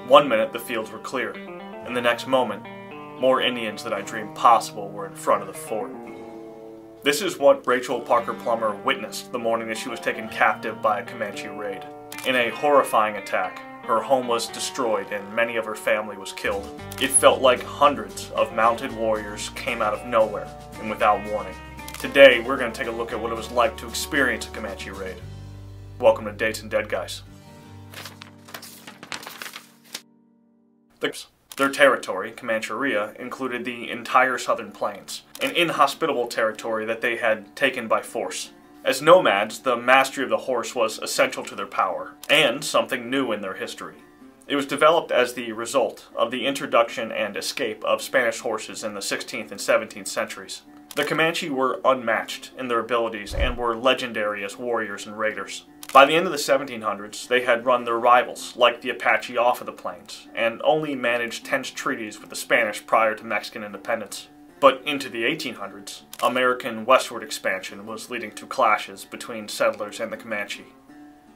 One minute the fields were clear, and the next moment, more Indians than I dreamed possible were in front of the fort. This is what Rachel Parker Plummer witnessed the morning that she was taken captive by a Comanche raid. In a horrifying attack, her home was destroyed and many of her family was killed. It felt like hundreds of mounted warriors came out of nowhere and without warning. Today, we're going to take a look at what it was like to experience a Comanche raid. Welcome to Dates and Dead Guys. Their territory, Comancheria, included the entire southern plains, an inhospitable territory that they had taken by force. As nomads, the mastery of the horse was essential to their power, and something new in their history. It was developed as the result of the introduction and escape of Spanish horses in the 16th and 17th centuries. The Comanche were unmatched in their abilities and were legendary as warriors and raiders. By the end of the 1700s, they had run their rivals, like the Apache, off of the plains, and only managed tense treaties with the Spanish prior to Mexican independence. But into the 1800s, American westward expansion was leading to clashes between settlers and the Comanche.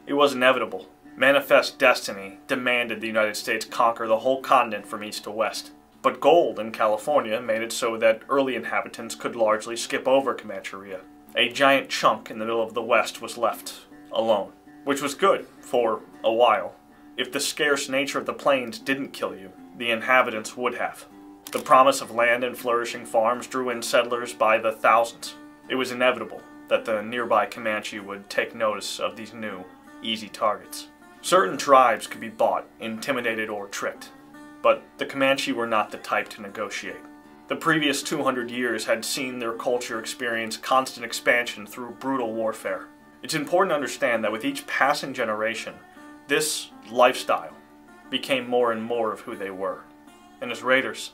It was inevitable. Manifest destiny demanded the United States conquer the whole continent from east to west. But gold in California made it so that early inhabitants could largely skip over Comancheria. A giant chunk in the middle of the west was left alone, which was good for a while. If the scarce nature of the plains didn't kill you, the inhabitants would have. The promise of land and flourishing farms drew in settlers by the thousands. It was inevitable that the nearby Comanche would take notice of these new, easy targets. Certain tribes could be bought, intimidated, or tricked, but the Comanche were not the type to negotiate. The previous 200 years had seen their culture experience constant expansion through brutal warfare. It's important to understand that with each passing generation, this lifestyle became more and more of who they were. And as raiders,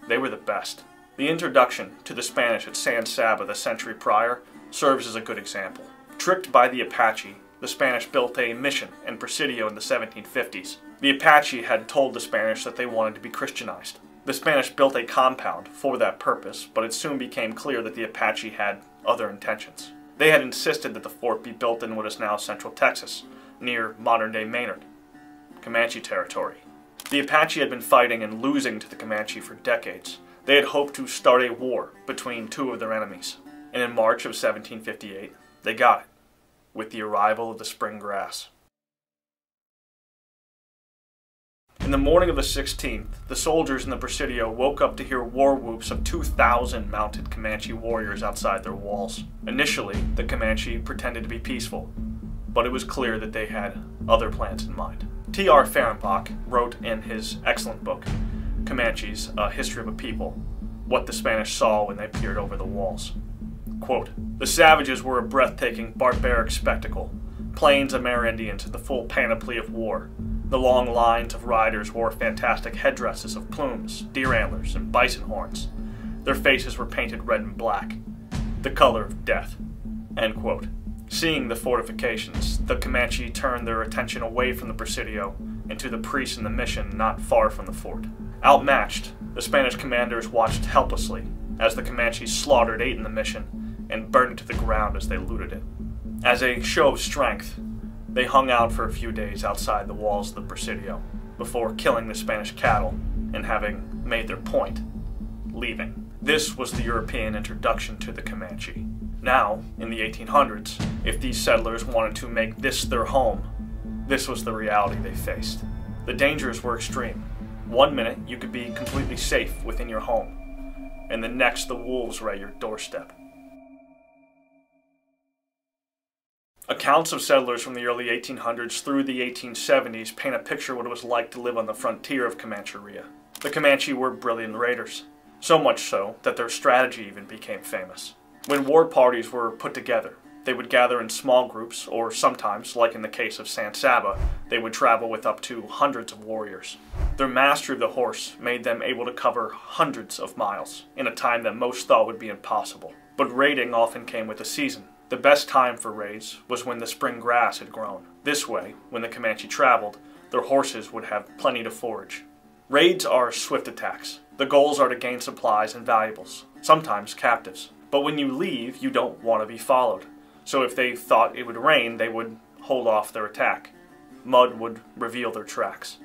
they were the best. The introduction to the Spanish at San Saba the century prior serves as a good example. Tricked by the Apache, the Spanish built a mission in Presidio in the 1750s. The Apache had told the Spanish that they wanted to be Christianized. The Spanish built a compound for that purpose, but it soon became clear that the Apache had other intentions. They had insisted that the fort be built in what is now central Texas, near modern-day Maynard, Comanche territory. The Apache had been fighting and losing to the Comanche for decades. They had hoped to start a war between two of their enemies. And in March of 1758, they got it, with the arrival of the spring grass. In the morning of the 16th, the soldiers in the Presidio woke up to hear war whoops of 2,000 mounted Comanche warriors outside their walls. Initially, the Comanche pretended to be peaceful, but it was clear that they had other plans in mind. T.R. Fehrenbach wrote in his excellent book, Comanches, A History of a People, what the Spanish saw when they peered over the walls. Quote, "The savages were a breathtaking, barbaric spectacle. Plains Amerindians in the full panoply of war. The long lines of riders wore fantastic headdresses of plumes, deer antlers, and bison horns. Their faces were painted red and black, the color of death." End quote. Seeing the fortifications, the Comanche turned their attention away from the Presidio and to the priests in the mission not far from the fort. Outmatched, the Spanish commanders watched helplessly as the Comanches slaughtered 8 in the mission and burned it to the ground as they looted it. As a show of strength, they hung out for a few days outside the walls of the Presidio before killing the Spanish cattle and, having made their point, leaving. This was the European introduction to the Comanche. Now, in the 1800s, if these settlers wanted to make this their home, this was the reality they faced. The dangers were extreme. One minute you could be completely safe within your home, and the next the wolves were at your doorstep. Accounts of settlers from the early 1800s through the 1870s paint a picture of what it was like to live on the frontier of Comancheria. The Comanche were brilliant raiders, so much so that their strategy even became famous. When war parties were put together, they would gather in small groups, or sometimes, like in the case of San Saba, they would travel with up to hundreds of warriors. Their mastery of the horse made them able to cover hundreds of miles in a time that most thought would be impossible. But raiding often came with a season. The best time for raids was when the spring grass had grown. This way, when the Comanche traveled, their horses would have plenty to forage. Raids are swift attacks. The goals are to gain supplies and valuables, sometimes captives. But when you leave, you don't want to be followed. So if they thought it would rain, they would hold off their attack. Mud would reveal their tracks.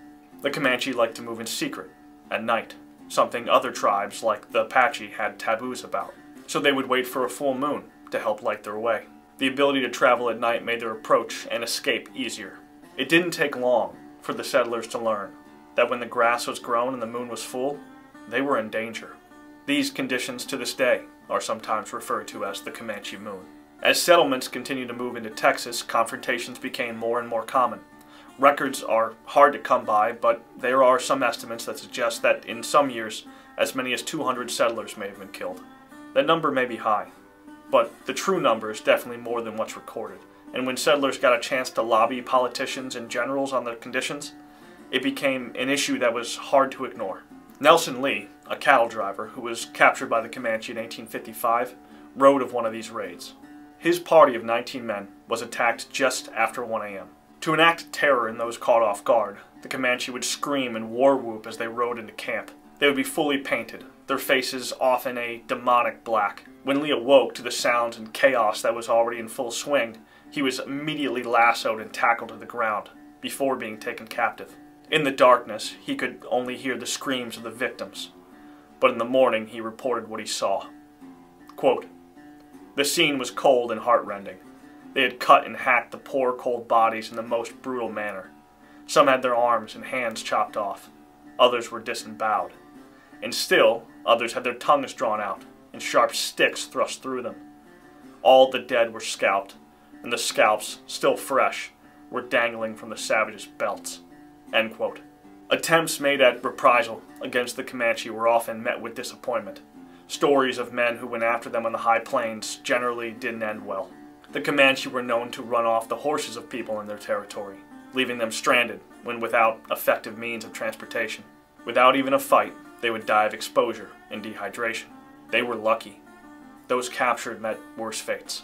The Comanche liked to move in secret, at night, something other tribes like the Apache had taboos about. So they would wait for a full moon to help light their way. The ability to travel at night made their approach and escape easier. It didn't take long for the settlers to learn that when the grass was grown and the moon was full, they were in danger. These conditions to this day are sometimes referred to as the Comanche Moon. As settlements continued to move into Texas, confrontations became more and more common. Records are hard to come by, but there are some estimates that suggest that in some years, as many as 200 settlers may have been killed. That number may be high, but the true number is definitely more than what's recorded. And when settlers got a chance to lobby politicians and generals on the conditions, it became an issue that was hard to ignore. Nelson Lee, a cattle driver who was captured by the Comanche in 1855, wrote of one of these raids. His party of 19 men was attacked just after 1 a.m. To enact terror in those caught off guard, the Comanche would scream and war whoop as they rode into camp. They would be fully painted, their faces often a demonic black. When Lee awoke to the sounds and chaos that was already in full swing, he was immediately lassoed and tackled to the ground, before being taken captive. In the darkness, he could only hear the screams of the victims, but in the morning he reported what he saw. Quote, "The scene was cold and heartrending. They had cut and hacked the poor cold bodies in the most brutal manner. Some had their arms and hands chopped off. Others were disemboweled. And still, others had their tongues drawn out and sharp sticks thrust through them. All the dead were scalped, and the scalps, still fresh, were dangling from the savages' belts." End quote. Attempts made at reprisal against the Comanche were often met with disappointment. Stories of men who went after them on the high plains generally didn't end well. The Comanche were known to run off the horses of people in their territory, leaving them stranded when without effective means of transportation. Without even a fight, they would die of exposure and dehydration. They were lucky. Those captured met worse fates.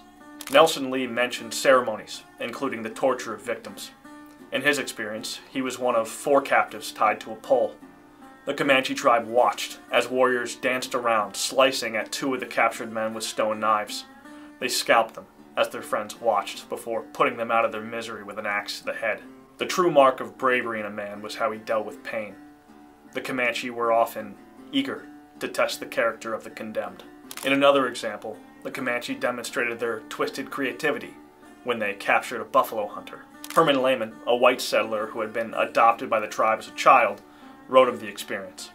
Nelson Lee mentioned ceremonies, including the torture of victims. In his experience, he was one of 4 captives tied to a pole. The Comanche tribe watched as warriors danced around, slicing at 2 of the captured men with stone knives. They scalped them as their friends watched, before putting them out of their misery with an axe to the head. The true mark of bravery in a man was how he dealt with pain. The Comanche were often eager to test the character of the condemned. In another example, the Comanche demonstrated their twisted creativity when they captured a buffalo hunter. Herman Lehman, a white settler who had been adopted by the tribe as a child, wrote of the experience.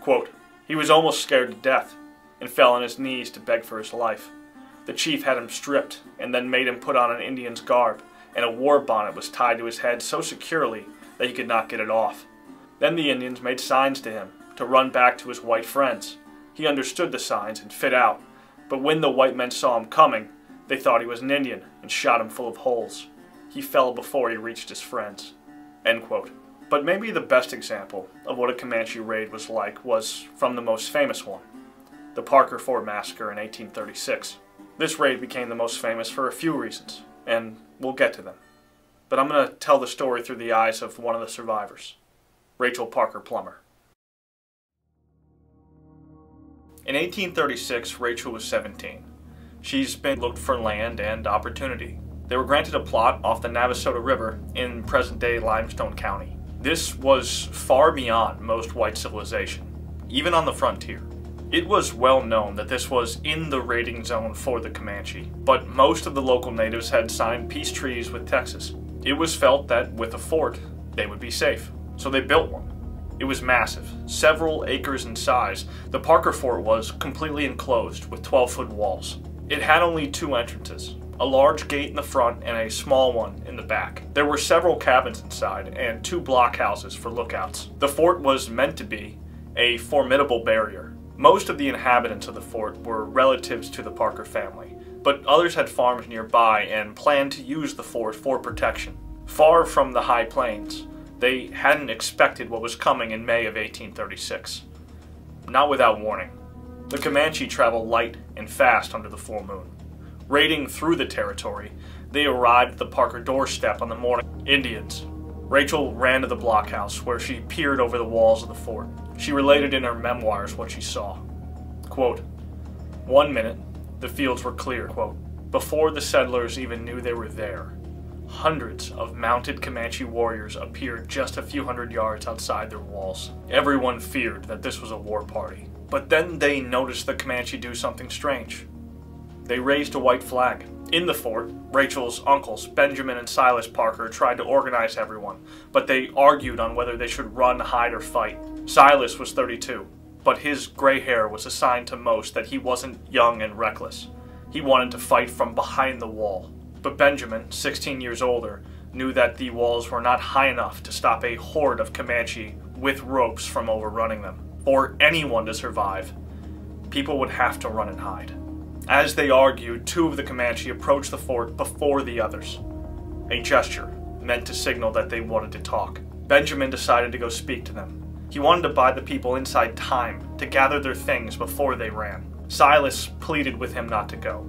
Quote, "He was almost scared to death and fell on his knees to beg for his life. The chief had him stripped and then made him put on an Indian's garb, and a war bonnet was tied to his head so securely that he could not get it off. Then the Indians made signs to him to run back to his white friends. He understood the signs and fit out, but when the white men saw him coming, they thought he was an Indian and shot him full of holes. He fell before he reached his friends." End quote. But maybe the best example of what a Comanche raid was like was from the most famous one, the Parker Fort Massacre in 1836. This raid became the most famous for a few reasons, and we'll get to them. But I'm going to tell the story through the eyes of one of the survivors, Rachel Parker Plummer. In 1836, Rachel was 17. She's been looked for land and opportunity. They were granted a plot off the Navasota River in present-day Limestone County. This was far beyond most white civilization, even on the frontier. It was well known that this was in the raiding zone for the Comanche, but most of the local natives had signed peace treaties with Texas. It was felt that with a fort, they would be safe, so they built one. It was massive, several acres in size. The Parker Fort was completely enclosed with 12-foot walls. It had only 2 entrances, a large gate in the front and a small one in the back. There were several cabins inside and 2 blockhouses for lookouts. The fort was meant to be a formidable barrier. Most of the inhabitants of the fort were relatives to the Parker family, but others had farms nearby and planned to use the fort for protection. Far from the high plains, they hadn't expected what was coming in May of 1836. Not without warning. The Comanche traveled light and fast under the full moon. Raiding through the territory, they arrived at the Parker doorstep on the morning. Indians. Rachel ran to the blockhouse where she peered over the walls of the fort. She related in her memoirs what she saw. Quote, "1 minute, the fields were clear, quote, before the settlers even knew they were there. Hundreds of mounted Comanche warriors appeared just a few hundred yards outside their walls. Everyone feared that this was a war party. But then they noticed the Comanche do something strange. They raised a white flag. In the fort, Rachel's uncles, Benjamin and Silas Parker, tried to organize everyone, but they argued on whether they should run, hide, or fight. Silas was 32, but his gray hair was a sign to most that he wasn't young and reckless. He wanted to fight from behind the wall. But Benjamin, 16 years older, knew that the walls were not high enough to stop a horde of Comanche with ropes from overrunning them. For anyone to survive, people would have to run and hide. As they argued, two of the Comanche approached the fort before the others. A gesture meant to signal that they wanted to talk. Benjamin decided to go speak to them. He wanted to buy the people inside time to gather their things before they ran. Silas pleaded with him not to go,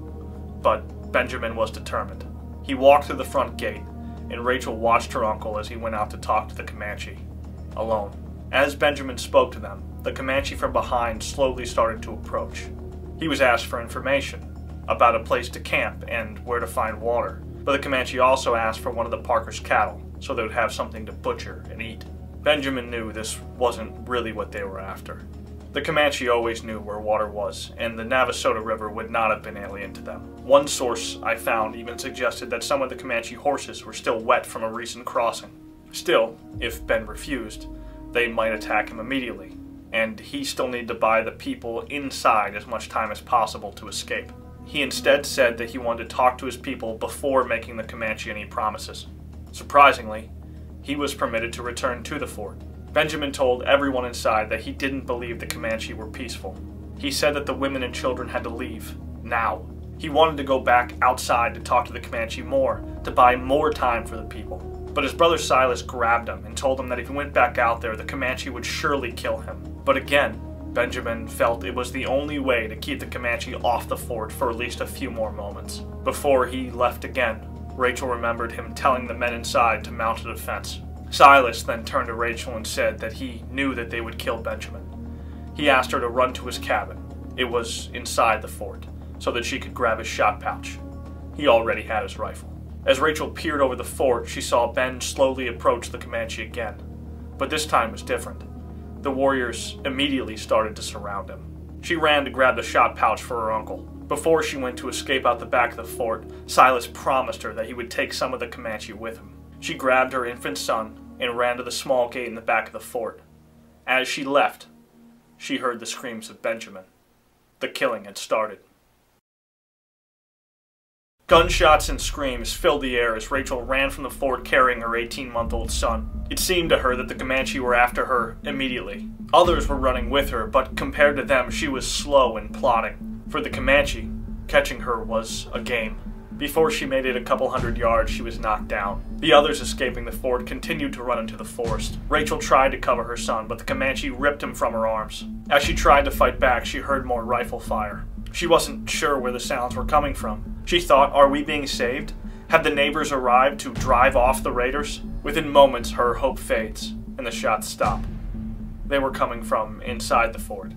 but Benjamin was determined. He walked through the front gate, and Rachel watched her uncle as he went out to talk to the Comanche, alone. As Benjamin spoke to them, the Comanche from behind slowly started to approach. He was asked for information about a place to camp and where to find water, but the Comanche also asked for one of the Parker's cattle so they would have something to butcher and eat. Benjamin knew this wasn't really what they were after. The Comanche always knew where water was, and the Navasota River would not have been alien to them. One source I found even suggested that some of the Comanche horses were still wet from a recent crossing. Still, if Ben refused, they might attack him immediately, and he still needed to buy the people inside as much time as possible to escape. He instead said that he wanted to talk to his people before making the Comanche any promises. Surprisingly, he was permitted to return to the fort. Benjamin told everyone inside that he didn't believe the Comanche were peaceful. He said that the women and children had to leave, now. He wanted to go back outside to talk to the Comanche more, to buy more time for the people. But his brother Silas grabbed him and told him that if he went back out there, the Comanche would surely kill him. But again, Benjamin felt it was the only way to keep the Comanche off the fort for at least a few more moments. Before he left again, Rachel remembered him telling the men inside to mount a defense. Silas then turned to Rachel and said that he knew that they would kill Benjamin. He asked her to run to his cabin. It was inside the fort, so that she could grab his shot pouch. He already had his rifle. As Rachel peered over the fort, she saw Ben slowly approach the Comanche again. But this time was different. The warriors immediately started to surround him. She ran to grab the shot pouch for her uncle. Before she went to escape out the back of the fort, Silas promised her that he would take some of the Comanche with him. She grabbed her infant son and ran to the small gate in the back of the fort. As she left, she heard the screams of Benjamin. The killing had started. Gunshots and screams filled the air as Rachel ran from the fort carrying her 18-month-old son. It seemed to her that the Comanche were after her immediately. Others were running with her, but compared to them, she was slow and plodding. For the Comanche, catching her was a game. Before she made it a couple hundred yards, she was knocked down. The others escaping the fort continued to run into the forest. Rachel tried to cover her son, but the Comanche ripped him from her arms. As she tried to fight back, she heard more rifle fire. She wasn't sure where the sounds were coming from. She thought, are we being saved? Have the neighbors arrived to drive off the raiders? Within moments, her hope fades, and the shots stop. They were coming from inside the fort.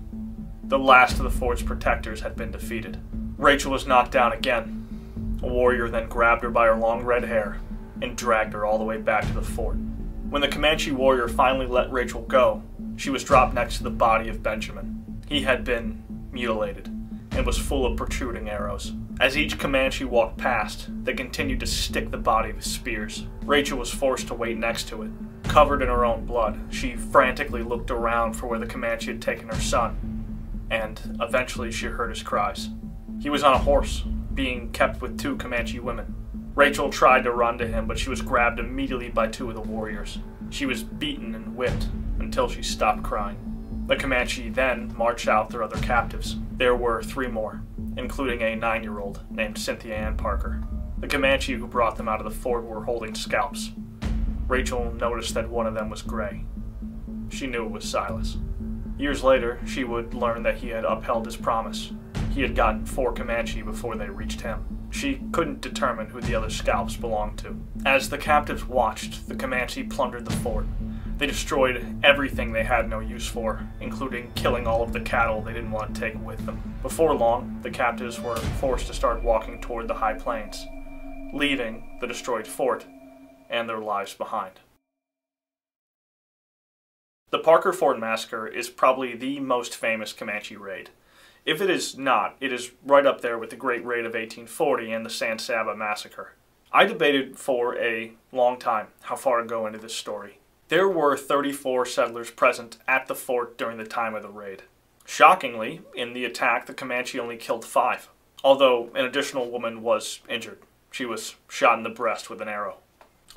The last of the fort's protectors had been defeated. Rachel was knocked down again. A warrior then grabbed her by her long red hair and dragged her all the way back to the fort. When the Comanche warrior finally let Rachel go, she was dropped next to the body of Benjamin. He had been mutilated and was full of protruding arrows. As each Comanche walked past, they continued to stick the body with spears. Rachel was forced to wait next to it. Covered in her own blood, she frantically looked around for where the Comanche had taken her son, and eventually she heard his cries. He was on a horse, being kept with two Comanche women. Rachel tried to run to him, but she was grabbed immediately by two of the warriors. She was beaten and whipped until she stopped crying. The Comanche then marched out their other captives. There were 3 more, including a 9-year-old named Cynthia Ann Parker. The Comanche who brought them out of the fort were holding scalps. Rachel noticed that one of them was gray. She knew it was Silas. Years later, she would learn that he had upheld his promise. He had gotten 4 Comanche before they reached him. She couldn't determine who the other scalps belonged to. As the captives watched, the Comanche plundered the fort. They destroyed everything they had no use for, including killing all of the cattle they didn't want to take with them. Before long, the captives were forced to start walking toward the high plains, leaving the destroyed fort and their lives behind. The Parker Fort Massacre is probably the most famous Comanche raid. If it is not, it is right up there with the Great Raid of 1840 and the San Saba Massacre. I debated for a long time how far to go into this story. There were 34 settlers present at the fort during the time of the raid. Shockingly, in the attack, the Comanche only killed 5, although an additional woman was injured. She was shot in the breast with an arrow.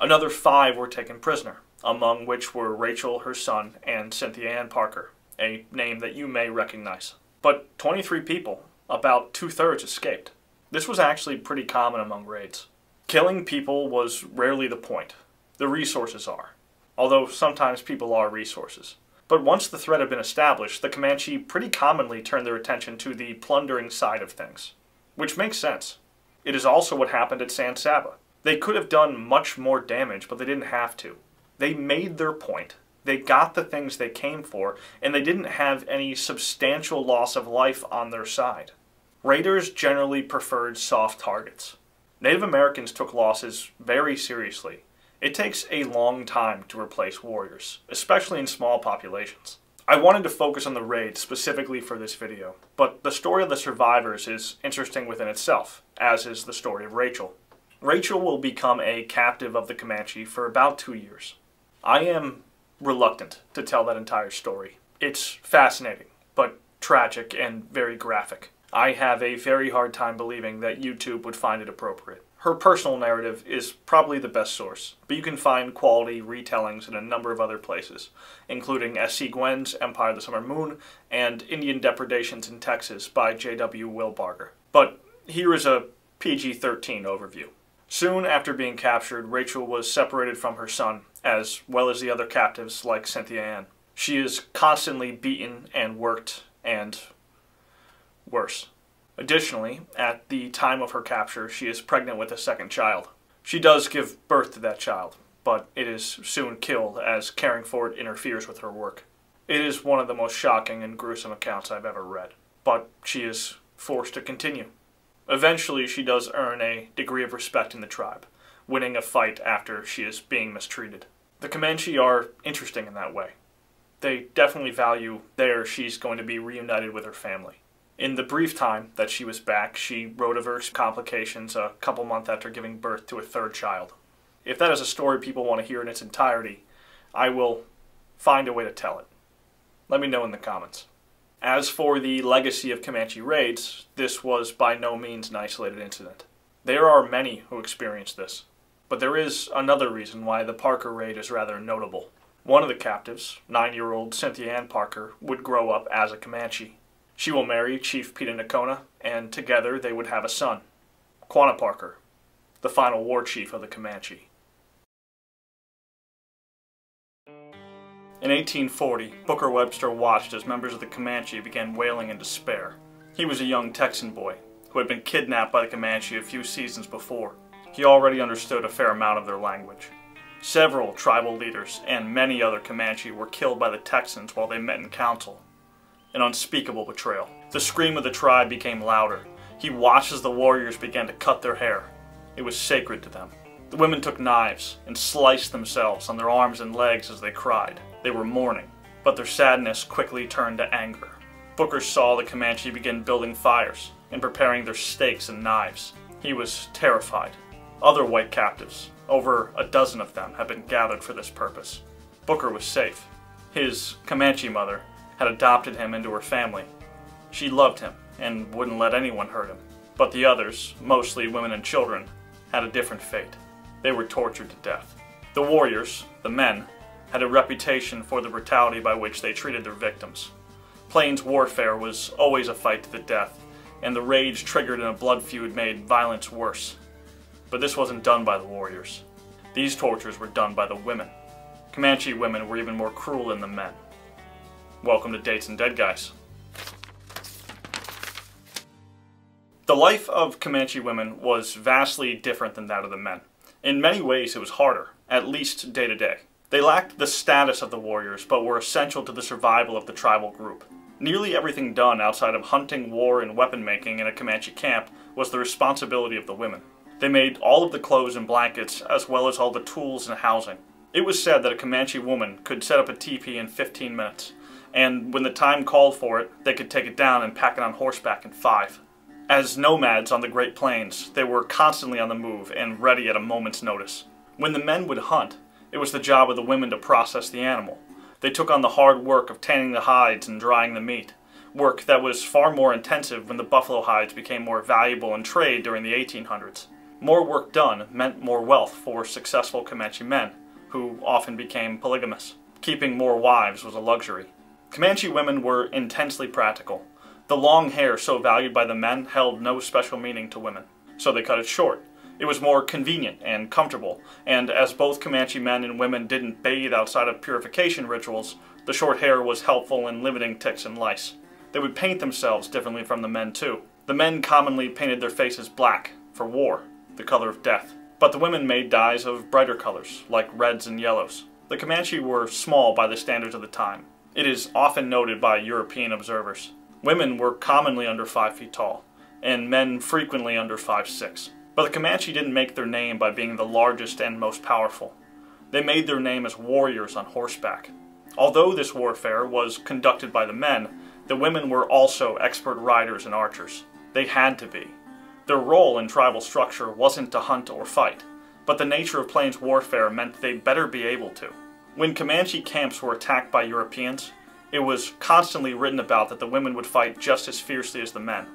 Another 5 were taken prisoner, among which were Rachel, her son, and Cynthia Ann Parker, a name that you may recognize. But 23 people, about 2/3, escaped. This was actually pretty common among raids. Killing people was rarely the point. The resources are, although sometimes people are resources. But once the threat had been established, the Comanche pretty commonly turned their attention to the plundering side of things. Which makes sense. It is also what happened at San Saba. They could have done much more damage, but they didn't have to. They made their point. They got the things they came for, and they didn't have any substantial loss of life on their side. Raiders generally preferred soft targets. Native Americans took losses very seriously. It takes a long time to replace warriors, especially in small populations. I wanted to focus on the raid specifically for this video, but the story of the survivors is interesting within itself, as is the story of Rachel. Rachel will become a captive of the Comanche for about 2 years. I am reluctant to tell that entire story. It's fascinating, but tragic and very graphic. I have a very hard time believing that YouTube would find it appropriate. Her personal narrative is probably the best source, but you can find quality retellings in a number of other places, including S.C. Gwen's Empire of the Summer Moon and Indian Depredations in Texas by J.W. Wilbarger. But here is a PG-13 overview. Soon after being captured, Rachel was separated from her son, as well as the other captives like Cynthia Ann. She is constantly beaten and worked, and worse. Additionally, at the time of her capture, she is pregnant with a second child. She does give birth to that child, but it is soon killed as caring for it interferes with her work. It is one of the most shocking and gruesome accounts I've ever read, but she is forced to continue. Eventually, she does earn a degree of respect in the tribe, winning a fight after she is being mistreated. The Comanche are interesting in that way. They definitely value she's going to be reunited with her family. In the brief time that she was back, she wrote of her complications a couple months after giving birth to a 3rd child. If that is a story people want to hear in its entirety, I will find a way to tell it. Let me know in the comments. As for the legacy of Comanche raids, this was by no means an isolated incident. There are many who experienced this, but there is another reason why the Parker raid is rather notable. One of the captives, 9-year-old Cynthia Ann Parker, would grow up as a Comanche. She will marry Chief Peter Nakona, and together they would have a son, Quanah Parker, the final war chief of the Comanche. In 1840, Booker Webster watched as members of the Comanche began wailing in despair. He was a young Texan boy who had been kidnapped by the Comanche a few seasons before. He already understood a fair amount of their language. Several tribal leaders and many other Comanche were killed by the Texans while they met in council. An unspeakable betrayal. The scream of the tribe became louder. He watched as the warriors began to cut their hair. It was sacred to them. The women took knives and sliced themselves on their arms and legs as they cried. They were mourning, but their sadness quickly turned to anger. Booker saw the Comanche begin building fires and preparing their stakes and knives. He was terrified. Other white captives, over a dozen of them, had been gathered for this purpose. Booker was safe. His Comanche mother had adopted him into her family. She loved him and wouldn't let anyone hurt him. But the others, mostly women and children, had a different fate. They were tortured to death. The warriors, the men, had a reputation for the brutality by which they treated their victims. Plains warfare was always a fight to the death, and the rage triggered in a blood feud made violence worse. But this wasn't done by the warriors. These tortures were done by the women. Comanche women were even more cruel than the men. Welcome to Dates and Dead Guys. The life of Comanche women was vastly different than that of the men. In many ways it was harder, at least day to day. They lacked the status of the warriors, but were essential to the survival of the tribal group. Nearly everything done outside of hunting, war, and weapon making in a Comanche camp was the responsibility of the women. They made all of the clothes and blankets, as well as all the tools and housing. It was said that a Comanche woman could set up a teepee in 15 minutes, and when the time called for it, they could take it down and pack it on horseback in 5. As nomads on the Great Plains, they were constantly on the move and ready at a moment's notice. When the men would hunt, it was the job of the women to process the animal. They took on the hard work of tanning the hides and drying the meat, work that was far more intensive when the buffalo hides became more valuable in trade during the 1800s. More work done meant more wealth for successful Comanche men, who often became polygamous. Keeping more wives was a luxury. Comanche women were intensely practical. The long hair so valued by the men held no special meaning to women, so they cut it short. It was more convenient and comfortable, and as both Comanche men and women didn't bathe outside of purification rituals, the short hair was helpful in limiting ticks and lice. They would paint themselves differently from the men too. The men commonly painted their faces black, for war, the color of death. But the women made dyes of brighter colors, like reds and yellows. The Comanche were small by the standards of the time. It is often noted by European observers. Women were commonly under 5 feet tall, and men frequently under 5'6". But the Comanche didn't make their name by being the largest and most powerful. They made their name as warriors on horseback. Although this warfare was conducted by the men, the women were also expert riders and archers. They had to be. Their role in tribal structure wasn't to hunt or fight, but the nature of plains warfare meant they'd better be able to. When Comanche camps were attacked by Europeans, it was constantly written about that the women would fight just as fiercely as the men.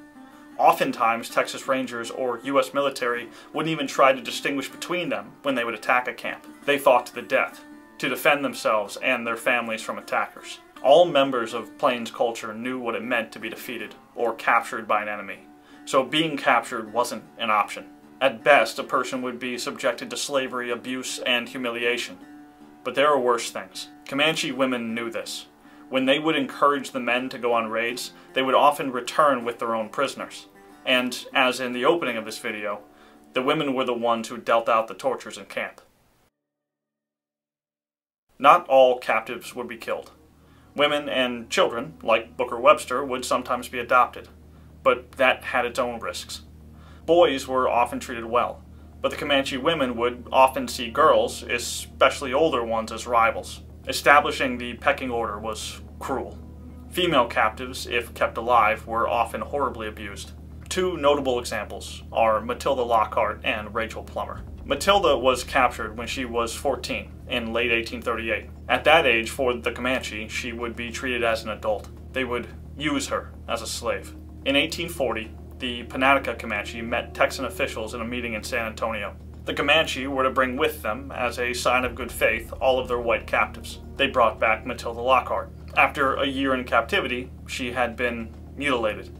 Oftentimes, Texas Rangers or U.S. military wouldn't even try to distinguish between them when they would attack a camp. They fought to the death, to defend themselves and their families from attackers. All members of Plains culture knew what it meant to be defeated or captured by an enemy, so being captured wasn't an option. At best, a person would be subjected to slavery, abuse, and humiliation. But there are worse things. Comanche women knew this. When they would encourage the men to go on raids, they would often return with their own prisoners. And, as in the opening of this video, the women were the ones who dealt out the tortures in camp. Not all captives would be killed. Women and children, like Booker Webster, would sometimes be adopted, but that had its own risks. Boys were often treated well, but the Comanche women would often see girls, especially older ones, as rivals. Establishing the pecking order was cruel. Female captives, if kept alive, were often horribly abused. Two notable examples are Matilda Lockhart and Rachel Plummer. Matilda was captured when she was 14 in late 1838. At that age, for the Comanche, she would be treated as an adult. They would use her as a slave. In 1840, the Panatica Comanche met Texan officials in a meeting in San Antonio. The Comanche were to bring with them, as a sign of good faith, all of their white captives. They brought back Matilda Lockhart. After a year in captivity, she had been mutilated.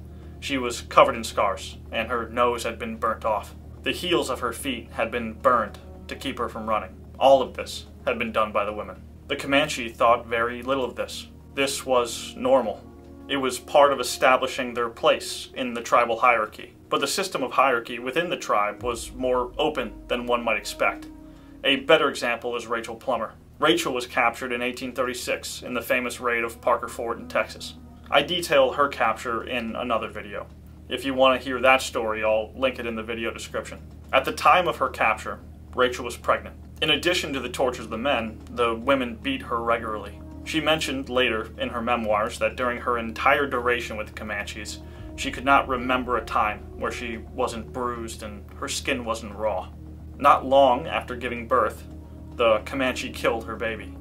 She was covered in scars, and her nose had been burnt off. The heels of her feet had been burned to keep her from running. All of this had been done by the women. The Comanche thought very little of this. This was normal. It was part of establishing their place in the tribal hierarchy. But the system of hierarchy within the tribe was more open than one might expect. A better example is Rachel Plummer. Rachel was captured in 1836 in the famous raid of Parker Fort in Texas. I detail her capture in another video. If you want to hear that story, I'll link it in the video description. At the time of her capture, Rachel was pregnant. In addition to the tortures of the men, the women beat her regularly. She mentioned later in her memoirs that during her entire duration with the Comanches, she could not remember a time where she wasn't bruised and her skin wasn't raw. Not long after giving birth, the Comanche killed her baby.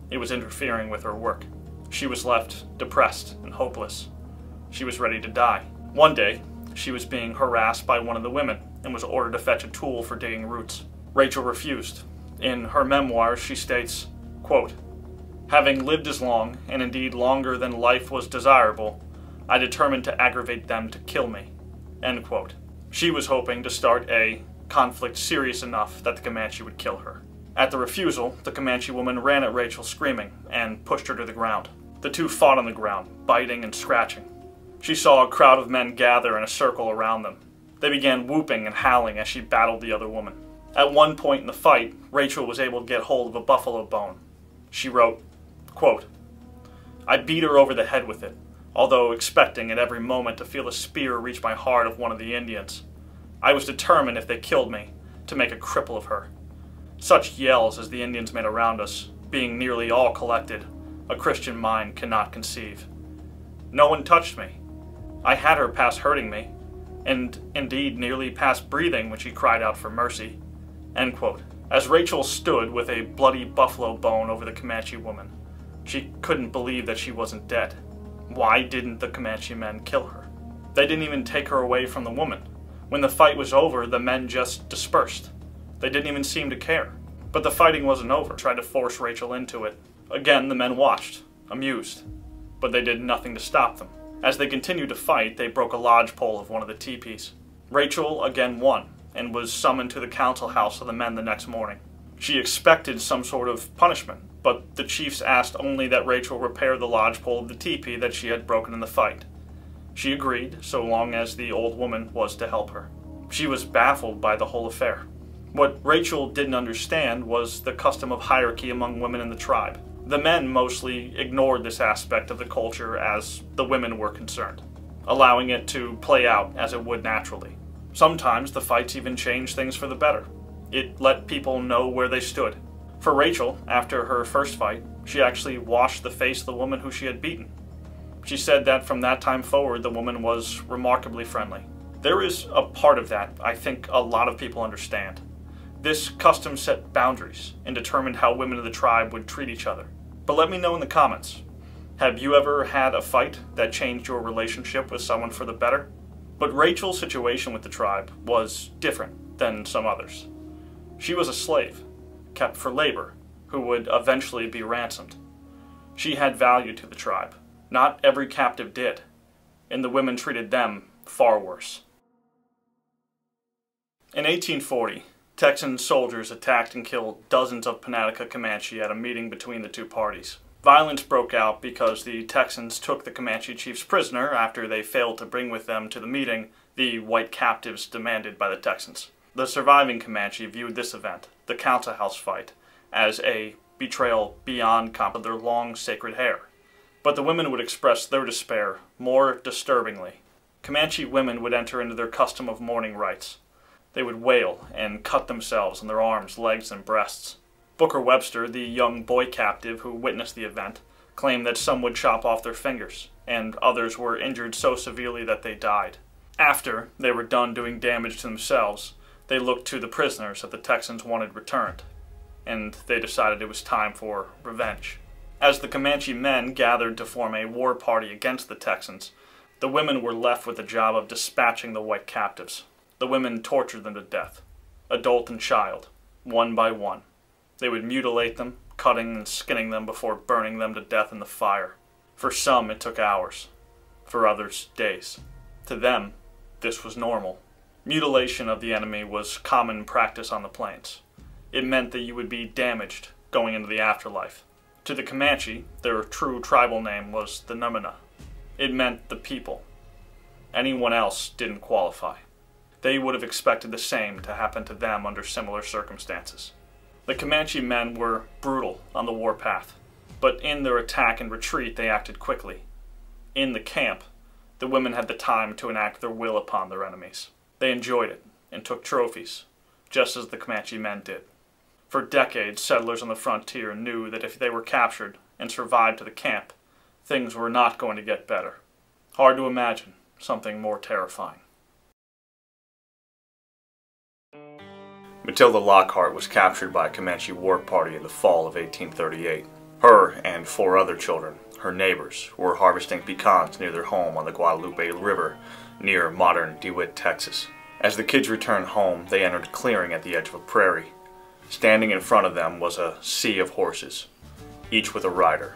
It was interfering with her work. She was left depressed and hopeless. She was ready to die. One day, she was being harassed by one of the women and was ordered to fetch a tool for digging roots. Rachel refused. In her memoirs, she states, quote, "Having lived as long, and indeed longer than life was desirable, I determined to aggravate them to kill me." End quote. She was hoping to start a conflict serious enough that the Comanche would kill her. At the refusal, the Comanche woman ran at Rachel screaming and pushed her to the ground. The two fought on the ground, biting and scratching. She saw a crowd of men gather in a circle around them. They began whooping and howling as she battled the other woman. At one point in the fight, Rachel was able to get hold of a buffalo bone. She wrote, quote, "I beat her over the head with it, although expecting at every moment to feel a spear reach my heart of one of the Indians. I was determined if they killed me to make a cripple of her. Such yells as the Indians made around us, being nearly all collected, a Christian mind cannot conceive. No one touched me. I had her past hurting me, and indeed nearly past breathing when she cried out for mercy." End quote. As Rachel stood with a bloody buffalo bone over the Comanche woman, she couldn't believe that she wasn't dead. Why didn't the Comanche men kill her? They didn't even take her away from the woman. When the fight was over, the men just dispersed. They didn't even seem to care. But the fighting wasn't over. They tried to force Rachel into it. Again, the men watched, amused, but they did nothing to stop them. As they continued to fight, they broke a lodgepole of one of the teepees. Rachel again won, and was summoned to the council house of the men the next morning. She expected some sort of punishment, but the chiefs asked only that Rachel repair the lodgepole of the teepee that she had broken in the fight. She agreed, so long as the old woman was to help her. She was baffled by the whole affair. What Rachel didn't understand was the custom of hierarchy among women in the tribe. The men mostly ignored this aspect of the culture as the women were concerned, allowing it to play out as it would naturally. Sometimes the fights even changed things for the better. It let people know where they stood. For Rachel, after her first fight, she actually washed the face of the woman who she had beaten. She said that from that time forward, the woman was remarkably friendly. There is a part of that I think a lot of people understand. This custom set boundaries and determined how women of the tribe would treat each other. But let me know in the comments. Have you ever had a fight that changed your relationship with someone for the better? But Rachel's situation with the tribe was different than some others. She was a slave, kept for labor, who would eventually be ransomed. She had value to the tribe. Not every captive did, and the women treated them far worse. In 1840, Texan soldiers attacked and killed dozens of Panatica Comanche at a meeting between the two parties. Violence broke out because the Texans took the Comanche chiefs prisoner after they failed to bring with them to the meeting the white captives demanded by the Texans. The surviving Comanche viewed this event, the council house fight, as a betrayal beyond comp of their long sacred hair. But the women would express their despair more disturbingly. Comanche women would enter into their custom of mourning rites. They would wail and cut themselves on their arms, legs, and breasts. Booker Webster, the young boy captive who witnessed the event, claimed that some would chop off their fingers, and others were injured so severely that they died. After they were done doing damage to themselves, they looked to the prisoners that the Texans wanted returned, and they decided it was time for revenge. As the Comanche men gathered to form a war party against the Texans, the women were left with the job of dispatching the white captives. The women tortured them to death, adult and child, one by one. They would mutilate them, cutting and skinning them before burning them to death in the fire. For some, it took hours. For others, days. To them, this was normal. Mutilation of the enemy was common practice on the plains. It meant that you would be damaged going into the afterlife. To the Comanche, their true tribal name was the Numina. It meant the people. Anyone else didn't qualify. They would have expected the same to happen to them under similar circumstances. The Comanche men were brutal on the warpath, but in their attack and retreat they acted quickly. In the camp, the women had the time to enact their will upon their enemies. They enjoyed it and took trophies, just as the Comanche men did. For decades, settlers on the frontier knew that if they were captured and survived to the camp, things were not going to get better. Hard to imagine something more terrifying. Matilda Lockhart was captured by a Comanche war party in the fall of 1838. Her and 4 other children, her neighbors, were harvesting pecans near their home on the Guadalupe River near modern DeWitt, Texas. As the kids returned home, they entered a clearing at the edge of a prairie. Standing in front of them was a sea of horses, each with a rider,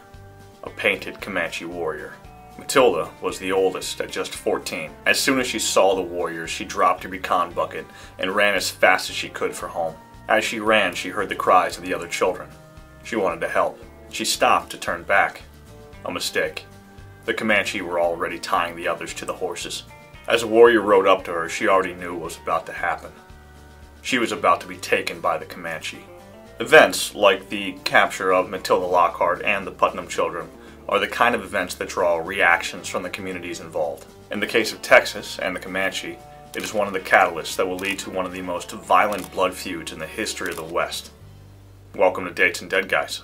a painted Comanche warrior. Matilda was the oldest at just 14. As soon as she saw the warriors, she dropped her pecan bucket and ran as fast as she could for home. As she ran, she heard the cries of the other children. She wanted to help. She stopped to turn back. A mistake. The Comanche were already tying the others to the horses. As a warrior rode up to her, she already knew what was about to happen. She was about to be taken by the Comanche. Events like the capture of Matilda Lockhart and the Putnam children are the kind of events that draw reactions from the communities involved. In the case of Texas and the Comanche, It is one of the catalysts that will lead to one of the most violent blood feuds in the history of the West. Welcome to Dates and Dead Guys.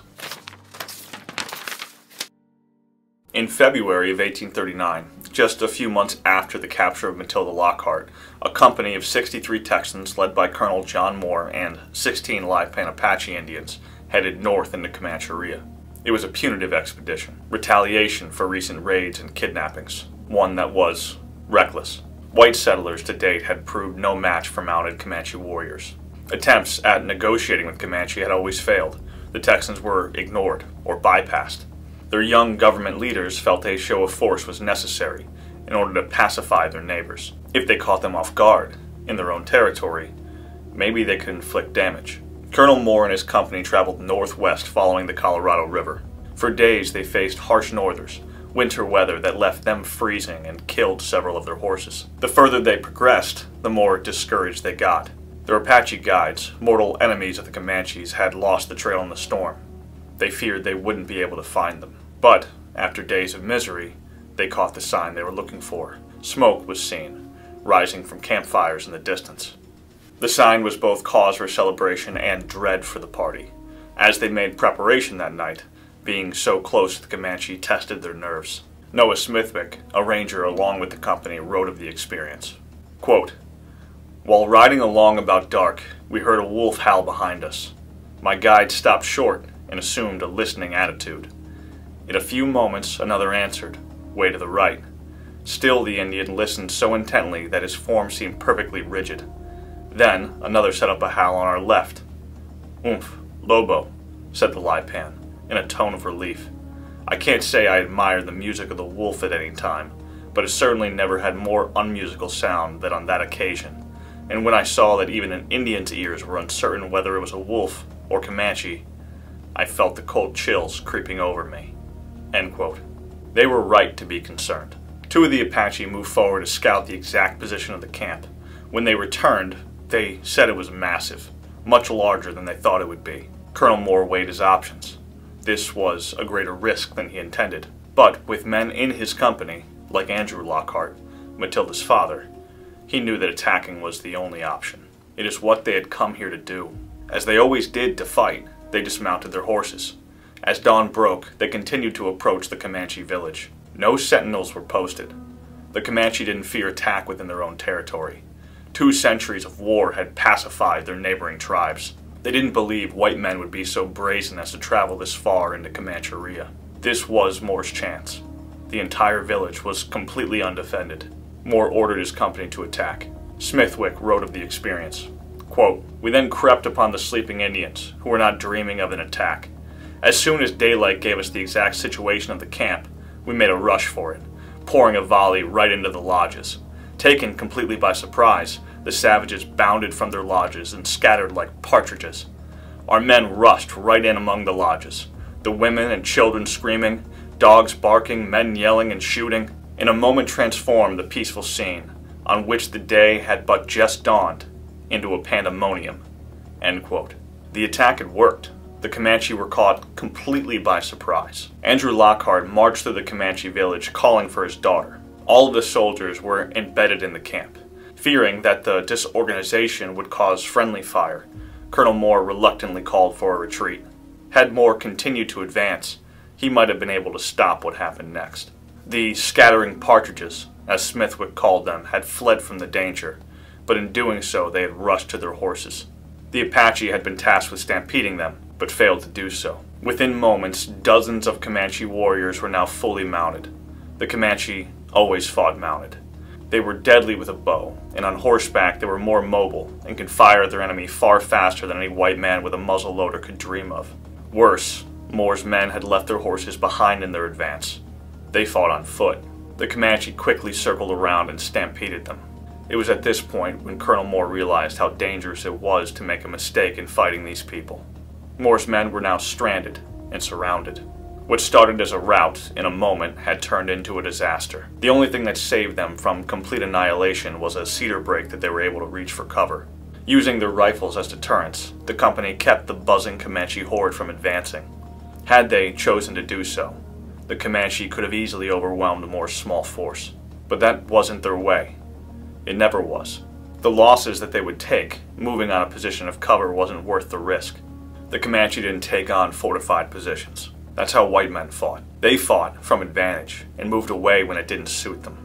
In February of 1839, just a few months after the capture of Matilda Lockhart, a company of 63 Texans led by Colonel John Moore and 16 Lipan Apache Indians headed north into Comancheria. It was a punitive expedition, retaliation for recent raids and kidnappings, one that was reckless. White settlers to date had proved no match for mounted Comanche warriors. Attempts at negotiating with Comanche had always failed. The Texans were ignored or bypassed. Their young government leaders felt a show of force was necessary in order to pacify their neighbors. If they caught them off guard in their own territory, maybe they could inflict damage. Colonel Moore and his company traveled northwest following the Colorado River. For days they faced harsh northers, winter weather that left them freezing and killed several of their horses. The further they progressed, the more discouraged they got. Their Apache guides, mortal enemies of the Comanches, had lost the trail in the storm. They feared they wouldn't be able to find them. But, after days of misery, they caught the sign they were looking for. Smoke was seen, rising from campfires in the distance. The sign was both cause for celebration and dread for the party. As they made preparation that night, being so close to the Comanche tested their nerves. Noah Smithwick, a ranger along with the company, wrote of the experience. Quote, "While riding along about dark, we heard a wolf howl behind us. My guide stopped short and assumed a listening attitude. In a few moments another answered, way to the right. Still the Indian listened so intently that his form seemed perfectly rigid. Then another set up a howl on our left. Oomph, Lobo, said the Lipan, in a tone of relief. I can't say I admired the music of the wolf at any time, but it certainly never had more unmusical sound than on that occasion, and when I saw that even an Indian's ears were uncertain whether it was a wolf or Comanche, I felt the cold chills creeping over me." End quote. They were right to be concerned. Two of the Apache moved forward to scout the exact position of the camp. When they returned, they said it was massive, much larger than they thought it would be. Colonel Moore weighed his options. This was a greater risk than he intended, but with men in his company, like Andrew Lockhart, Matilda's father, he knew that attacking was the only option. It is what they had come here to do. As they always did to fight, they dismounted their horses. As dawn broke, they continued to approach the Comanche village. No sentinels were posted. The Comanche didn't fear attack within their own territory. 2 centuries of war had pacified their neighboring tribes. They didn't believe white men would be so brazen as to travel this far into Comancheria. This was Moore's chance. The entire village was completely undefended. Moore ordered his company to attack. Smithwick wrote of the experience. Quote, "We then crept upon the sleeping Indians, who were not dreaming of an attack. As soon as daylight gave us the exact situation of the camp, we made a rush for it, pouring a volley right into the lodges. Taken completely by surprise, the savages bounded from their lodges and scattered like partridges. Our men rushed right in among the lodges, the women and children screaming, dogs barking, men yelling and shooting. In a moment transformed the peaceful scene, on which the day had but just dawned, into a pandemonium." End quote. The attack had worked. The Comanche were caught completely by surprise. Andrew Lockhart marched through the Comanche village calling for his daughter. All of the soldiers were embedded in the camp. Fearing that the disorganization would cause friendly fire, Colonel Moore reluctantly called for a retreat. Had Moore continued to advance, he might have been able to stop what happened next. The scattering partridges, as Smithwick called them, had fled from the danger, but in doing so they had rushed to their horses. The Apache had been tasked with stampeding them, but failed to do so. Within moments, dozens of Comanche warriors were now fully mounted. The Comanche always fought mounted. They were deadly with a bow, and on horseback they were more mobile and could fire at their enemy far faster than any white man with a muzzle loader could dream of. Worse, Moore's men had left their horses behind in their advance. They fought on foot. The Comanche quickly circled around and stampeded them. It was at this point when Colonel Moore realized how dangerous it was to make a mistake in fighting these people. Moore's men were now stranded and surrounded. What started as a rout in a moment had turned into a disaster. The only thing that saved them from complete annihilation was a cedar brake that they were able to reach for cover. Using their rifles as deterrents, the company kept the buzzing Comanche horde from advancing. Had they chosen to do so, the Comanche could have easily overwhelmed Moore's small force. But that wasn't their way. It never was. The losses that they would take, moving on a position of cover, wasn't worth the risk. The Comanche didn't take on fortified positions. That's how white men fought. They fought from advantage and moved away when it didn't suit them.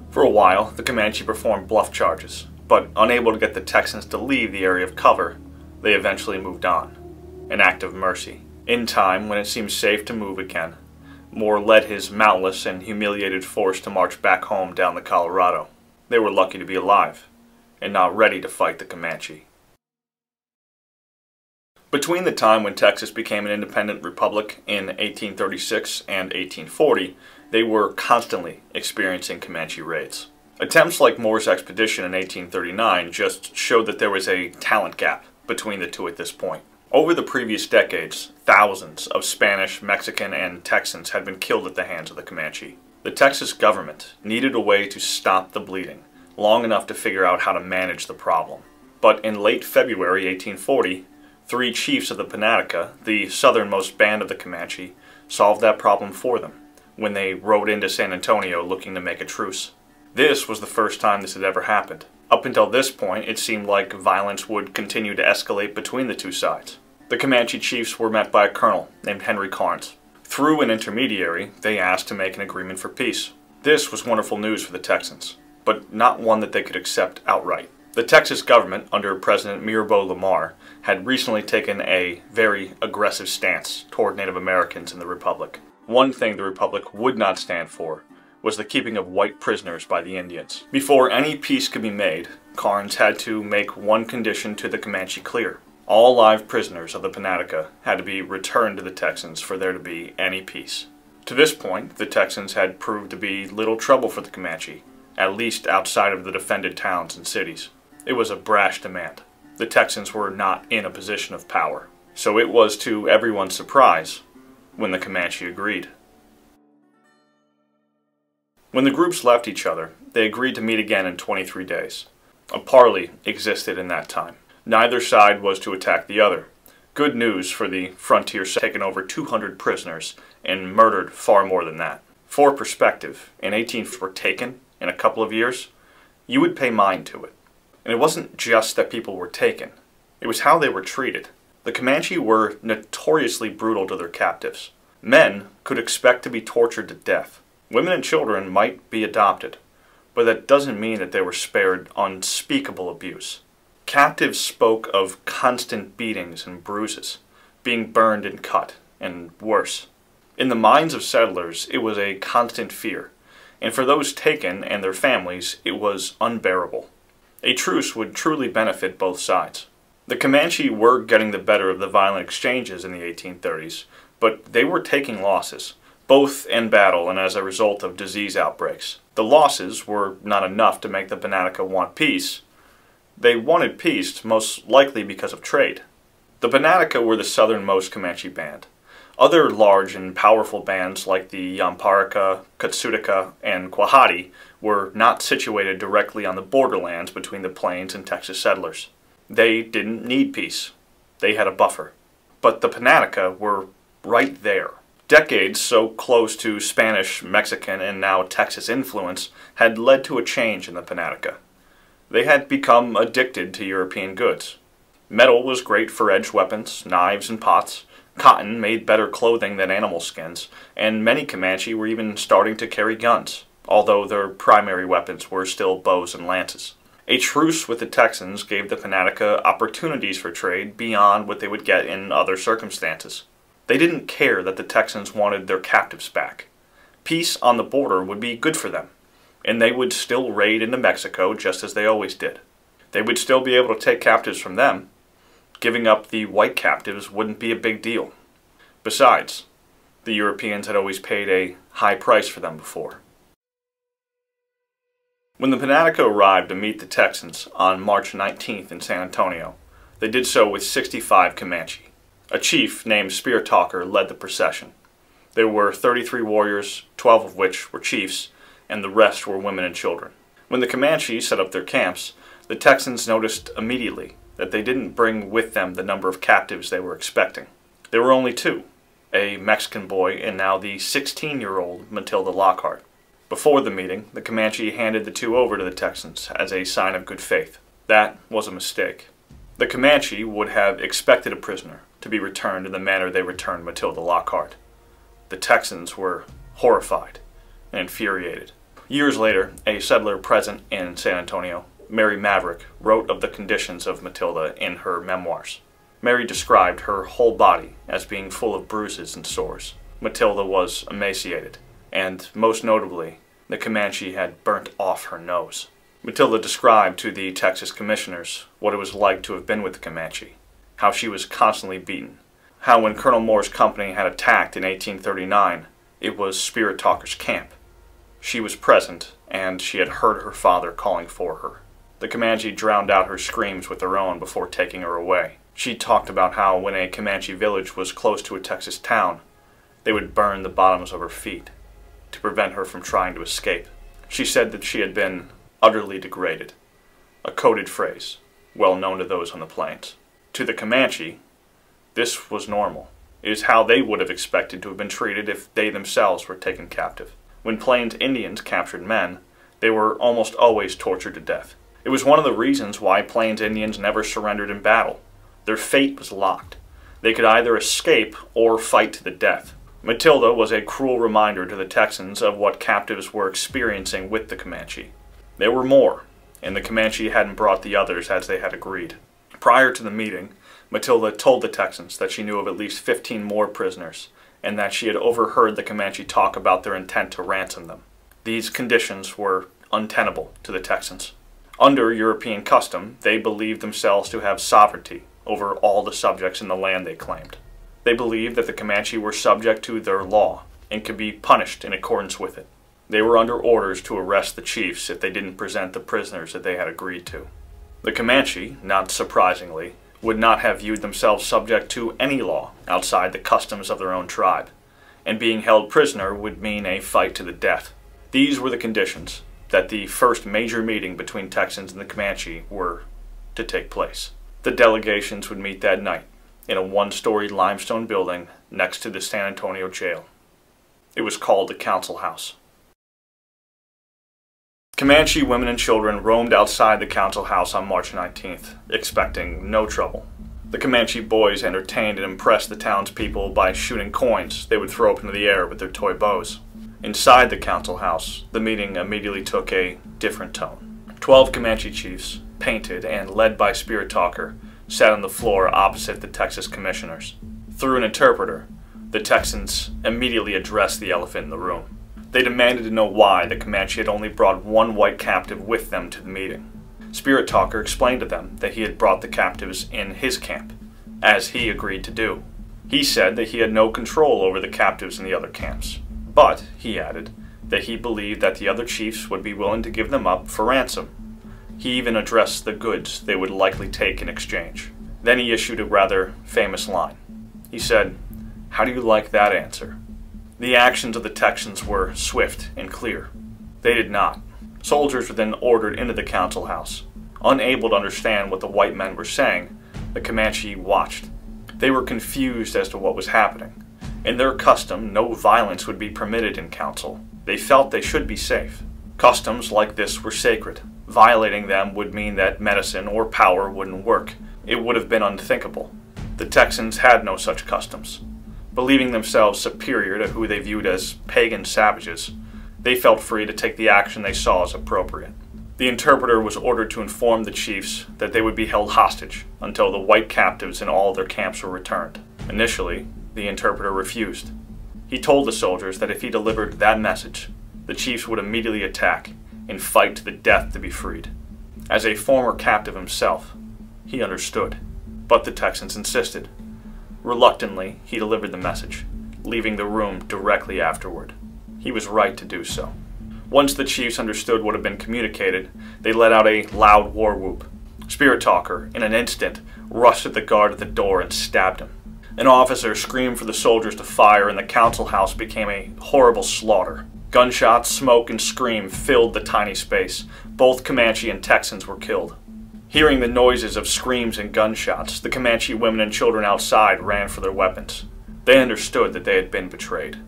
For a while, the Comanche performed bluff charges, but unable to get the Texans to leave the area of cover, they eventually moved on. An act of mercy. In time, when it seemed safe to move again, Moore led his mountless and humiliated force to march back home down the Colorado. They were lucky to be alive, and not ready to fight the Comanche. Between the time when Texas became an independent republic in 1836 and 1840, they were constantly experiencing Comanche raids. Attempts like Moore's expedition in 1839 just showed that there was a talent gap between the two at this point. Over the previous decades, thousands of Spanish, Mexican, and Texans had been killed at the hands of the Comanche. The Texas government needed a way to stop the bleeding, long enough to figure out how to manage the problem. But in late February 1840, 3 chiefs of the Panatica, the southernmost band of the Comanche, solved that problem for them when they rode into San Antonio looking to make a truce. This was the first time this had ever happened. Up until this point, it seemed like violence would continue to escalate between the two sides. The Comanche chiefs were met by a colonel named Henry Karnes. Through an intermediary, they asked to make an agreement for peace. This was wonderful news for the Texans, but not one that they could accept outright. The Texas government, under President Mirabeau Lamar, had recently taken a very aggressive stance toward Native Americans in the Republic. One thing the Republic would not stand for was the keeping of white prisoners by the Indians. Before any peace could be made, Karnes had to make one condition to the Comanche clear. All live prisoners of the Panatica had to be returned to the Texans for there to be any peace. To this point, the Texans had proved to be little trouble for the Comanche, at least outside of the defended towns and cities. It was a brash demand. The Texans were not in a position of power, so it was to everyone's surprise when the Comanche agreed. When the groups left each other, they agreed to meet again in 23 days. A parley existed in that time. Neither side was to attack the other. Good news for the frontier side, taken over 200 prisoners and murdered far more than that. For perspective, in 18 were taken in a couple of years, you would pay mind to it. And it wasn't just that people were taken, it was how they were treated. The Comanche were notoriously brutal to their captives. Men could expect to be tortured to death. Women and children might be adopted, but that doesn't mean that they were spared unspeakable abuse. Captives spoke of constant beatings and bruises, being burned and cut, and worse. In the minds of settlers, it was a constant fear, and for those taken and their families, it was unbearable. A truce would truly benefit both sides. The Comanche were getting the better of the violent exchanges in the 1830s, but they were taking losses, both in battle and as a result of disease outbreaks. The losses were not enough to make the Panatica want peace. They wanted peace most likely because of trade. The Panatica were the southernmost Comanche band. Other large and powerful bands like the Yamparica, Cotsutica, and Quahati were not situated directly on the borderlands between the plains and Texas settlers. They didn't need peace. They had a buffer. But the Panatica were right there. Decades so close to Spanish, Mexican, and now Texas influence had led to a change in the Panatica. They had become addicted to European goods. Metal was great for edged weapons, knives, and pots. Cotton made better clothing than animal skins, and many Comanche were even starting to carry guns, although their primary weapons were still bows and lances. A truce with the Texans gave the Panatica opportunities for trade beyond what they would get in other circumstances. They didn't care that the Texans wanted their captives back. Peace on the border would be good for them, and they would still raid into Mexico just as they always did. They would still be able to take captives from them. Giving up the white captives wouldn't be a big deal. Besides, the Europeans had always paid a high price for them before. When the Panatica arrived to meet the Texans on March 19th in San Antonio, they did so with 65 Comanche. A chief named Spear Talker led the procession. There were 33 warriors, 12 of which were chiefs, and the rest were women and children. When the Comanche set up their camps, the Texans noticed immediately that they didn't bring with them the number of captives they were expecting. There were only 2, a Mexican boy and now the 16-year-old Matilda Lockhart. Before the meeting, the Comanche handed the two over to the Texans as a sign of good faith. That was a mistake. The Comanche would have expected a prisoner to be returned in the manner they returned Matilda Lockhart. The Texans were horrified and infuriated. Years later, a settler present in San Antonio, Mary Maverick, wrote of the conditions of Matilda in her memoirs. Mary described her whole body as being full of bruises and sores. Matilda was emaciated, and most notably, the Comanche had burnt off her nose. Matilda described to the Texas commissioners what it was like to have been with the Comanche, how she was constantly beaten, how when Colonel Moore's company had attacked in 1839, it was Spirit Talker's camp. She was present, and she had heard her father calling for her. The Comanche drowned out her screams with their own before taking her away. She talked about how when a Comanche village was close to a Texas town, they would burn the bottoms of her feet to prevent her from trying to escape. She said that she had been utterly degraded, a coded phrase, well known to those on the plains. To the Comanche, this was normal. It is how they would have expected to have been treated if they themselves were taken captive. When Plains Indians captured men, they were almost always tortured to death. It was one of the reasons why Plains Indians never surrendered in battle. Their fate was locked. They could either escape or fight to the death. Matilda was a cruel reminder to the Texans of what captives were experiencing with the Comanche. There were more, and the Comanche hadn't brought the others as they had agreed. Prior to the meeting, Matilda told the Texans that she knew of at least 15 more prisoners, and that she had overheard the Comanche talk about their intent to ransom them. These conditions were untenable to the Texans. Under European custom, they believed themselves to have sovereignty over all the subjects in the land they claimed. They believed that the Comanche were subject to their law and could be punished in accordance with it. They were under orders to arrest the chiefs if they didn't present the prisoners that they had agreed to. The Comanche, not surprisingly, would not have viewed themselves subject to any law outside the customs of their own tribe, and being held prisoner would mean a fight to the death. These were the conditions that the first major meeting between Texans and the Comanche were to take place. The delegations would meet that night in a one-story limestone building next to the San Antonio jail. It was called the Council House. Comanche women and children roamed outside the Council House on March 19th, expecting no trouble. The Comanche boys entertained and impressed the townspeople by shooting coins they would throw up into the air with their toy bows. Inside the Council House, the meeting immediately took a different tone. 12 Comanche chiefs, painted and led by Spirit Talker, sat on the floor opposite the Texas commissioners. Through an interpreter, the Texans immediately addressed the elephant in the room. They demanded to know why the Comanche had only brought one white captive with them to the meeting. Spirit Talker explained to them that he had brought the captives in his camp, as he agreed to do. He said that he had no control over the captives in the other camps, but, he added, that he believed that the other chiefs would be willing to give them up for ransom. He even addressed the goods they would likely take in exchange. Then he issued a rather famous line. He said, "How do you like that answer?" The actions of the Texans were swift and clear. They did not. Soldiers were then ordered into the Council House. Unable to understand what the white men were saying, the Comanche watched. They were confused as to what was happening. In their custom, no violence would be permitted in council. They felt they should be safe. Customs like this were sacred. Violating them would mean that medicine or power wouldn't work. It would have been unthinkable. The Texans had no such customs. Believing themselves superior to who they viewed as pagan savages, they felt free to take the action they saw as appropriate. The interpreter was ordered to inform the chiefs that they would be held hostage until the white captives in all their camps were returned. Initially, the interpreter refused. He told the soldiers that if he delivered that message, the chiefs would immediately attack and fight to the death to be freed. As a former captive himself, he understood, but the Texans insisted. Reluctantly, he delivered the message, leaving the room directly afterward. He was right to do so. Once the chiefs understood what had been communicated, they let out a loud war whoop. Spirit Talker, in an instant, rushed at the guard at the door and stabbed him. An officer screamed for the soldiers to fire, and the council house became a horrible slaughter. Gunshots, smoke, and scream filled the tiny space. Both Comanche and Texans were killed. Hearing the noises of screams and gunshots, the Comanche women and children outside ran for their weapons. They understood that they had been betrayed.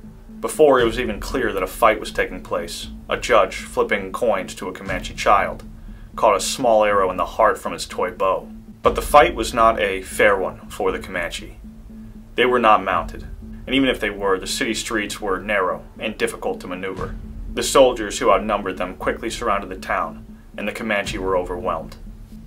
Before it was even clear that a fight was taking place, a judge, flipping coins to a Comanche child, caught a small arrow in the heart from his toy bow. But the fight was not a fair one for the Comanche. They were not mounted, and even if they were, the city streets were narrow and difficult to maneuver. The soldiers who outnumbered them quickly surrounded the town, and the Comanche were overwhelmed.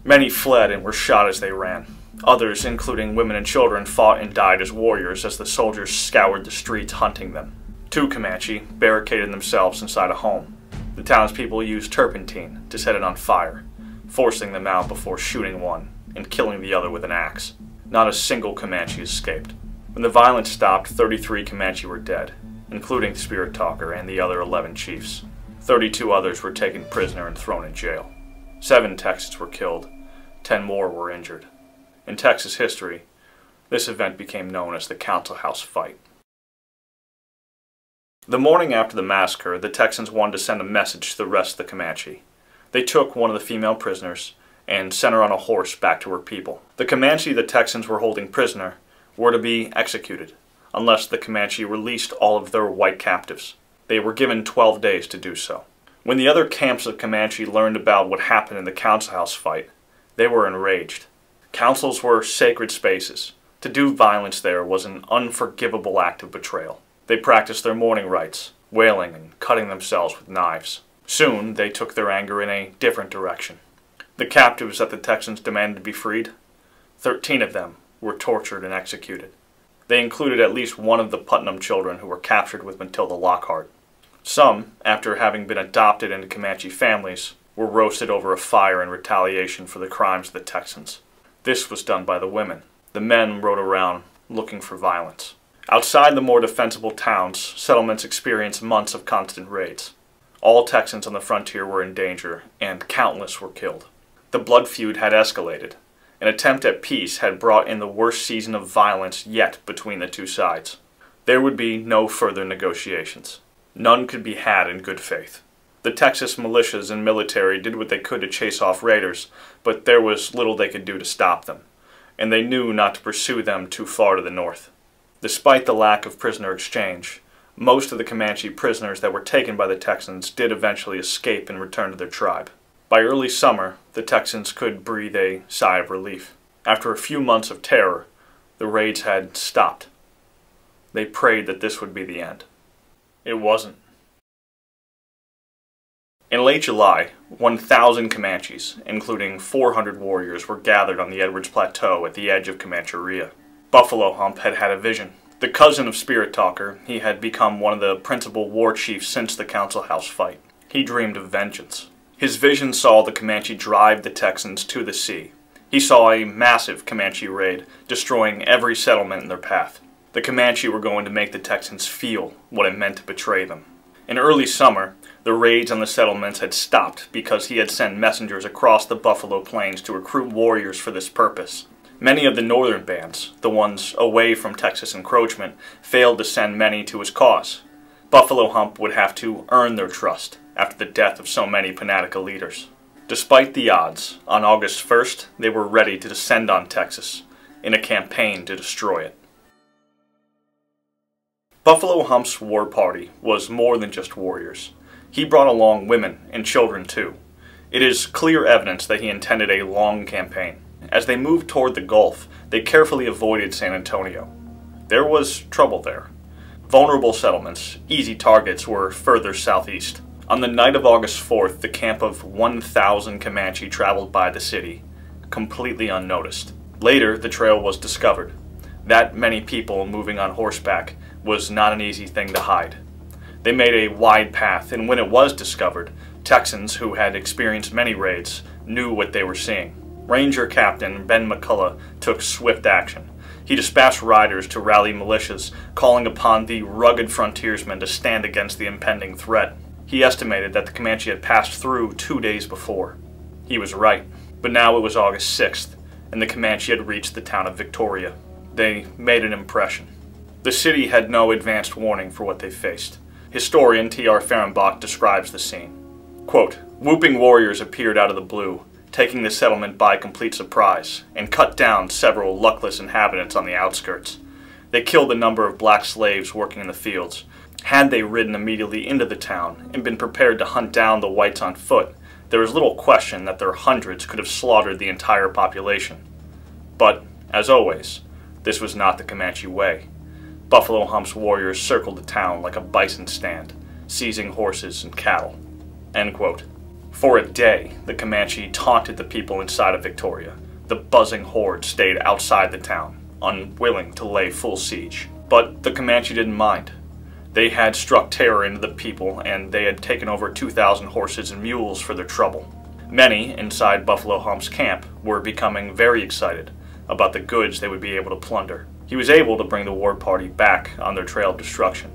Many fled and were shot as they ran. Others, including women and children, fought and died as warriors as the soldiers scoured the streets hunting them. 2 Comanche barricaded themselves inside a home. The townspeople used turpentine to set it on fire, forcing them out before shooting one and killing the other with an axe. Not a single Comanche escaped. When the violence stopped, 33 Comanche were dead, including Spirit Talker and the other 11 chiefs. 32 others were taken prisoner and thrown in jail. 7 Texans were killed. 10 more were injured. In Texas history, this event became known as the Council House Fight. The morning after the massacre, the Texans wanted to send a message to the rest of the Comanche. They took one of the female prisoners and sent her on a horse back to her people. The Comanche the Texans were holding prisoner were to be executed, unless the Comanche released all of their white captives. They were given 12 days to do so. When the other camps of Comanche learned about what happened in the Council House fight, they were enraged. Councils were sacred spaces. To do violence there was an unforgivable act of betrayal. They practiced their mourning rites, wailing and cutting themselves with knives. Soon, they took their anger in a different direction. The captives that the Texans demanded to be freed, 13 of them were tortured and executed. They included at least one of the Putnam children who were captured with Matilda Lockhart. Some, after having been adopted into Comanche families, were roasted over a fire in retaliation for the crimes of the Texans. This was done by the women. The men rode around looking for violence. Outside the more defensible towns, settlements experienced months of constant raids. All Texans on the frontier were in danger, and countless were killed. The blood feud had escalated. An attempt at peace had brought in the worst season of violence yet between the two sides. There would be no further negotiations. None could be had in good faith. The Texas militias and military did what they could to chase off raiders, but there was little they could do to stop them, and they knew not to pursue them too far to the north. Despite the lack of prisoner exchange, most of the Comanche prisoners that were taken by the Texans did eventually escape and return to their tribe. By early summer, the Texans could breathe a sigh of relief. After a few months of terror, the raids had stopped. They prayed that this would be the end. It wasn't. In late July, 1,000 Comanches, including 400 warriors, were gathered on the Edwards Plateau at the edge of Comancheria. Buffalo Hump had had a vision. The cousin of Spirit Talker, he had become one of the principal war chiefs since the Council House fight. He dreamed of vengeance. His vision saw the Comanche drive the Texans to the sea. He saw a massive Comanche raid, destroying every settlement in their path. The Comanche were going to make the Texans feel what it meant to betray them. In early summer, the raids on the settlements had stopped because he had sent messengers across the Buffalo Plains to recruit warriors for this purpose. Many of the northern bands, the ones away from Texas encroachment, failed to send many to his cause. Buffalo Hump would have to earn their trust after the death of so many Panatica leaders. Despite the odds, on August 1st, they were ready to descend on Texas in a campaign to destroy it. Buffalo Hump's war party was more than just warriors. He brought along women and children too. It is clear evidence that he intended a long campaign. As they moved toward the Gulf, they carefully avoided San Antonio. There was trouble there. Vulnerable settlements, easy targets, were further southeast. On the night of August 4th, the camp of 1,000 Comanche traveled by the city, completely unnoticed. Later, the trail was discovered. That many people moving on horseback was not an easy thing to hide. They made a wide path, and when it was discovered, Texans who had experienced many raids knew what they were seeing. Ranger Captain Ben McCullough took swift action. He dispatched riders to rally militias, calling upon the rugged frontiersmen to stand against the impending threat. He estimated that the Comanche had passed through 2 days before. He was right, but now it was August 6th, and the Comanche had reached the town of Victoria. They made an impression. The city had no advanced warning for what they faced. Historian T.R. Fehrenbach describes the scene. Quote, "Whooping warriors appeared out of the blue, taking the settlement by complete surprise, and cut down several luckless inhabitants on the outskirts. They killed a number of black slaves working in the fields, Had they ridden immediately into the town and been prepared to hunt down the whites on foot, there is little question that their hundreds could have slaughtered the entire population. But, as always, this was not the Comanche way. Buffalo Hump's warriors circled the town like a bison stand, seizing horses and cattle." End quote. For a day, the Comanche taunted the people inside of Victoria. The buzzing horde stayed outside the town, unwilling to lay full siege. But the Comanche didn't mind. They had struck terror into the people, and they had taken over 2,000 horses and mules for their trouble. Many inside Buffalo Hump's camp were becoming very excited about the goods they would be able to plunder. He was able to bring the war party back on their trail of destruction.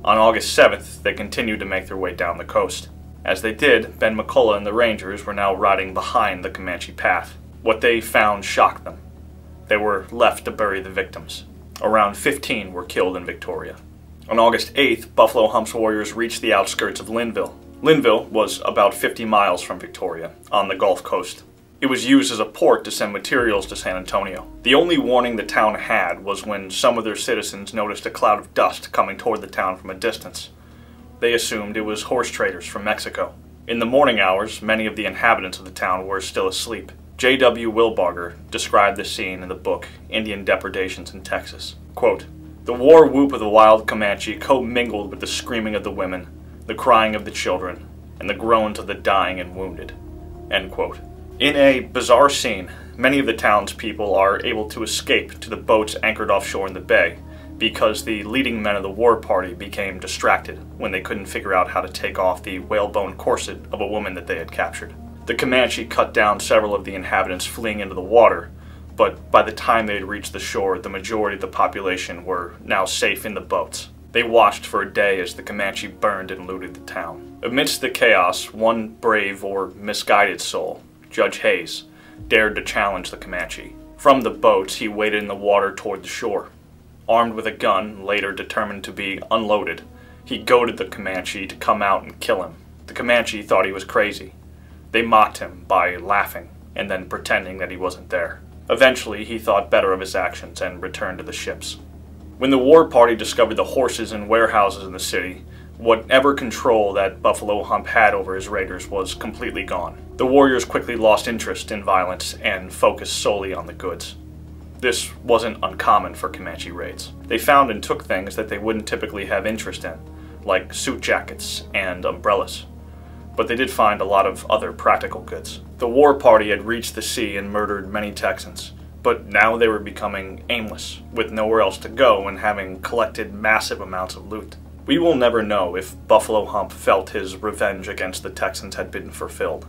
On August 7th, they continued to make their way down the coast. As they did, Ben McCullough and the Rangers were now riding behind the Comanche path. What they found shocked them. They were left to bury the victims. Around 15 were killed in Victoria. On August 8th, Buffalo Hump's warriors reached the outskirts of Linville. Linville was about 50 miles from Victoria, on the Gulf Coast. It was used as a port to send materials to San Antonio. The only warning the town had was when some of their citizens noticed a cloud of dust coming toward the town from a distance. They assumed it was horse traders from Mexico. In the morning hours, many of the inhabitants of the town were still asleep. J.W. Wilbarger described the scene in the book Indian Depredations in Texas. Quote, "The war whoop of the wild Comanche commingled with the screaming of the women, the crying of the children, and the groans of the dying and wounded." End quote. In a bizarre scene, many of the townspeople are able to escape to the boats anchored offshore in the bay, because the leading men of the war party became distracted when they couldn't figure out how to take off the whalebone corset of a woman that they had captured. The Comanche cut down several of the inhabitants fleeing into the water, but by the time they had reached the shore, the majority of the population were now safe in the boats. They watched for a day as the Comanche burned and looted the town. Amidst the chaos, one brave or misguided soul, Judge Hayes, dared to challenge the Comanche. From the boats, he waded in the water toward the shore. Armed with a gun, later determined to be unloaded, he goaded the Comanche to come out and kill him. The Comanche thought he was crazy. They mocked him by laughing and then pretending that he wasn't there. Eventually, he thought better of his actions and returned to the ships. When the war party discovered the horses and warehouses in the city, whatever control that Buffalo Hump had over his raiders was completely gone. The warriors quickly lost interest in violence and focused solely on the goods. This wasn't uncommon for Comanche raids. They found and took things that they wouldn't typically have interest in, like suit jackets and umbrellas. But they did find a lot of other practical goods. The war party had reached the sea and murdered many Texans, but now they were becoming aimless, with nowhere else to go and having collected massive amounts of loot. We will never know if Buffalo Hump felt his revenge against the Texans had been fulfilled,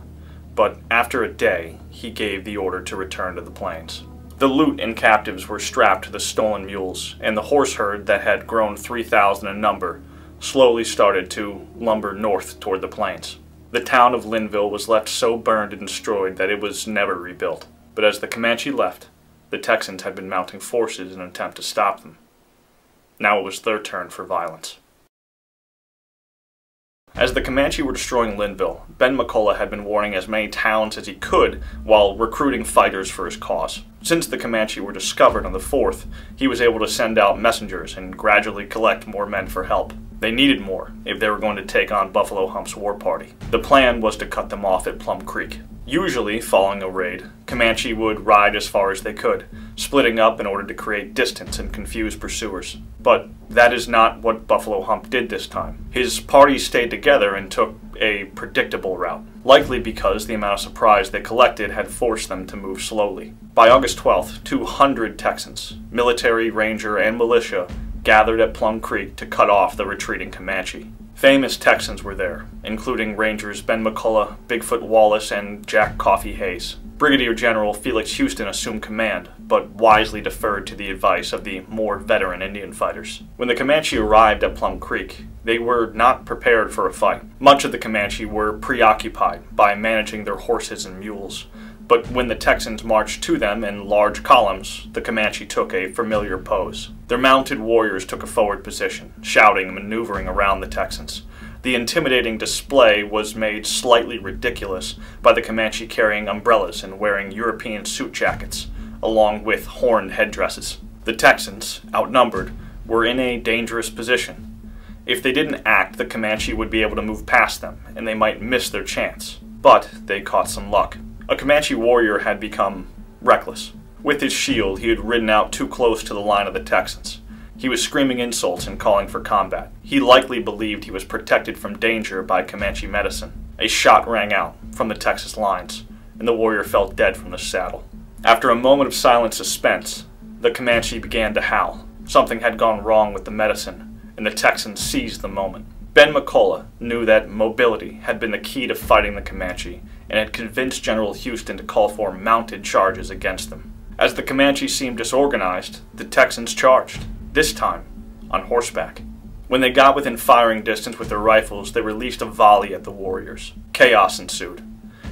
but after a day, he gave the order to return to the plains. The loot and captives were strapped to the stolen mules, and the horse herd that had grown 3,000 in number slowly started to lumber north toward the plains. The town of Linville was left so burned and destroyed that it was never rebuilt. But as the Comanche left, the Texans had been mounting forces in an attempt to stop them. Now it was their turn for violence. As the Comanche were destroying Linville, Ben McCullough had been warning as many towns as he could while recruiting fighters for his cause. Since the Comanche were discovered on the 4th, he was able to send out messengers and gradually collect more men for help. They needed more if they were going to take on Buffalo Hump's war party. The plan was to cut them off at Plum Creek. Usually, following a raid, Comanche would ride as far as they could, splitting up in order to create distance and confuse pursuers. But that is not what Buffalo Hump did this time. His party stayed together and took a predictable route, likely because the amount of supplies they collected had forced them to move slowly. By August 12th, 200 Texans, military, ranger, and militia, gathered at Plum Creek to cut off the retreating Comanche. Famous Texans were there, including Rangers Ben McCullough, Bigfoot Wallace, and Jack Coffee Hayes. Brigadier General Felix Houston assumed command, but wisely deferred to the advice of the more veteran Indian fighters. When the Comanche arrived at Plum Creek, they were not prepared for a fight. Much of the Comanche were preoccupied by managing their horses and mules, but when the Texans marched to them in large columns, the Comanche took a familiar pose. Their mounted warriors took a forward position, shouting and maneuvering around the Texans. The intimidating display was made slightly ridiculous by the Comanche carrying umbrellas and wearing European suit jackets, along with horned headdresses. The Texans, outnumbered, were in a dangerous position. If they didn't act, the Comanche would be able to move past them, and they might miss their chance. But they caught some luck. A Comanche warrior had become reckless. With his shield, he had ridden out too close to the line of the Texans. He was screaming insults and calling for combat. He likely believed he was protected from danger by Comanche medicine. A shot rang out from the Texas lines, and the warrior fell dead from the saddle. After a moment of silent suspense, the Comanche began to howl. Something had gone wrong with the medicine, and the Texans seized the moment. Ben McCullough knew that mobility had been the key to fighting the Comanche, and had convinced General Houston to call for mounted charges against them. As the Comanche seemed disorganized, the Texans charged, this time on horseback. When they got within firing distance with their rifles, they released a volley at the warriors. Chaos ensued.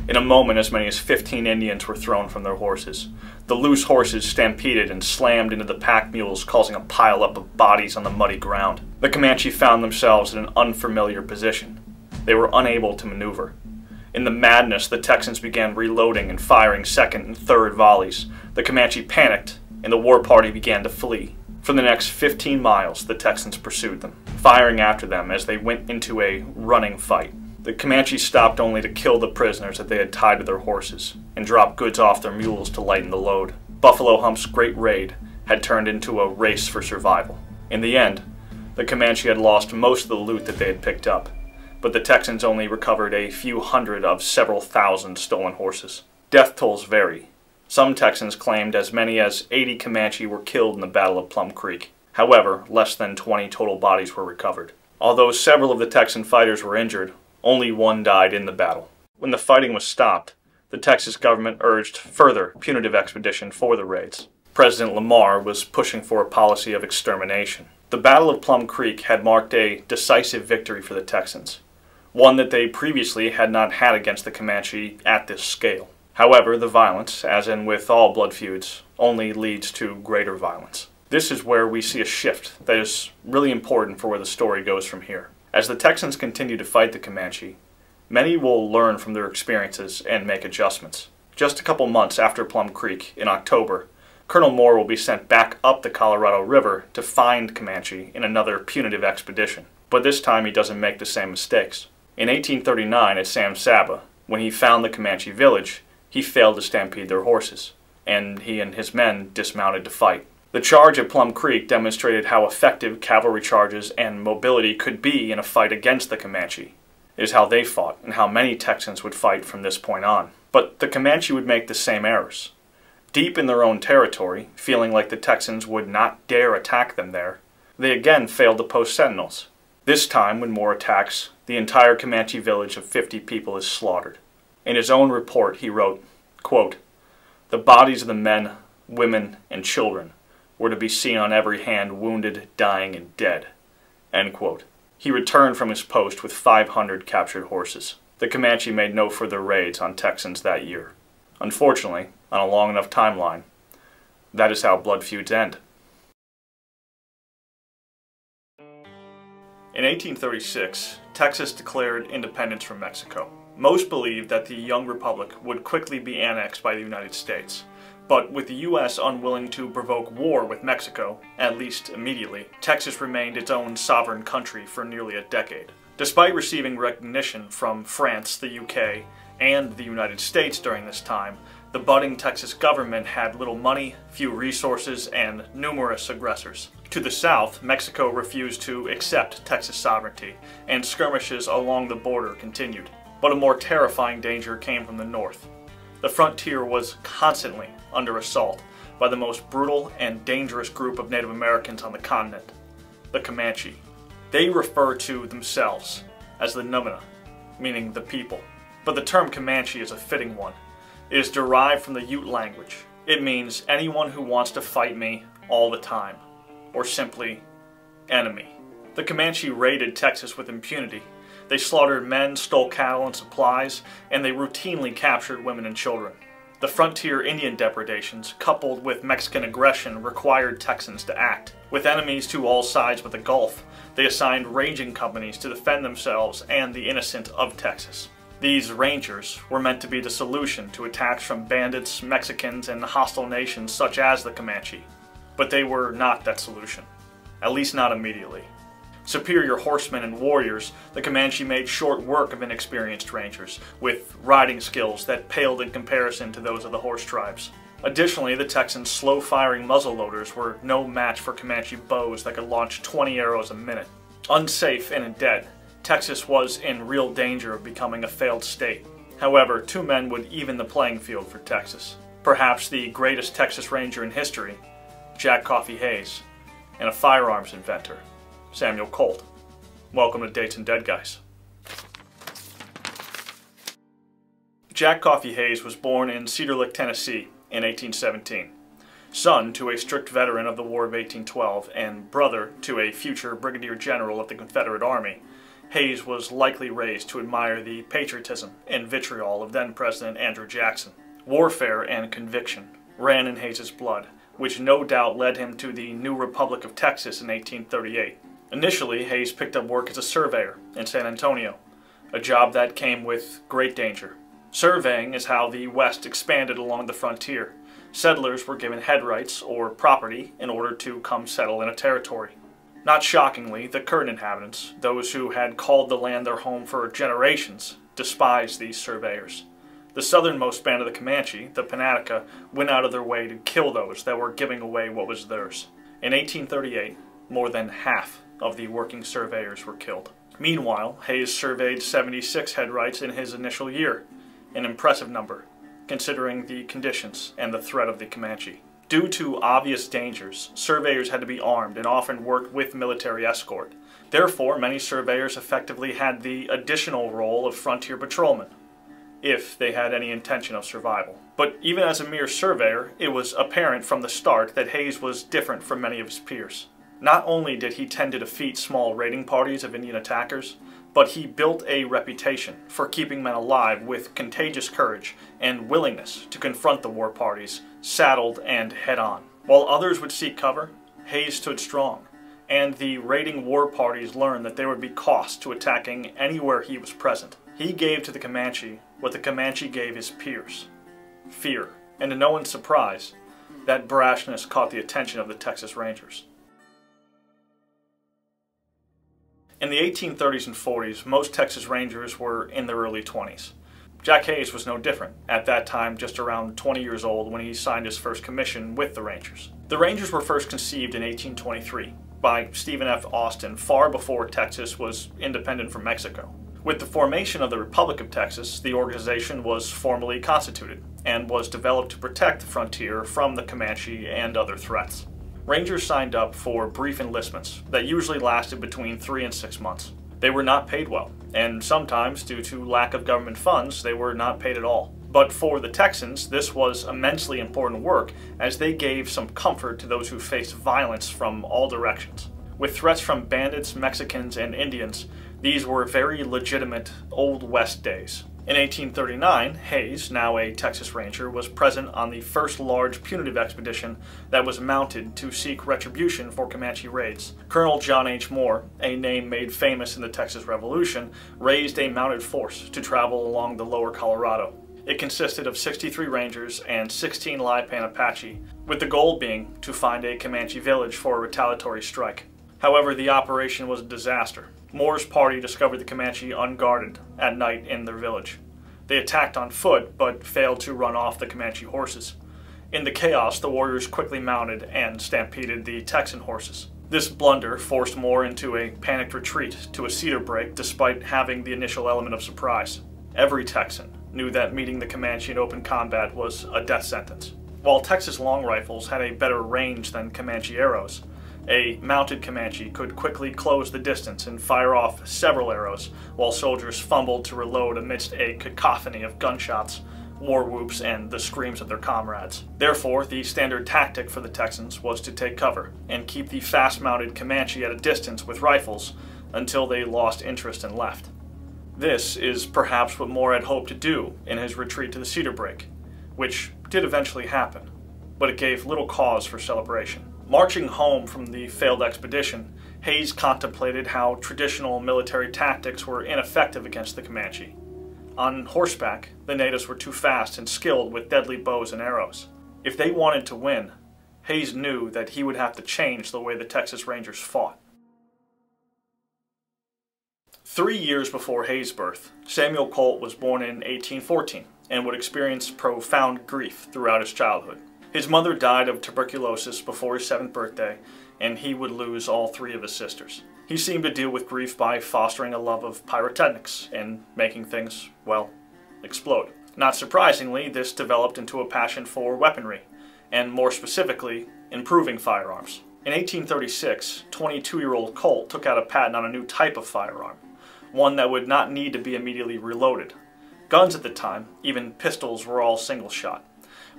In a moment, as many as 15 Indians were thrown from their horses. The loose horses stampeded and slammed into the pack mules, causing a pileup of bodies on the muddy ground. The Comanche found themselves in an unfamiliar position. They were unable to maneuver. In the madness, the Texans began reloading and firing second and third volleys. The Comanche panicked, and the war party began to flee. For the next 15 miles, the Texans pursued them, firing after them as they went into a running fight. The Comanche stopped only to kill the prisoners that they had tied to their horses, and drop goods off their mules to lighten the load. Buffalo Hump's great raid had turned into a race for survival. In the end, the Comanche had lost most of the loot that they had picked up, but the Texans only recovered a few hundred of several thousand stolen horses. Death tolls vary. Some Texans claimed as many as 80 Comanche were killed in the Battle of Plum Creek. However, less than 20 total bodies were recovered. Although several of the Texan fighters were injured, only one died in the battle. When the fighting was stopped, the Texas government urged further punitive expedition for the raids. President Lamar was pushing for a policy of extermination. The Battle of Plum Creek had marked a decisive victory for the Texans, one that they previously had not had against the Comanche at this scale. However, the violence, as in with all blood feuds, only leads to greater violence. This is where we see a shift that is really important for where the story goes from here. As the Texans continue to fight the Comanche, many will learn from their experiences and make adjustments. Just a couple months after Plum Creek, in October, Colonel Moore will be sent back up the Colorado River to find Comanche in another punitive expedition. But this time he doesn't make the same mistakes. In 1839 at Sam Saba, when he found the Comanche village, he failed to stampede their horses, and he and his men dismounted to fight. The charge at Plum Creek demonstrated how effective cavalry charges and mobility could be in a fight against the Comanche. It is how they fought, and how many Texans would fight from this point on. But the Comanche would make the same errors. Deep in their own territory, feeling like the Texans would not dare attack them there, they again failed to post sentinels. This time, when Moore attacks, the entire Comanche village of 50 people is slaughtered. In his own report, he wrote, quote, "The bodies of the men, women, and children were to be seen on every hand, wounded, dying, and dead." End quote. He returned from his post with 500 captured horses. The Comanche made no further raids on Texans that year. Unfortunately, on a long enough timeline, that is how blood feuds end. In 1836, Texas declared independence from Mexico. Most believed that the young republic would quickly be annexed by the United States. But with the U.S. unwilling to provoke war with Mexico, at least immediately, Texas remained its own sovereign country for nearly a decade. Despite receiving recognition from France, the UK, and the United States during this time, the budding Texas government had little money, few resources, and numerous aggressors. To the south, Mexico refused to accept Texas sovereignty, and skirmishes along the border continued. But a more terrifying danger came from the north. The frontier was constantly under assault by the most brutal and dangerous group of Native Americans on the continent, the Comanche. They refer to themselves as the Numina, meaning the people. But the term Comanche is a fitting one. It is derived from the Ute language. It means anyone who wants to fight me all the time, or simply enemy. The Comanche raided Texas with impunity. They slaughtered men, stole cattle and supplies, and they routinely captured women and children. The frontier Indian depredations, coupled with Mexican aggression, required Texans to act. With enemies to all sides with the Gulf, they assigned ranging companies to defend themselves and the innocent of Texas. These rangers were meant to be the solution to attacks from bandits, Mexicans, and hostile nations such as the Comanche. But they were not that solution, at least not immediately. Superior horsemen and warriors, the Comanche made short work of inexperienced rangers, with riding skills that paled in comparison to those of the horse tribes. Additionally, the Texans' slow-firing muzzleloaders were no match for Comanche bows that could launch 20 arrows a minute. Unsafe and in debt, Texas was in real danger of becoming a failed state. However, two men would even the playing field for Texas. Perhaps the greatest Texas Ranger in history, Jack Coffee Hayes, and a firearms inventor, Samuel Colt. Welcome to Dates and Dead Guys. Jack Coffee Hayes was born in Cedar Lick, Tennessee in 1817. Son to a strict veteran of the War of 1812 and brother to a future brigadier general of the Confederate Army, Hayes was likely raised to admire the patriotism and vitriol of then-President Andrew Jackson. Warfare and conviction ran in Hayes' blood, which no doubt led him to the new Republic of Texas in 1838. Initially, Hayes picked up work as a surveyor in San Antonio, a job that came with great danger. Surveying is how the West expanded along the frontier. Settlers were given head rights or property in order to come settle in a territory. Not shockingly, the current inhabitants, those who had called the land their home for generations, despised these surveyors. The southernmost band of the Comanche, the Panatica, went out of their way to kill those that were giving away what was theirs. In 1838, more than half of the working surveyors were killed. Meanwhile, Hayes surveyed 76 head rights in his initial year, an impressive number, considering the conditions and the threat of the Comanche. Due to obvious dangers, surveyors had to be armed and often worked with military escort. Therefore, many surveyors effectively had the additional role of frontier patrolmen, if they had any intention of survival. But even as a mere surveyor, it was apparent from the start that Hayes was different from many of his peers. Not only did he tend to defeat small raiding parties of Indian attackers, but he built a reputation for keeping men alive with contagious courage and willingness to confront the war parties, saddled and head-on. While others would seek cover, Hayes stood strong, and the raiding war parties learned that there would be costs to attacking anywhere he was present. He gave to the Comanche what the Comanche gave his peers: fear. And to no one's surprise, that brashness caught the attention of the Texas Rangers. In the 1830s and 40s, most Texas Rangers were in their early 20s. Jack Hayes was no different, at that time just around 20 years old when he signed his first commission with the Rangers. The Rangers were first conceived in 1823 by Stephen F. Austin, far before Texas was independent from Mexico. With the formation of the Republic of Texas, the organization was formally constituted and was developed to protect the frontier from the Comanche and other threats. Rangers signed up for brief enlistments that usually lasted between 3 and 6 months. They were not paid well, and sometimes, due to lack of government funds, they were not paid at all. But for the Texans, this was immensely important work, as they gave some comfort to those who faced violence from all directions. With threats from bandits, Mexicans, and Indians, these were very legitimate Old West days. In 1839, Hayes, now a Texas Ranger, was present on the first large punitive expedition that was mounted to seek retribution for Comanche raids. Colonel John H. Moore, a name made famous in the Texas Revolution, raised a mounted force to travel along the lower Colorado. It consisted of 63 Rangers and 16 Lipan Apache, with the goal being to find a Comanche village for a retaliatory strike. However, the operation was a disaster. Moore's party discovered the Comanche unguarded at night in their village. They attacked on foot, but failed to run off the Comanche horses. In the chaos, the warriors quickly mounted and stampeded the Texan horses. This blunder forced Moore into a panicked retreat to a cedar break despite having the initial element of surprise. Every Texan knew that meeting the Comanche in open combat was a death sentence. While Texas long rifles had a better range than Comanche arrows, a mounted Comanche could quickly close the distance and fire off several arrows while soldiers fumbled to reload amidst a cacophony of gunshots, war whoops, and the screams of their comrades. Therefore, the standard tactic for the Texans was to take cover and keep the fast-mounted Comanche at a distance with rifles until they lost interest and left. This is perhaps what Moore had hoped to do in his retreat to the Cedar Break, which did eventually happen, but it gave little cause for celebration. Marching home from the failed expedition, Hayes contemplated how traditional military tactics were ineffective against the Comanche. On horseback, the natives were too fast and skilled with deadly bows and arrows. If they wanted to win, Hayes knew that he would have to change the way the Texas Rangers fought. 3 years before Hayes' birth, Samuel Colt was born in 1814 and would experience profound grief throughout his childhood. His mother died of tuberculosis before his 7th birthday, and he would lose all 3 of his sisters. He seemed to deal with grief by fostering a love of pyrotechnics and making things, well, explode. Not surprisingly, this developed into a passion for weaponry, and more specifically, improving firearms. In 1836, 22-year-old Colt took out a patent on a new type of firearm, one that would not need to be immediately reloaded. Guns at the time, even pistols, were all single shot.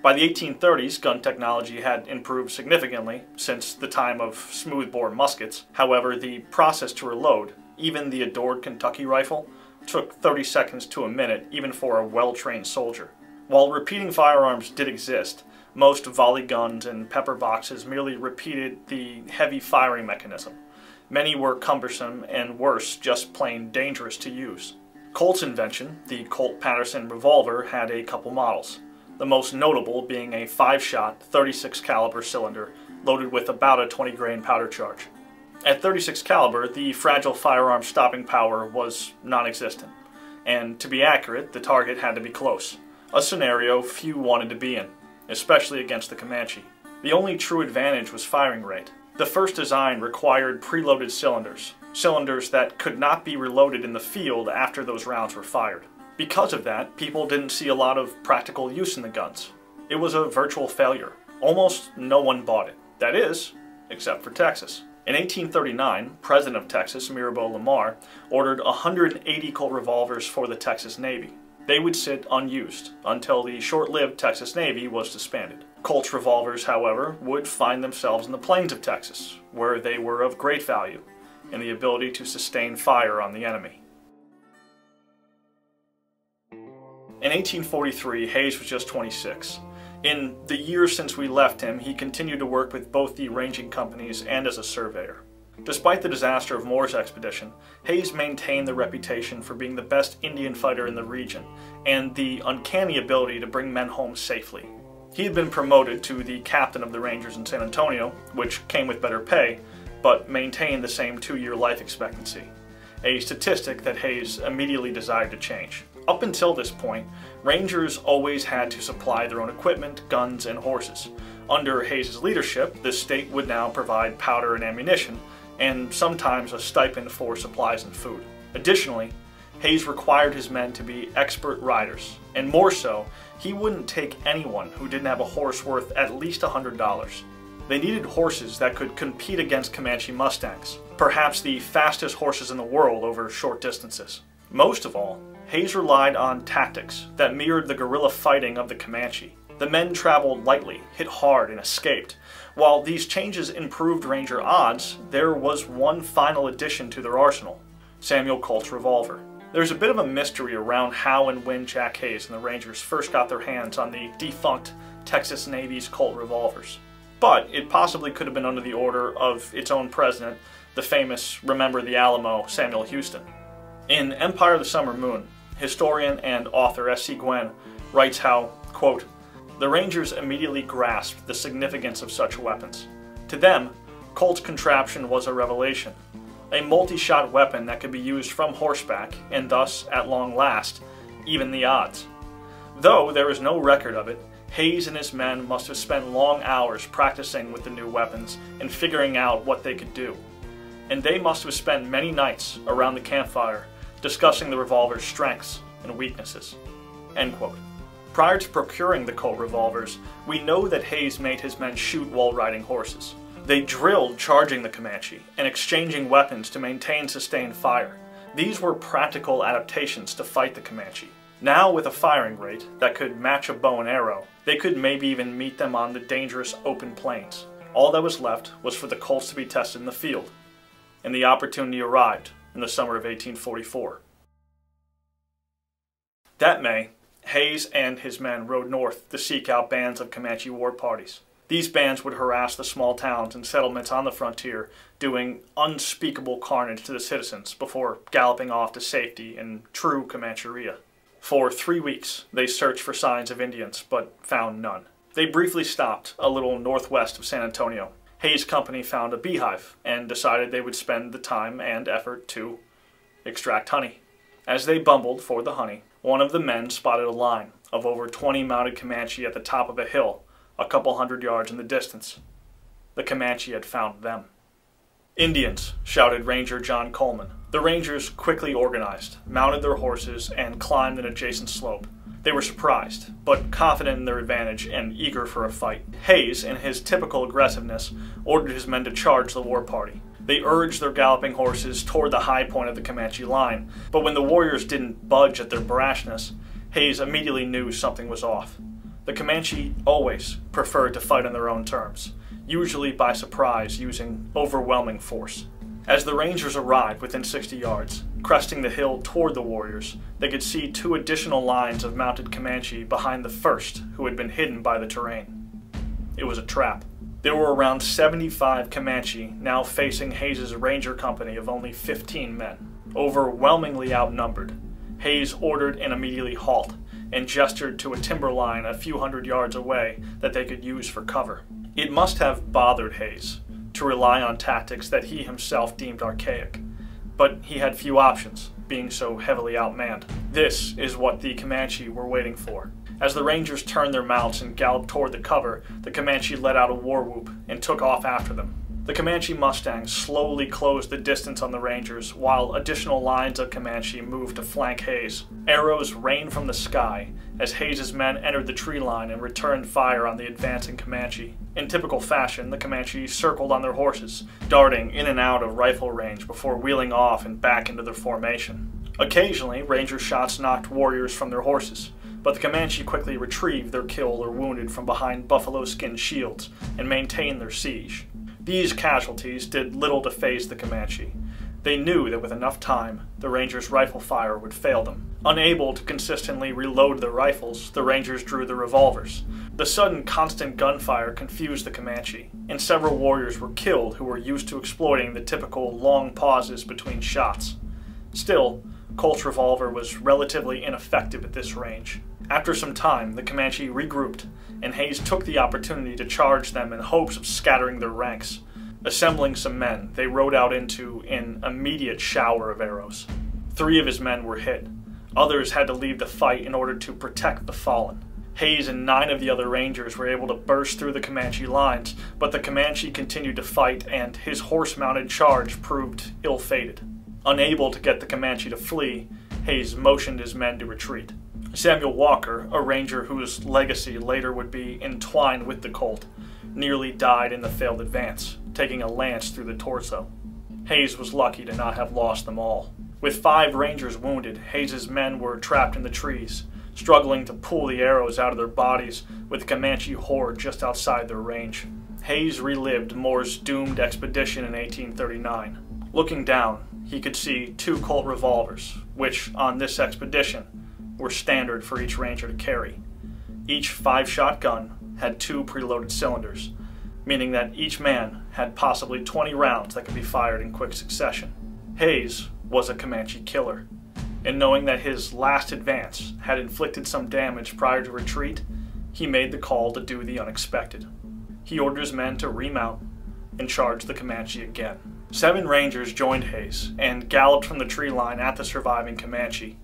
By the 1830s, gun technology had improved significantly since the time of smoothbore muskets. However, the process to reload, even the adored Kentucky rifle, took 30 seconds to a minute even for a well-trained soldier. While repeating firearms did exist, most volley guns and pepper boxes merely repeated the heavy firing mechanism. Many were cumbersome and worse, just plain dangerous to use. Colt's invention, the Colt-Paterson revolver, had a couple models, the most notable being a 5-shot 36 caliber cylinder loaded with about a 20-grain powder charge. At 36 caliber, the fragile firearm's stopping power was non-existent, and to be accurate, the target had to be close, a scenario few wanted to be in, especially against the Comanche. The only true advantage was firing rate. The first design required preloaded cylinders that could not be reloaded in the field after those rounds were fired. Because of that, people didn't see a lot of practical use in the guns. It was a virtual failure. Almost no one bought it. That is, except for Texas. In 1839, President of Texas, Mirabeau Lamar, ordered 180 Colt revolvers for the Texas Navy. They would sit unused until the short-lived Texas Navy was disbanded. Colt's revolvers, however, would find themselves in the plains of Texas, where they were of great value in the ability to sustain fire on the enemy. In 1843, Hayes was just 26. In the years since we left him, he continued to work with both the ranging companies and as a surveyor. Despite the disaster of Moore's expedition, Hayes maintained the reputation for being the best Indian fighter in the region and the uncanny ability to bring men home safely. He had been promoted to the captain of the Rangers in San Antonio, which came with better pay, but maintained the same 2-year life expectancy, a statistic that Hayes immediately desired to change. Up until this point, Rangers always had to supply their own equipment, guns, and horses. Under Hayes' leadership, the state would now provide powder and ammunition, and sometimes a stipend for supplies and food. Additionally, Hayes required his men to be expert riders, and more so, he wouldn't take anyone who didn't have a horse worth at least $100. They needed horses that could compete against Comanche Mustangs, perhaps the fastest horses in the world over short distances. Most of all, Hayes relied on tactics that mirrored the guerrilla fighting of the Comanche. The men traveled lightly, hit hard, and escaped. While these changes improved Ranger odds, there was one final addition to their arsenal: Samuel Colt's revolver. There's a bit of a mystery around how and when Jack Hayes and the Rangers first got their hands on the defunct Texas Navy's Colt revolvers. But it possibly could have been under the order of its own president, the famous Remember the Alamo, Samuel Houston. In Empire of the Summer Moon, historian and author S.C. Gwynne writes how, quote, "The Rangers immediately grasped the significance of such weapons. To them, Colt's contraption was a revelation, a multi-shot weapon that could be used from horseback and thus, at long last, even the odds. Though there is no record of it, Hayes and his men must have spent long hours practicing with the new weapons and figuring out what they could do. And they must have spent many nights around the campfire discussing the revolver's strengths and weaknesses." End quote. Prior to procuring the Colt revolvers, we know that Hayes made his men shoot while riding horses. They drilled charging the Comanche and exchanging weapons to maintain sustained fire. These were practical adaptations to fight the Comanche. Now, with a firing rate that could match a bow and arrow, they could maybe even meet them on the dangerous open plains. All that was left was for the Colts to be tested in the field, and the opportunity arrived in the summer of 1844. That May, Hayes and his men rode north to seek out bands of Comanche war parties. These bands would harass the small towns and settlements on the frontier, doing unspeakable carnage to the citizens before galloping off to safety in true Comancheria. For 3 weeks, they searched for signs of Indians, but found none. They briefly stopped a little northwest of San Antonio. Hayes' company found a beehive and decided they would spend the time and effort to extract honey. As they bumbled for the honey, one of the men spotted a line of over 20 mounted Comanche at the top of a hill, a couple hundred yards in the distance. The Comanche had found them. "Indians!" shouted Ranger John Coleman. The Rangers quickly organized, mounted their horses, and climbed an adjacent slope. They were surprised, but confident in their advantage and eager for a fight. Hays, in his typical aggressiveness, ordered his men to charge the war party. They urged their galloping horses toward the high point of the Comanche line, but when the warriors didn't budge at their brashness, Hays immediately knew something was off. The Comanche always preferred to fight on their own terms, usually by surprise using overwhelming force. As the Rangers arrived within 60 yards, cresting the hill toward the warriors, they could see 2 additional lines of mounted Comanche behind the first, who had been hidden by the terrain. It was a trap. There were around 75 Comanche now facing Hays' Ranger company of only 15 men. Overwhelmingly outnumbered, Hays ordered an immediate halt and gestured to a timber line a few hundred yards away that they could use for cover. It must have bothered Hays to rely on tactics that he himself deemed archaic, but he had few options, being so heavily outmanned. This is what the Comanche were waiting for. As the Rangers turned their mounts and galloped toward the cover, the Comanche let out a war whoop and took off after them. The Comanche Mustangs slowly closed the distance on the Rangers, while additional lines of Comanche moved to flank Hays. Arrows rained from the sky as Hays' men entered the tree line and returned fire on the advancing Comanche. In typical fashion, the Comanche circled on their horses, darting in and out of rifle range before wheeling off and back into their formation. Occasionally, Ranger shots knocked warriors from their horses, but the Comanche quickly retrieved their killed or wounded from behind buffalo skin shields and maintained their siege. These casualties did little to faze the Comanche. They knew that with enough time, the Rangers' rifle fire would fail them. Unable to consistently reload their rifles, the Rangers drew their revolvers. The sudden constant gunfire confused the Comanche, and several warriors were killed who were used to exploiting the typical long pauses between shots. Still, Colt's revolver was relatively ineffective at this range. After some time, the Comanche regrouped, and Hays took the opportunity to charge them in hopes of scattering their ranks. Assembling some men, they rode out into an immediate shower of arrows. 3 of his men were hit. Others had to leave the fight in order to protect the fallen. Hays and 9 of the other Rangers were able to burst through the Comanche lines, but the Comanche continued to fight, and his horse-mounted charge proved ill-fated. Unable to get the Comanche to flee, Hays motioned his men to retreat. Samuel Walker, a Ranger whose legacy later would be entwined with the Colt, nearly died in the failed advance, taking a lance through the torso. Hays was lucky to not have lost them all. With 5 Rangers wounded, Hays' men were trapped in the trees, struggling to pull the arrows out of their bodies with the Comanche horde just outside their range. Hays relived Moore's doomed expedition in 1839. Looking down, he could see 2 Colt revolvers, which, on this expedition, were standard for each Ranger to carry. Each 5-shot gun had 2 preloaded cylinders, meaning that each man had possibly 20 rounds that could be fired in quick succession. Hays was a Comanche killer, and knowing that his last advance had inflicted some damage prior to retreat, he made the call to do the unexpected. He ordered his men to remount and charge the Comanche again. 7 Rangers joined Hays and galloped from the tree line at the surviving Comanche.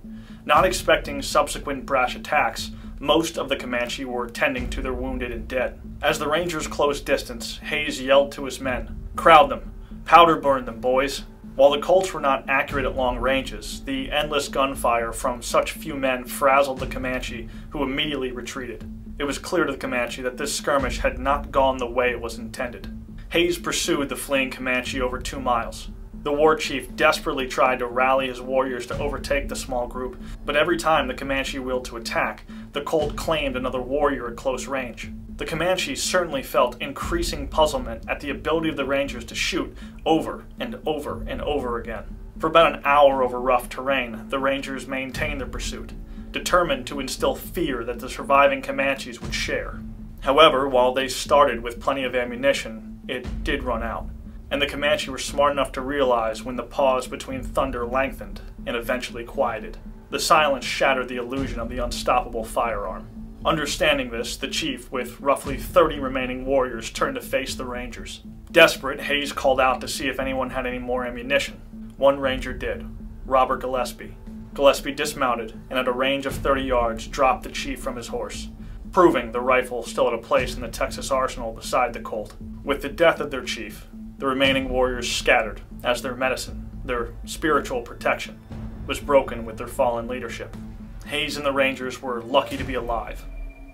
Not expecting subsequent brash attacks, most of the Comanche were tending to their wounded and dead. As the Rangers closed distance, Hays yelled to his men, "Crowd them! Powder burn them, boys!" While the Colts were not accurate at long ranges, the endless gunfire from such few men frazzled the Comanche, who immediately retreated. It was clear to the Comanche that this skirmish had not gone the way it was intended. Hays pursued the fleeing Comanche over 2 miles. The war chief desperately tried to rally his warriors to overtake the small group, but every time the Comanche wheeled to attack, the Colt claimed another warrior at close range. The Comanche certainly felt increasing puzzlement at the ability of the Rangers to shoot over and over and over again. For about an hour over rough terrain, the Rangers maintained their pursuit, determined to instill fear that the surviving Comanches would share. However, while they started with plenty of ammunition, it did run out, and the Comanche were smart enough to realize when the pause between thunder lengthened and eventually quieted. The silence shattered the illusion of the unstoppable firearm. Understanding this, the chief, with roughly 30 remaining warriors, turned to face the Rangers. Desperate, Hays called out to see if anyone had any more ammunition. 1 Ranger did. Robert Gillespie. Gillespie dismounted and at a range of 30 yards dropped the chief from his horse, proving the rifle still had a place in the Texas arsenal beside the Colt. With the death of their chief, the remaining warriors scattered as their medicine, their spiritual protection, was broken with their fallen leadership. Hayes and the Rangers were lucky to be alive,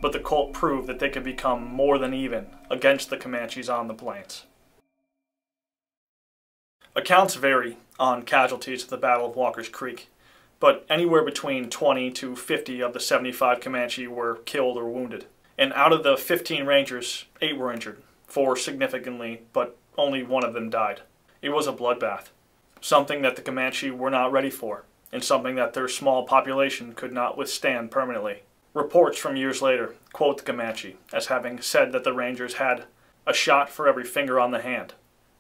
but the Colt proved that they could become more than even against the Comanches on the plains. Accounts vary on casualties at the Battle of Walker's Creek, but anywhere between 20 to 50 of the 75 Comanche were killed or wounded. And out of the 15 Rangers, 8 were injured, 4 significantly, but only 1 of them died. It was a bloodbath, something that the Comanche were not ready for, and something that their small population could not withstand permanently. Reports from years later quote the Comanche as having said that the Rangers had a shot for every finger on the hand,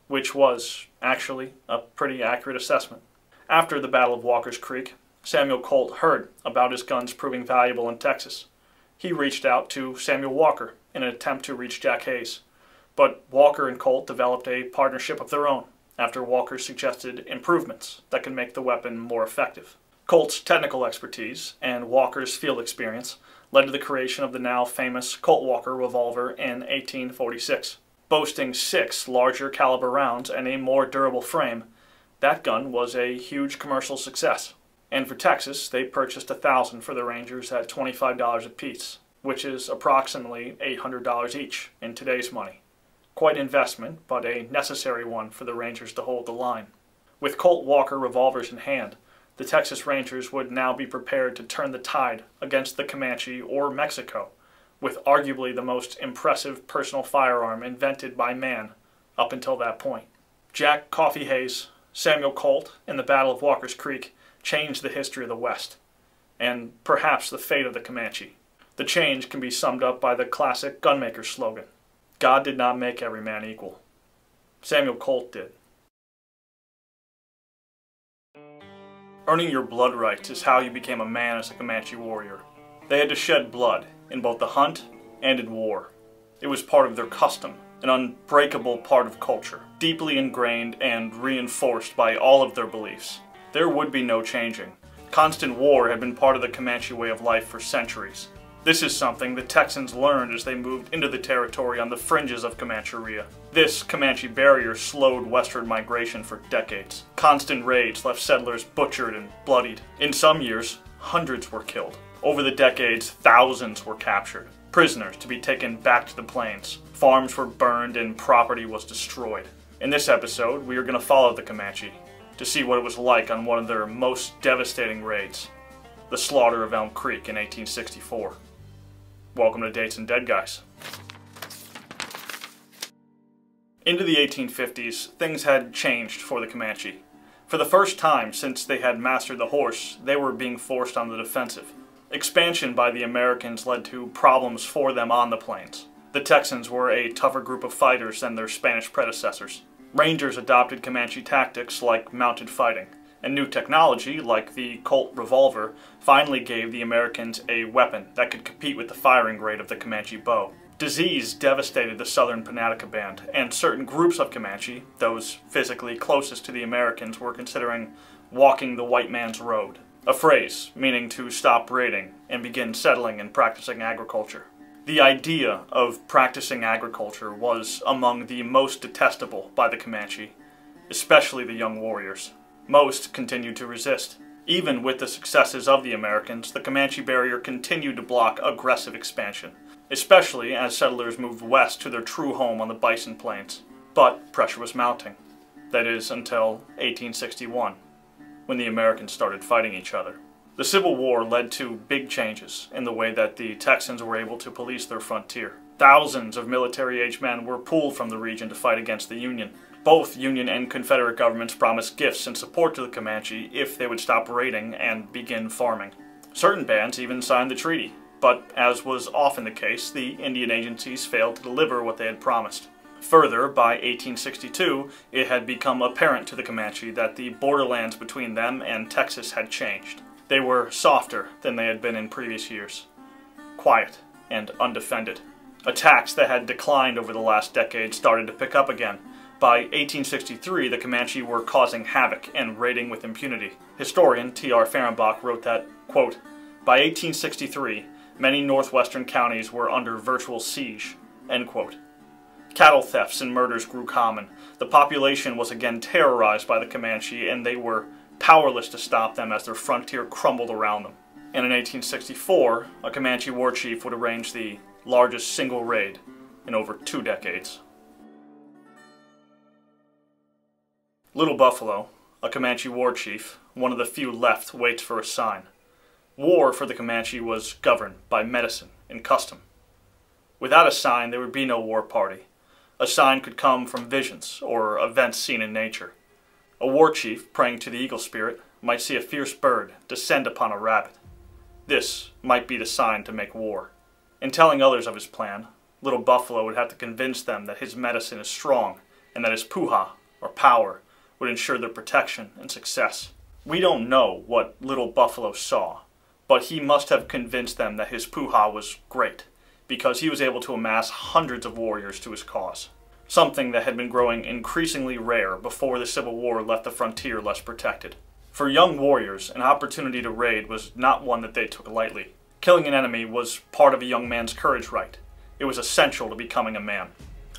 which was actually a pretty accurate assessment. After the Battle of Walker's Creek, Samuel Colt heard about his guns proving valuable in Texas. He reached out to Samuel Walker in an attempt to reach Jack Hayes, but Walker and Colt developed a partnership of their own after Walker suggested improvements that could make the weapon more effective. Colt's technical expertise and Walker's field experience led to the creation of the now famous Colt Walker revolver in 1846. Boasting 6 larger caliber rounds and a more durable frame, that gun was a huge commercial success. And for Texas, they purchased 1,000 for the Rangers at $25 apiece, which is approximately $800 each in today's money. Quite an investment, but a necessary one for the Rangers to hold the line. With Colt Walker revolvers in hand, the Texas Rangers would now be prepared to turn the tide against the Comanche or Mexico, with arguably the most impressive personal firearm invented by man up until that point. Jack Coffee Hayes, Samuel Colt, in the Battle of Walker's Creek changed the history of the West, and perhaps the fate of the Comanche. The change can be summed up by the classic gunmaker slogan, "God did not make every man equal. Samuel Colt did." Earning your blood rights is how you became a man as a Comanche warrior. They had to shed blood in both the hunt and in war. It was part of their custom, an unbreakable part of culture, deeply ingrained and reinforced by all of their beliefs. There would be no changing. Constant war had been part of the Comanche way of life for centuries. This is something the Texans learned as they moved into the territory on the fringes of Comancheria. This Comanche barrier slowed westward migration for decades. Constant raids left settlers butchered and bloodied. In some years, hundreds were killed. Over the decades, thousands were captured, prisoners to be taken back to the plains. Farms were burned and property was destroyed. In this episode, we are going to follow the Comanche to see what it was like on one of their most devastating raids, the slaughter of Elm Creek in 1864. Welcome to Dates and Dead Guys. Into the 1850s, things had changed for the Comanche. For the first time since they had mastered the horse, they were being forced on the defensive. Expansion by the Americans led to problems for them on the plains. The Texans were a tougher group of fighters than their Spanish predecessors. Rangers adopted Comanche tactics like mounted fighting, and new technology like the Colt revolver finally gave the Americans a weapon that could compete with the firing rate of the Comanche bow. Disease devastated the southern Panatica Band, and certain groups of Comanche, those physically closest to the Americans, were considering walking the white man's road, a phrase meaning to stop raiding and begin settling and practicing agriculture. The idea of practicing agriculture was among the most detestable by the Comanche, especially the young warriors. Most continued to resist. Even with the successes of the Americans, the Comanche barrier continued to block aggressive expansion, especially as settlers moved west to their true home on the Bison Plains. But pressure was mounting. That is, until 1861, when the Americans started fighting each other. The Civil War led to big changes in the way that the Texans were able to police their frontier. Thousands of military-aged men were pulled from the region to fight against the Union. Both Union and Confederate governments promised gifts and support to the Comanche if they would stop raiding and begin farming. Certain bands even signed the treaty, but as was often the case, the Indian agencies failed to deliver what they had promised. Further, by 1862, it had become apparent to the Comanche that the borderlands between them and Texas had changed. They were softer than they had been in previous years, quiet and undefended. Attacks that had declined over the last decade started to pick up again, By 1863, the Comanche were causing havoc and raiding with impunity. Historian T.R. Fehrenbach wrote that, quote, "By 1863, many northwestern counties were under virtual siege," end quote. Cattle thefts and murders grew common. The population was again terrorized by the Comanche, and they were powerless to stop them as their frontier crumbled around them. And in 1864, a Comanche war chief would arrange the largest single raid in over 2 decades. Little Buffalo, a Comanche war chief, one of the few left, waits for a sign. War for the Comanche was governed by medicine and custom. Without a sign, there would be no war party. A sign could come from visions or events seen in nature. A war chief, praying to the eagle spirit, might see a fierce bird descend upon a rabbit. This might be the sign to make war. In telling others of his plan, Little Buffalo would have to convince them that his medicine is strong and that his puha, or power, would ensure their protection and success. We don't know what Little Buffalo saw, but he must have convinced them that his puha was great, because he was able to amass hundreds of warriors to his cause, something that had been growing increasingly rare before the Civil War left the frontier less protected. For young warriors, an opportunity to raid was not one that they took lightly. Killing an enemy was part of a young man's courage right. It was essential to becoming a man.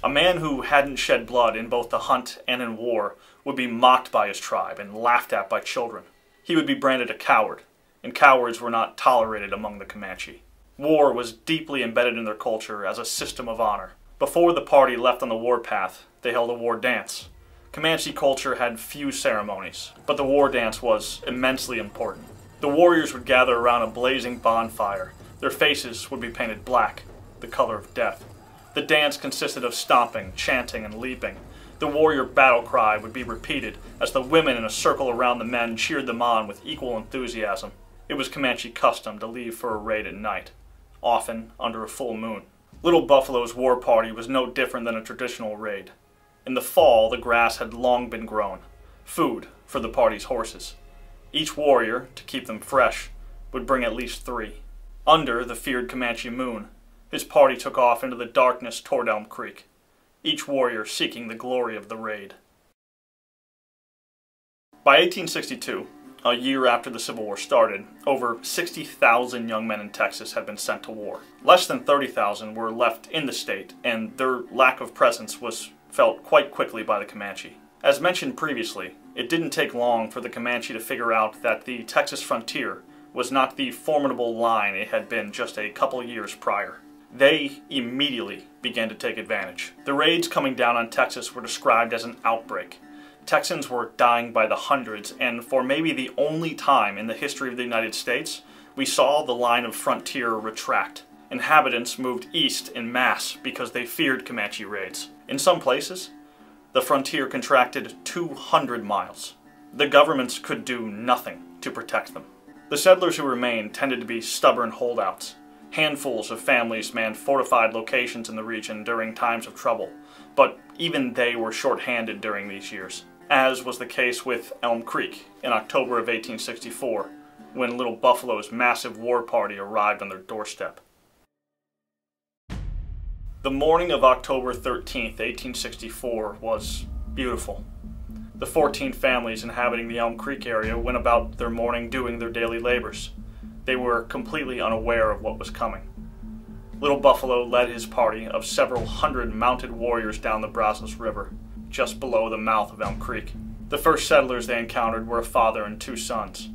A man who hadn't shed blood in both the hunt and in war would be mocked by his tribe and laughed at by children. He would be branded a coward, and cowards were not tolerated among the Comanche. War was deeply embedded in their culture as a system of honor. Before the party left on the warpath, they held a war dance. Comanche culture had few ceremonies, but the war dance was immensely important. The warriors would gather around a blazing bonfire. Their faces would be painted black, the color of death. The dance consisted of stomping, chanting, and leaping. The warrior battle cry would be repeated as the women in a circle around the men cheered them on with equal enthusiasm. It was Comanche custom to leave for a raid at night, often under a full moon. Little Buffalo's war party was no different than a traditional raid. In the fall, the grass had long been grown, food for the party's horses. Each warrior, to keep them fresh, would bring at least 3. Under the feared Comanche moon, his party took off into the darkness toward Elm Creek, each warrior seeking the glory of the raid. By 1862, a year after the Civil War started, over 60,000 young men in Texas had been sent to war. Less than 30,000 were left in the state, and their lack of presence was felt quite quickly by the Comanche. As mentioned previously, it didn't take long for the Comanche to figure out that the Texas frontier was not the formidable line it had been just a couple years prior. They immediately began to take advantage. The raids coming down on Texas were described as an outbreak. Texans were dying by the hundreds, and for maybe the only time in the history of the United States, we saw the line of frontier retract. Inhabitants moved east en masse because they feared Comanche raids. In some places, the frontier contracted 200 miles. The governments could do nothing to protect them. The settlers who remained tended to be stubborn holdouts. Handfuls of families manned fortified locations in the region during times of trouble, but even they were short-handed during these years, as was the case with Elm Creek in October of 1864, when Little Buffalo's massive war party arrived on their doorstep. The morning of October 13th, 1864 was beautiful. The 14 families inhabiting the Elm Creek area went about their morning doing their daily labors. They were completely unaware of what was coming. Little Buffalo led his party of several hundred mounted warriors down the Brazos River, just below the mouth of Elm Creek. The first settlers they encountered were a father and 2 sons.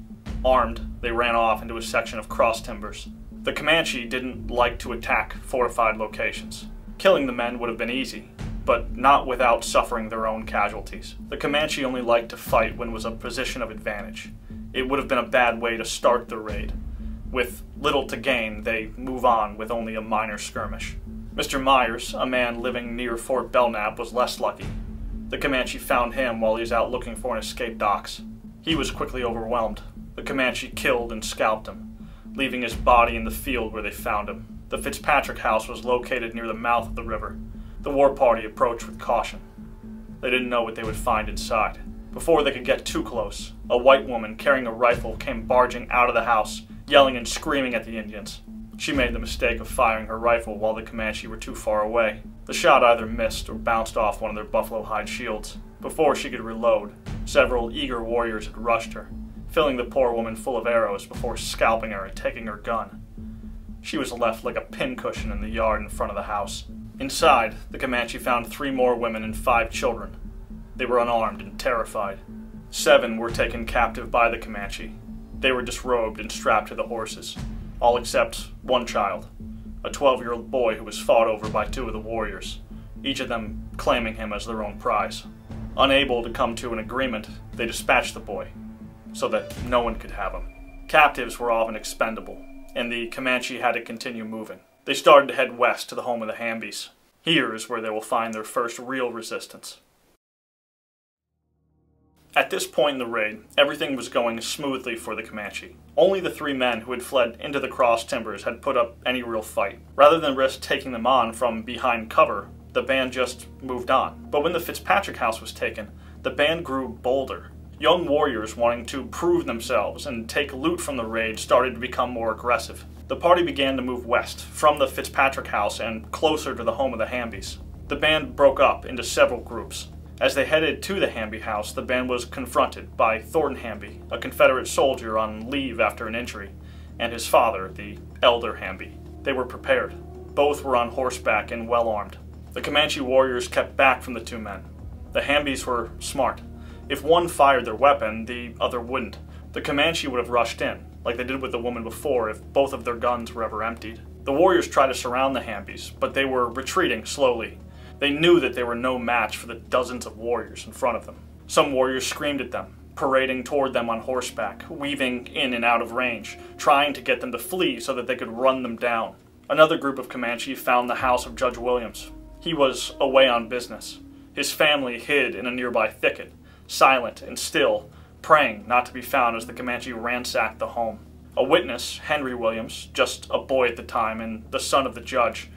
Armed, they ran off into a section of cross timbers. The Comanche didn't like to attack fortified locations. Killing the men would have been easy, but not without suffering their own casualties. The Comanche only liked to fight when it was a position of advantage. It would have been a bad way to start the raid. With little to gain, they move on with only a minor skirmish. Mr. Myers, a man living near Fort Belknap, was less lucky. The Comanche found him while he was out looking for an escaped ox. He was quickly overwhelmed. The Comanche killed and scalped him, leaving his body in the field where they found him. The Fitzpatrick house was located near the mouth of the river. The war party approached with caution. They didn't know what they would find inside. Before they could get too close, a white woman carrying a rifle came barging out of the house, yelling and screaming at the Indians. She made the mistake of firing her rifle while the Comanche were too far away. The The shot either missed or bounced off one of their buffalo hide shields. Before she could reload, several eager warriors had rushed her, filling the poor woman full of arrows before scalping her and taking her gun. She was left like a pincushion in the yard in front of the house. Inside, the Comanche found 3 more women and 5 children. They were unarmed and terrified. 7 were taken captive by the Comanche. They were disrobed and strapped to the horses, all except one child, a 12-year-old boy who was fought over by 2 of the warriors, each of them claiming him as their own prize. Unable to come to an agreement, they dispatched the boy, so that no one could have him. Captives were often expendable, and the Comanche had to continue moving. They started to head west to the home of the Hambies. Here is where they will find their first real resistance. At this point in the raid, everything was going smoothly for the Comanche. Only the 3 men who had fled into the cross timbers had put up any real fight. Rather than risk taking them on from behind cover, the band just moved on. But when the Fitzpatrick house was taken, the band grew bolder. Young warriors wanting to prove themselves and take loot from the raid started to become more aggressive. The party began to move west, from the Fitzpatrick house and closer to the home of the Hambies. The band broke up into several groups. As they headed to the Hamby house, the band was confronted by Thornton Hamby, a Confederate soldier on leave after an injury, and his father, the elder Hamby. They were prepared. Both were on horseback and well armed. The Comanche warriors kept back from the 2 men. The Hambies were smart. If one fired their weapon, the other wouldn't. The Comanche would have rushed in, like they did with the woman before if both of their guns were ever emptied. The warriors tried to surround the Hambies, but they were retreating slowly. They knew that they were no match for the dozens of warriors in front of them. Some warriors screamed at them, parading toward them on horseback, weaving in and out of range, trying to get them to flee so that they could run them down. Another group of Comanche found the house of Judge Williams. He was away on business. His family hid in a nearby thicket, silent and still, praying not to be found as the Comanche ransacked the home. A witness, Henry Williams, just a boy at the time and the son of the judge,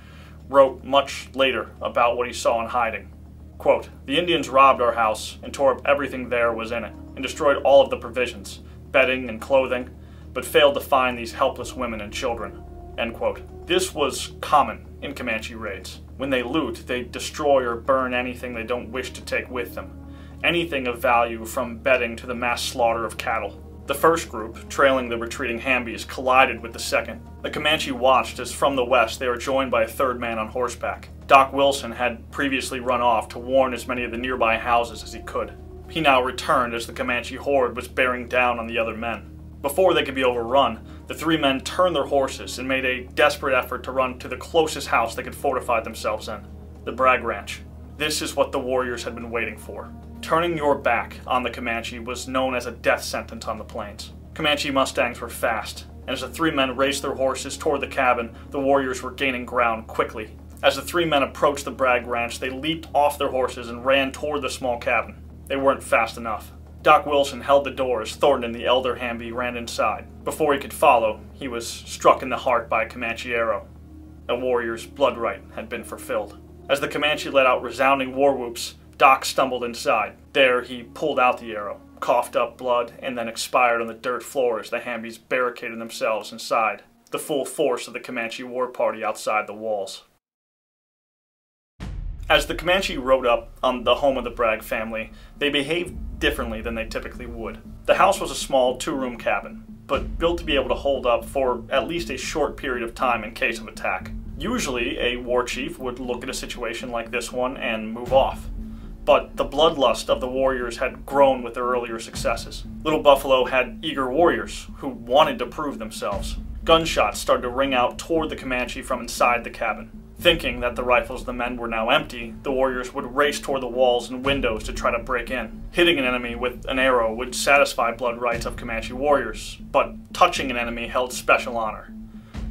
wrote much later about what he saw in hiding. Quote, "The Indians robbed our house and tore up everything there was in it, and destroyed all of the provisions, bedding and clothing, but failed to find these helpless women and children." End quote. This was common in Comanche raids. When they loot, they destroy or burn anything they don't wish to take with them. Anything of value from bedding to the mass slaughter of cattle. The first group, trailing the retreating Hambies, collided with the second. The Comanche watched as from the west they were joined by a 3rd man on horseback. Doc Wilson had previously run off to warn as many of the nearby houses as he could. He now returned as the Comanche horde was bearing down on the other men. Before they could be overrun, the 3 men turned their horses and made a desperate effort to run to the closest house they could fortify themselves in, the Bragg Ranch. This is what the warriors had been waiting for. Turning your back on the Comanche was known as a death sentence on the plains. Comanche mustangs were fast, and as the 3 men raced their horses toward the cabin, the warriors were gaining ground quickly. As the 3 men approached the Bragg Ranch, they leaped off their horses and ran toward the small cabin. They weren't fast enough. Doc Wilson held the door as Thornton and the elder Hamby ran inside. Before he could follow, he was struck in the heart by a Comanche arrow. A warrior's blood right had been fulfilled. As the Comanche let out resounding war whoops, Doc stumbled inside. There he pulled out the arrow, coughed up blood, and then expired on the dirt floor as the Hambies barricaded themselves inside, the full force of the Comanche war party outside the walls. As the Comanche rode up on the home of the Bragg family, they behaved differently than they typically would. The house was a small 2-room cabin, but built to be able to hold up for at least a short period of time in case of attack. Usually, a war chief would look at a situation like this one and move off. But the bloodlust of the warriors had grown with their earlier successes. Little Buffalo had eager warriors who wanted to prove themselves. Gunshots started to ring out toward the Comanche from inside the cabin. Thinking that the rifles of the men were now empty, the warriors would race toward the walls and windows to try to break in. Hitting an enemy with an arrow would satisfy blood rights of Comanche warriors, but touching an enemy held special honor.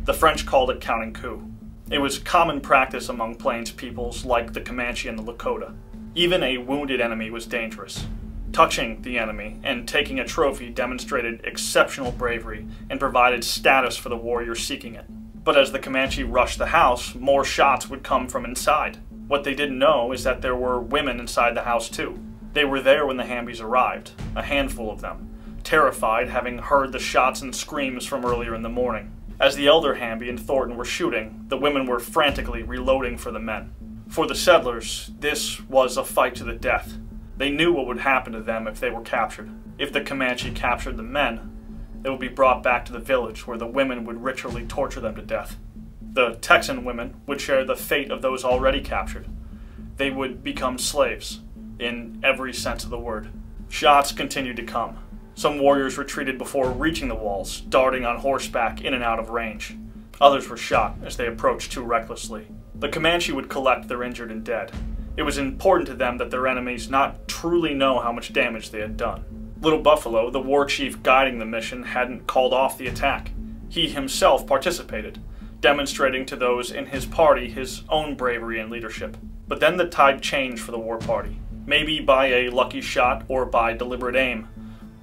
The French called it counting coup. It was common practice among plains peoples like the Comanche and the Lakota. Even a wounded enemy was dangerous. Touching the enemy and taking a trophy demonstrated exceptional bravery and provided status for the warrior seeking it. But as the Comanche rushed the house, more shots would come from inside. What they didn't know is that there were women inside the house too. They were there when the Hambies arrived, a handful of them, terrified having heard the shots and screams from earlier in the morning. As the elder Hamby and Thornton were shooting, the women were frantically reloading for the men. For the settlers, this was a fight to the death. They knew what would happen to them if they were captured. If the Comanche captured the men, they would be brought back to the village where the women would ritually torture them to death. The Texan women would share the fate of those already captured. They would become slaves, in every sense of the word. Shots continued to come. Some warriors retreated before reaching the walls, darting on horseback in and out of range. Others were shot as they approached too recklessly. The Comanche would collect their injured and dead. It was important to them that their enemies not truly know how much damage they had done. Little Buffalo, the war chief guiding the mission, hadn't called off the attack. He himself participated, demonstrating to those in his party his own bravery and leadership. But then the tide changed for the war party. Maybe by a lucky shot or by deliberate aim,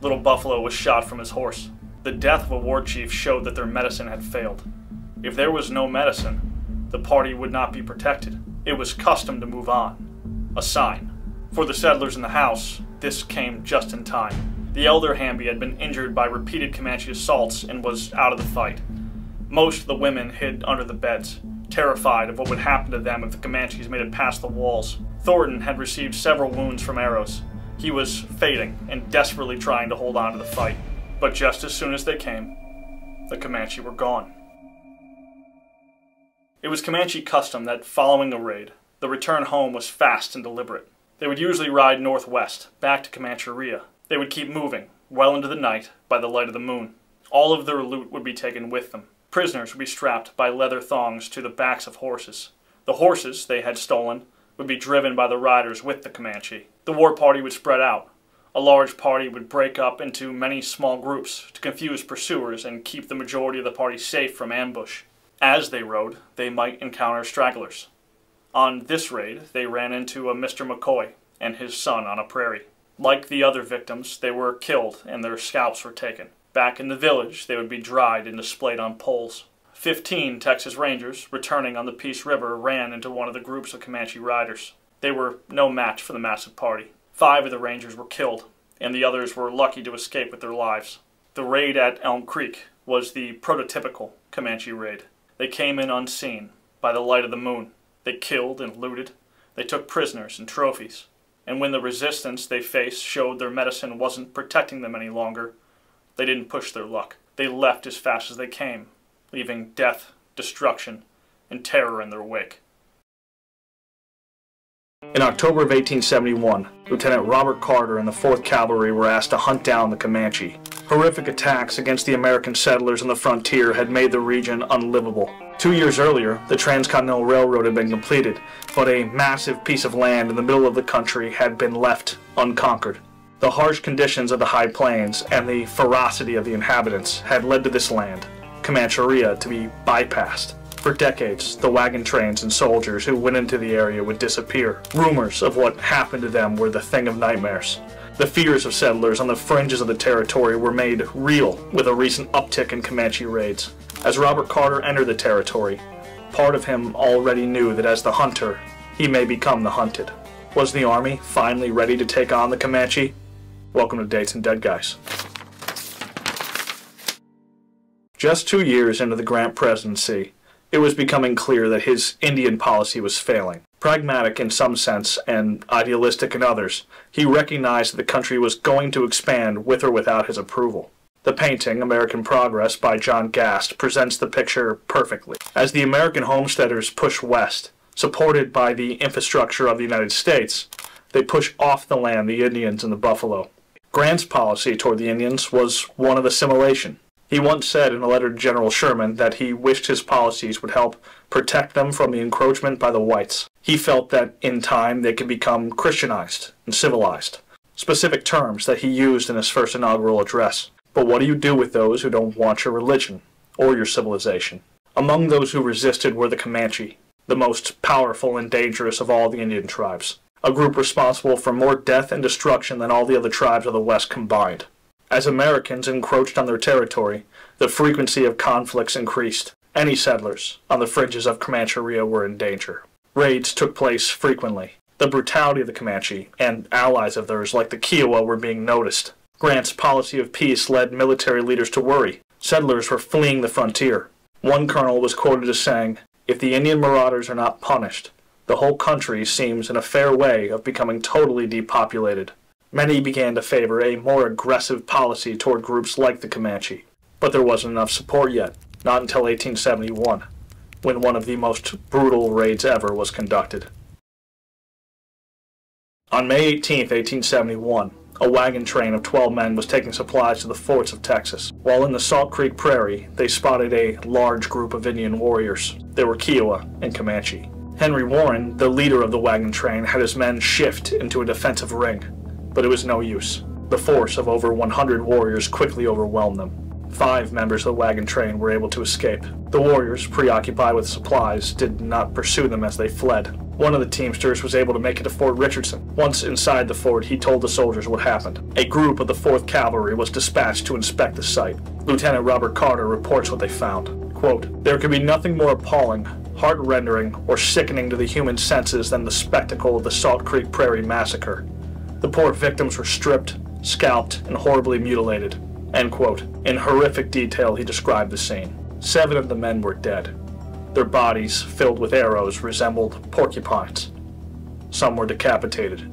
Little Buffalo was shot from his horse. The death of a war chief showed that their medicine had failed. If there was no medicine, the party would not be protected. It was custom to move on. A sign. For the settlers in the house, this came just in time. The elder Hamby had been injured by repeated Comanche assaults and was out of the fight. Most of the women hid under the beds, terrified of what would happen to them if the Comanches made it past the walls. Thornton had received several wounds from arrows. He was fading and desperately trying to hold on to the fight. But just as soon as they came, the Comanche were gone. It was Comanche custom that following a raid, the return home was fast and deliberate. They would usually ride northwest, back to Comancheria. They would keep moving, well into the night, by the light of the moon. All of their loot would be taken with them. Prisoners would be strapped by leather thongs to the backs of horses. The horses they had stolen would be driven by the riders with the Comanche. The war party would spread out. A large party would break up into many small groups to confuse pursuers and keep the majority of the party safe from ambush. As they rode, they might encounter stragglers. On this raid, they ran into a Mr. McCoy and his son on a prairie. Like the other victims, they were killed and their scalps were taken. Back in the village, they would be dried and displayed on poles. 15 Texas Rangers, returning on the Peace River, ran into one of the groups of Comanche riders. They were no match for the massive party. 5 of the Rangers were killed, and the others were lucky to escape with their lives. The raid at Elm Creek was the prototypical Comanche raid. They came in unseen, by the light of the moon. They killed and looted. They took prisoners and trophies. And when the resistance they faced showed their medicine wasn't protecting them any longer, they didn't push their luck. They left as fast as they came, leaving death, destruction, and terror in their wake. In October of 1871, Lieutenant Robert Carter and the 4th Cavalry were asked to hunt down the Comanche. Horrific attacks against the American settlers on the frontier had made the region unlivable. 2 years earlier, the Transcontinental Railroad had been completed, but a massive piece of land in the middle of the country had been left unconquered. The harsh conditions of the high plains and the ferocity of the inhabitants had led to this land, Comancheria, to be bypassed. For decades, the wagon trains and soldiers who went into the area would disappear. Rumors of what happened to them were the thing of nightmares. The fears of settlers on the fringes of the territory were made real with a recent uptick in Comanche raids. As Robert Carter entered the territory, part of him already knew that as the hunter, he may become the hunted. Was the army finally ready to take on the Comanche? Welcome to Dates and Dead Guys. Just 2 years into the Grant presidency, it was becoming clear that his Indian policy was failing. Pragmatic in some sense and idealistic in others, he recognized that the country was going to expand with or without his approval. The painting, American Progress, by John Gast, presents the picture perfectly. As the American homesteaders push west, supported by the infrastructure of the United States, they push off the land the Indians and the buffalo. Grant's policy toward the Indians was one of assimilation. He once said in a letter to General Sherman that he wished his policies would help protect them from the encroachment by the whites. He felt that in time they could become Christianized and civilized, specific terms that he used in his first inaugural address. But what do you do with those who don't want your religion or your civilization? Among those who resisted were the Comanche, the most powerful and dangerous of all the Indian tribes, a group responsible for more death and destruction than all the other tribes of the West combined. As Americans encroached on their territory, the frequency of conflicts increased. Any settlers on the fringes of Comancheria were in danger. Raids took place frequently. The brutality of the Comanche and allies of theirs like the Kiowa were being noticed. Grant's policy of peace led military leaders to worry. Settlers were fleeing the frontier. One colonel was quoted as saying, "If the Indian marauders are not punished, The whole country seems in a fair way of becoming totally depopulated. Many began to favor a more aggressive policy toward groups like the Comanche. But there wasn't enough support yet, not until 1871, when one of the most brutal raids ever was conducted. On May 18, 1871, a wagon train of 12 men was taking supplies to the forts of Texas. While in the Salt Creek Prairie, they spotted a large group of Indian warriors. They were Kiowa and Comanche. Henry Warren, the leader of the wagon train, had his men shift into a defensive ring, but it was no use. The force of over 100 warriors quickly overwhelmed them. 5 members of the wagon train were able to escape. The warriors, preoccupied with supplies, did not pursue them as they fled. One of the teamsters was able to make it to Fort Richardson. Once inside the fort, he told the soldiers what happened. A group of the 4th Cavalry was dispatched to inspect the site. Lieutenant Robert Carter reports what they found. Quote, "There could be nothing more appalling, heart-rending, or sickening to the human senses than the spectacle of the Salt Creek Prairie massacre. The poor victims were stripped, scalped, and horribly mutilated." End quote. In horrific detail, he described the scene. 7 of the men were dead. Their bodies, filled with arrows, resembled porcupines. Some were decapitated.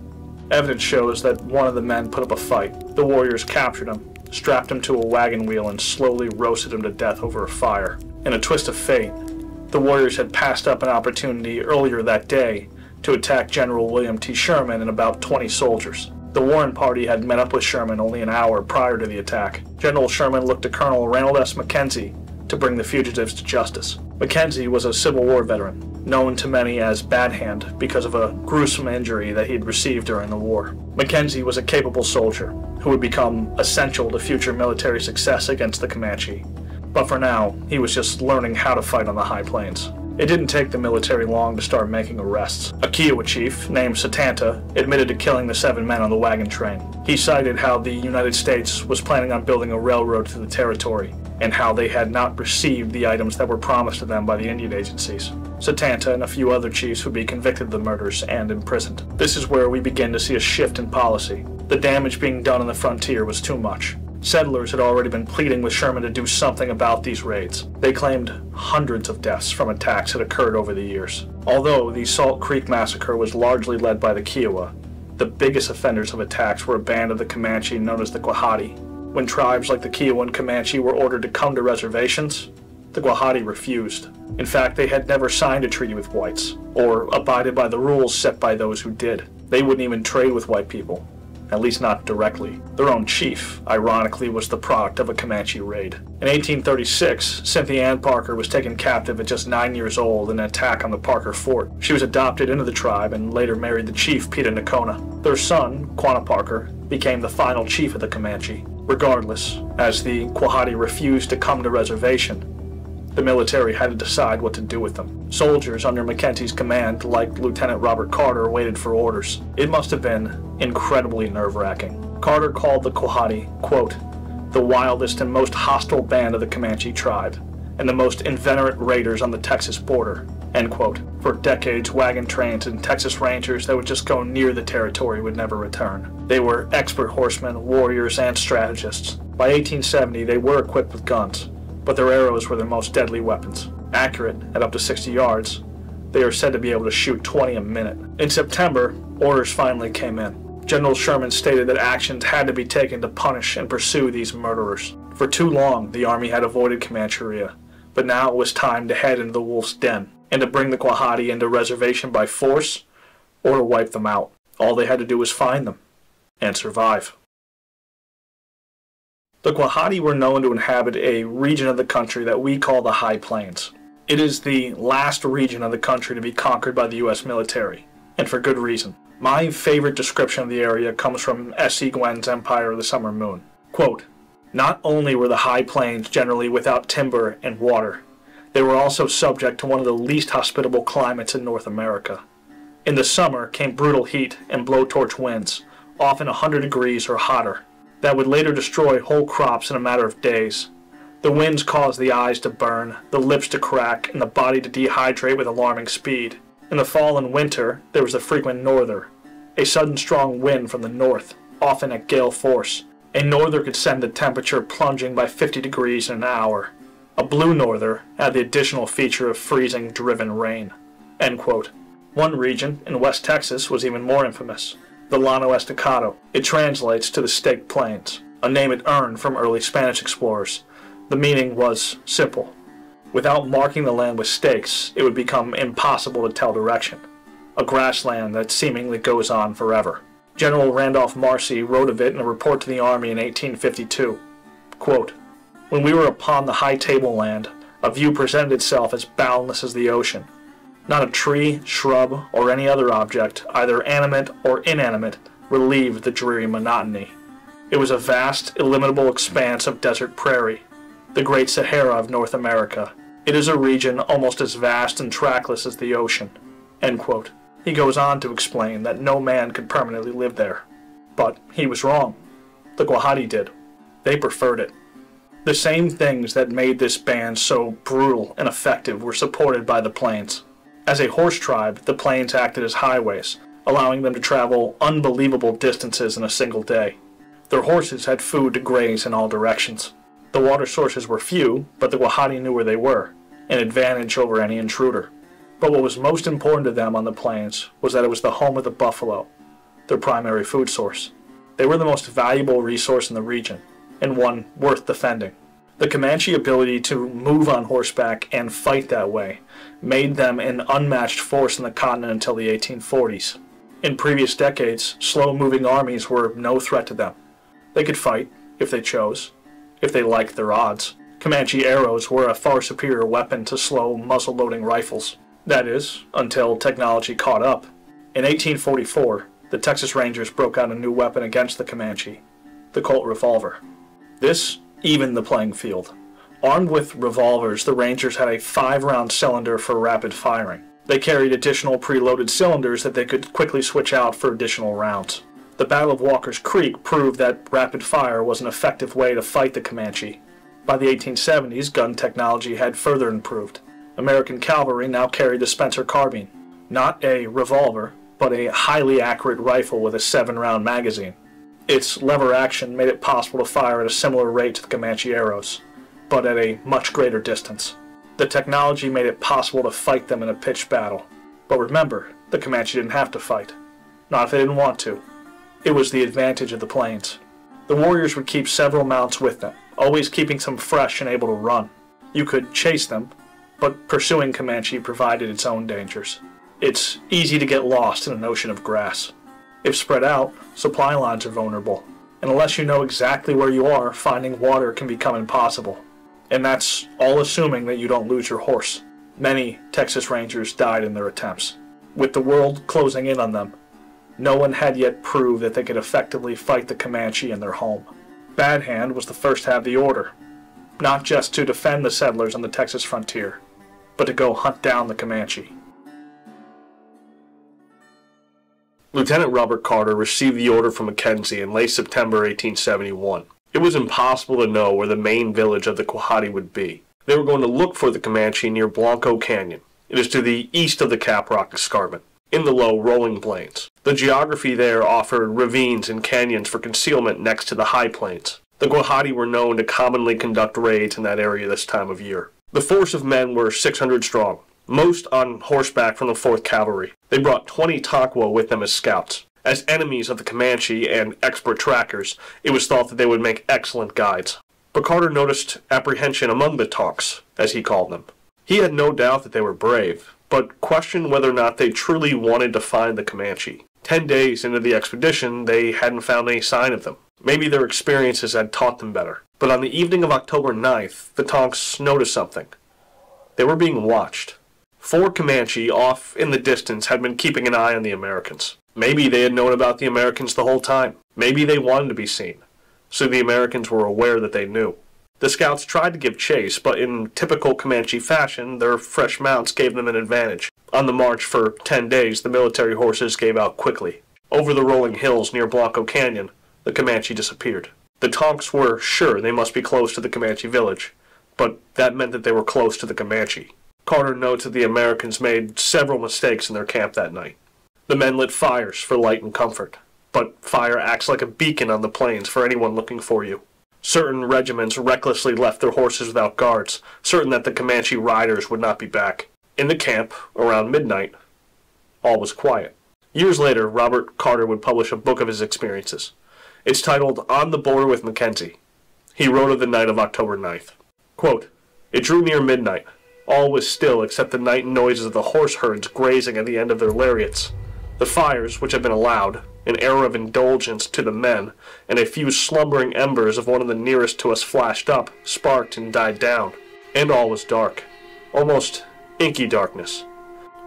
Evidence shows that one of the men put up a fight. The warriors captured him, strapped him to a wagon wheel, and slowly roasted him to death over a fire. In a twist of fate, the warriors had passed up an opportunity earlier that day to attack General William T. Sherman and about 20 soldiers. The Warren party had met up with Sherman only an hour prior to the attack. General Sherman looked to Colonel Ranald S. Mackenzie to bring the fugitives to justice. Mackenzie was a Civil War veteran, known to many as Bad Hand because of a gruesome injury that he had received during the war. Mackenzie was a capable soldier who would become essential to future military success against the Comanche. But for now, he was just learning how to fight on the high plains. It didn't take the military long to start making arrests. A Kiowa chief, named Satanta, admitted to killing the 7 men on the wagon train. He cited how the United States was planning on building a railroad through the territory, and how they had not received the items that were promised to them by the Indian agencies. Satanta and a few other chiefs would be convicted of the murders and imprisoned. This is where we begin to see a shift in policy. The damage being done on the frontier was too much. Settlers had already been pleading with Sherman to do something about these raids. They claimed hundreds of deaths from attacks had occurred over the years. Although the Salt Creek Massacre was largely led by the Kiowa, the biggest offenders of attacks were a band of the Comanche known as the Quahati. When tribes like the Kiowa and Comanche were ordered to come to reservations, the Quahati refused. In fact, they had never signed a treaty with whites, or abided by the rules set by those who did. They wouldn't even trade with white people. At least not directly. Their own chief, ironically, was the product of a Comanche raid. In 1836, Cynthia Ann Parker was taken captive at just 9 years old in an attack on the Parker Fort. She was adopted into the tribe and later married the chief, Peter Nakona. Their son, Quanah Parker, became the final chief of the Comanche. Regardless, as the Quahati refused to come to reservation, the military had to decide what to do with them. Soldiers under Mackenzie's command, like Lieutenant Robert Carter, waited for orders. It must have been incredibly nerve-wracking. Carter called the Quahati, quote, "the wildest and most hostile band of the Comanche tribe, and the most inveterate raiders on the Texas border," end quote. For decades, wagon trains and Texas Rangers that would just go near the territory would never return. They were expert horsemen, warriors, and strategists. By 1870, they were equipped with guns, but their arrows were their most deadly weapons. Accurate at up to 60 yards, they are said to be able to shoot 20 a minute. In September, orders finally came in. General Sherman stated that actions had to be taken to punish and pursue these murderers. For too long, the Army had avoided Comancheria, but now it was time to head into the wolf's den, and to bring the Quahati into reservation by force, or to wipe them out. All they had to do was find them, and survive. The Quahati were known to inhabit a region of the country that we call the High Plains. It is the last region of the country to be conquered by the U.S. military, and for good reason. My favorite description of the area comes from S.C. Gwen's Empire of the Summer Moon. Quote, "Not only were the High Plains generally without timber and water, they were also subject to one of the least hospitable climates in North America. In the summer came brutal heat and blowtorch winds, often 100 degrees or hotter, that would later destroy whole crops in a matter of days. The winds caused the eyes to burn, the lips to crack, and the body to dehydrate with alarming speed. In the fall and winter, there was a frequent norther, a sudden strong wind from the north, often at gale force. A norther could send the temperature plunging by 50 degrees in an hour. A blue norther had the additional feature of freezing driven rain." End quote. One region, in West Texas, was even more infamous, the Llano Estacado. It translates to the Staked Plains, a name it earned from early Spanish explorers. The meaning was simple. Without marking the land with stakes, it would become impossible to tell direction, a grassland that seemingly goes on forever. General Randolph Marcy wrote of it in a report to the Army in 1852. Quote, "When we were upon the high tableland, a view presented itself as boundless as the ocean. Not a tree, shrub, or any other object, either animate or inanimate, relieved the dreary monotony. It was a vast, illimitable expanse of desert prairie, the great Sahara of North America. It is a region almost as vast and trackless as the ocean." End quote. He goes on to explain that no man could permanently live there. But he was wrong. The Gwahati did. They preferred it. The same things that made this band so brutal and effective were supported by the Plains. As a horse tribe, the Plains acted as highways, allowing them to travel unbelievable distances in a single day. Their horses had food to graze in all directions. The water sources were few, but the Gwahati knew where they were, an advantage over any intruder. But what was most important to them on the Plains was that it was the home of the buffalo, their primary food source. They were the most valuable resource in the region, and one worth defending. The Comanche ability to move on horseback and fight that way made them an unmatched force in the continent until the 1840s. In previous decades, slow-moving armies were no threat to them. They could fight, if they chose, if they liked their odds. Comanche arrows were a far superior weapon to slow, muzzle-loading rifles. That is, until technology caught up. In 1844, the Texas Rangers broke out a new weapon against the Comanche, the Colt revolver. This evened the playing field. Armed with revolvers, the Rangers had a 5-round cylinder for rapid firing. They carried additional preloaded cylinders that they could quickly switch out for additional rounds. The Battle of Walker's Creek proved that rapid fire was an effective way to fight the Comanche. By the 1870s, gun technology had further improved. American cavalry now carried the Spencer carbine, not a revolver, but a highly accurate rifle with a 7-round magazine. Its lever action made it possible to fire at a similar rate to the Comanche arrows, but at a much greater distance. The technology made it possible to fight them in a pitched battle. But remember, the Comanche didn't have to fight. Not if they didn't want to. It was the advantage of the Plains. The warriors would keep several mounts with them, always keeping them fresh and able to run. You could chase them, but pursuing Comanche provided its own dangers. It's easy to get lost in an ocean of grass. If spread out, supply lines are vulnerable, and unless you know exactly where you are, finding water can become impossible. And that's all assuming that you don't lose your horse. Many Texas Rangers died in their attempts. With the world closing in on them, no one had yet proved that they could effectively fight the Comanche in their home. Bad Hand was the first to have the order, not just to defend the settlers on the Texas frontier, but to go hunt down the Comanche. Lieutenant Robert Carter received the order from Mackenzie in late September 1871. It was impossible to know where the main village of the Gwahati would be. They were going to look for the Comanche near Blanco Canyon. It is to the east of the Caprock Escarpment, in the low, rolling plains. The geography there offered ravines and canyons for concealment next to the high plains. The Gwahati were known to commonly conduct raids in that area this time of year. The force of men were 600 strong, most on horseback from the 4th Cavalry. They brought 20 Tonkawa with them as scouts. As enemies of the Comanche and expert trackers, it was thought that they would make excellent guides. But Carter noticed apprehension among the Tonks, as he called them. He had no doubt that they were brave, but questioned whether or not they truly wanted to find the Comanche. 10 days into the expedition, they hadn't found any sign of them. Maybe their experiences had taught them better. But on the evening of October 9th, the Tonks noticed something. They were being watched. 4 Comanche off in the distance had been keeping an eye on the Americans. Maybe they had known about the Americans the whole time. Maybe they wanted to be seen, so the Americans were aware that they knew. The scouts tried to give chase, but in typical Comanche fashion, their fresh mounts gave them an advantage. On the march for 10 days, the military horses gave out quickly. Over the rolling hills near Blanco Canyon, the Comanche disappeared. The Tonks were sure they must be close to the Comanche village, but that meant that they were close to the Comanche. Carter notes that the Americans made several mistakes in their camp that night. The men lit fires for light and comfort, but fire acts like a beacon on the plains for anyone looking for you. Certain regiments recklessly left their horses without guards, certain that the Comanche riders would not be back. In the camp, around midnight, All was quiet. Years later, Robert Carter would publish a book of his experiences. It's titled On the Border with Mackenzie. He wrote of the night of October 9th. Quote, "It drew near midnight. All was still except the night noises of the horse herds grazing at the end of their lariats. The fires, which had been allowed, an air of indulgence to the men, and a few slumbering embers of one of the nearest to us flashed up, sparked, and died down. And all was dark. Almost inky darkness.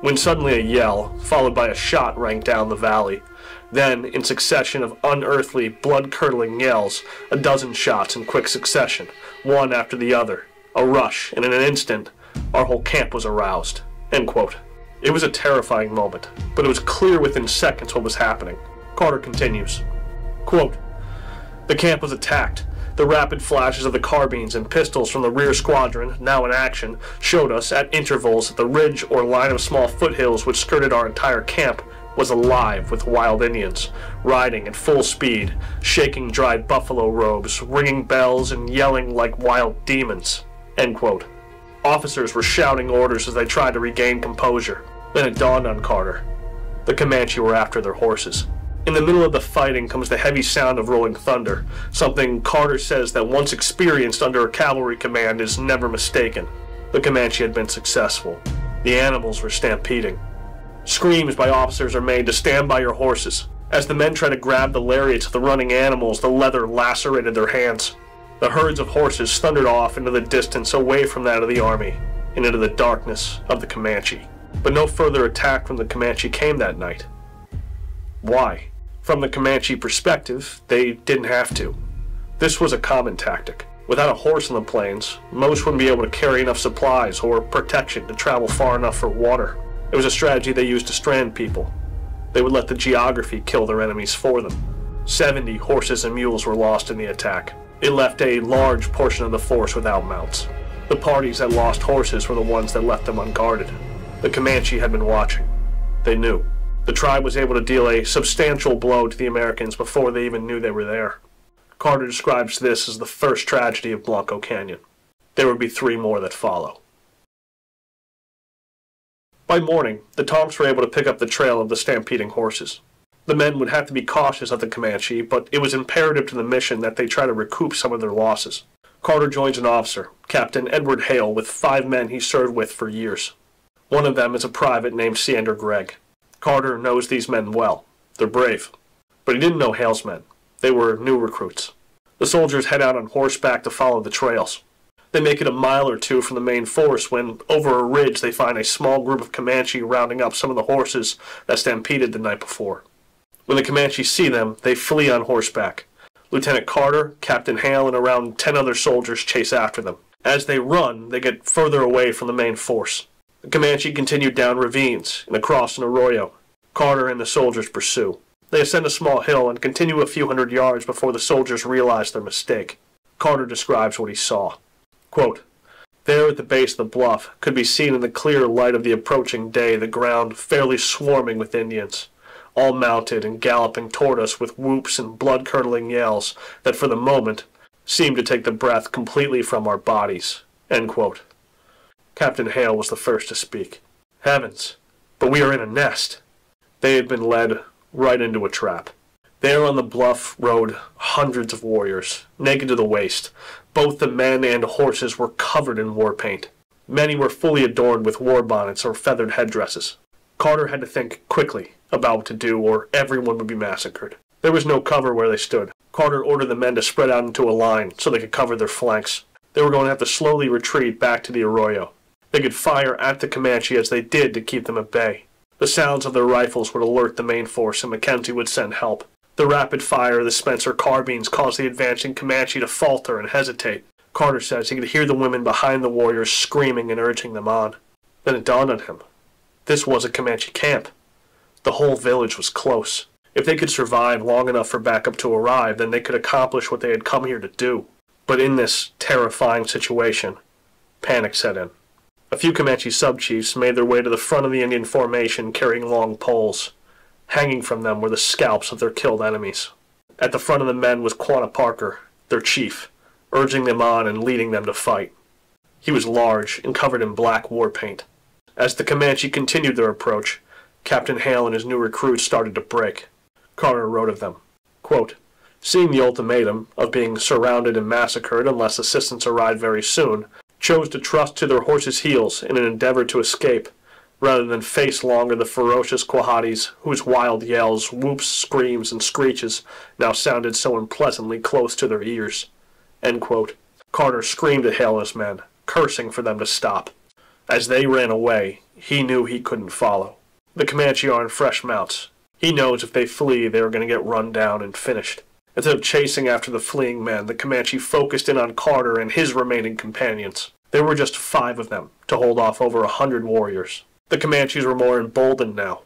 When suddenly a yell, followed by a shot, rang down the valley. Then, in succession of unearthly, blood-curdling yells, a dozen shots in quick succession, one after the other. A rush, and in an instant, our whole camp was aroused." End quote. It was a terrifying moment, but it was clear within seconds what was happening. Carter continues, quote, "The camp was attacked. The rapid flashes of the carbines and pistols from the rear squadron, now in action, showed us, at intervals, that the ridge or line of small foothills which skirted our entire camp was alive with wild Indians, riding at full speed, shaking dried buffalo robes, ringing bells, and yelling like wild demons." End quote. Officers were shouting orders as they tried to regain composure. Then it dawned on Carter. The Comanche were after their horses. In the middle of the fighting comes the heavy sound of rolling thunder, something Carter says that once experienced under a cavalry command is never mistaken. The Comanche had been successful. The animals were stampeding. Screams by officers are made to stand by your horses. As the men try to grab the lariats of the running animals, the leather lacerated their hands. The herds of horses thundered off into the distance away from that of the army, and into the darkness of the Comanche. But no further attack from the Comanche came that night. Why? From the Comanche perspective, they didn't have to. This was a common tactic. Without a horse on the plains, most wouldn't be able to carry enough supplies or protection to travel far enough for water. It was a strategy they used to strand people. They would let the geography kill their enemies for them. 70 horses and mules were lost in the attack. It left a large portion of the force without mounts. The parties that lost horses were the ones that left them unguarded. The Comanche had been watching. They knew. The tribe was able to deal a substantial blow to the Americans before they even knew they were there. Carter describes this as the first tragedy of Blanco Canyon. There would be 3 more that follow. By morning, the Tonks were able to pick up the trail of the stampeding horses. The men would have to be cautious of the Comanche, but it was imperative to the mission that they try to recoup some of their losses. Carter joins an officer, Captain Edward Hale, with 5 men he served with for years. One of them is a private named Sander Gregg. Carter knows these men well. They're brave. But he didn't know Hale's men. They were new recruits. The soldiers head out on horseback to follow the trails. They make it a mile or 2 from the main force when, over a ridge, they find a small group of Comanche rounding up some of the horses that stampeded the night before. When the Comanche see them, they flee on horseback. Lieutenant Carter, Captain Hale, and around 10 other soldiers chase after them. As they run, they get further away from the main force. The Comanche continue down ravines and across an arroyo. Carter and the soldiers pursue. They ascend a small hill and continue a few hundred yards before the soldiers realize their mistake. Carter describes what he saw. Quote, "There at the base of the bluff could be seen in the clear light of the approaching day the ground fairly swarming with Indians, all mounted and galloping toward us with whoops and blood-curdling yells that for the moment seemed to take the breath completely from our bodies." End quote. Captain Hale was the first to speak. "Heavens, but we are in a nest." They had been led right into a trap. There on the bluff rode hundreds of warriors, naked to the waist. Both the men and horses were covered in war paint. Many were fully adorned with war bonnets or feathered headdresses. Carter had to think quickly about what to do, or everyone would be massacred. There was no cover where they stood. Carter ordered the men to spread out into a line so they could cover their flanks. They were going to have to slowly retreat back to the arroyo. They could fire at the Comanche as they did to keep them at bay. The sounds of their rifles would alert the main force, and Mackenzie would send help. The rapid fire of the Spencer carbines caused the advancing Comanche to falter and hesitate. Carter says he could hear the women behind the warriors screaming and urging them on. Then it dawned on him. This was a Comanche camp. The whole village was close. If they could survive long enough for backup to arrive, then they could accomplish what they had come here to do. But in this terrifying situation, panic set in. A few Comanche sub-chiefs made their way to the front of the Indian formation carrying long poles. Hanging from them were the scalps of their killed enemies. At the front of the men was Quanah Parker, their chief, urging them on and leading them to fight. He was large and covered in black war paint. As the Comanche continued their approach, Captain Hale and his new recruits started to break. Carter wrote of them, quote, "Seeing the ultimatum of being surrounded and massacred unless assistance arrived very soon, chose to trust to their horses' heels in an endeavor to escape, rather than face longer the ferocious Quahatis whose wild yells, whoops, screams, and screeches now sounded so unpleasantly close to their ears." End quote. Carter screamed at Hale and his men, cursing for them to stop. As they ran away, he knew he couldn't follow. The Comanche are on fresh mounts. He knows if they flee, they are going to get run down and finished. Instead of chasing after the fleeing men, the Comanche focused in on Carter and his remaining companions. There were just 5 of them to hold off over 100 warriors. The Comanches were more emboldened now,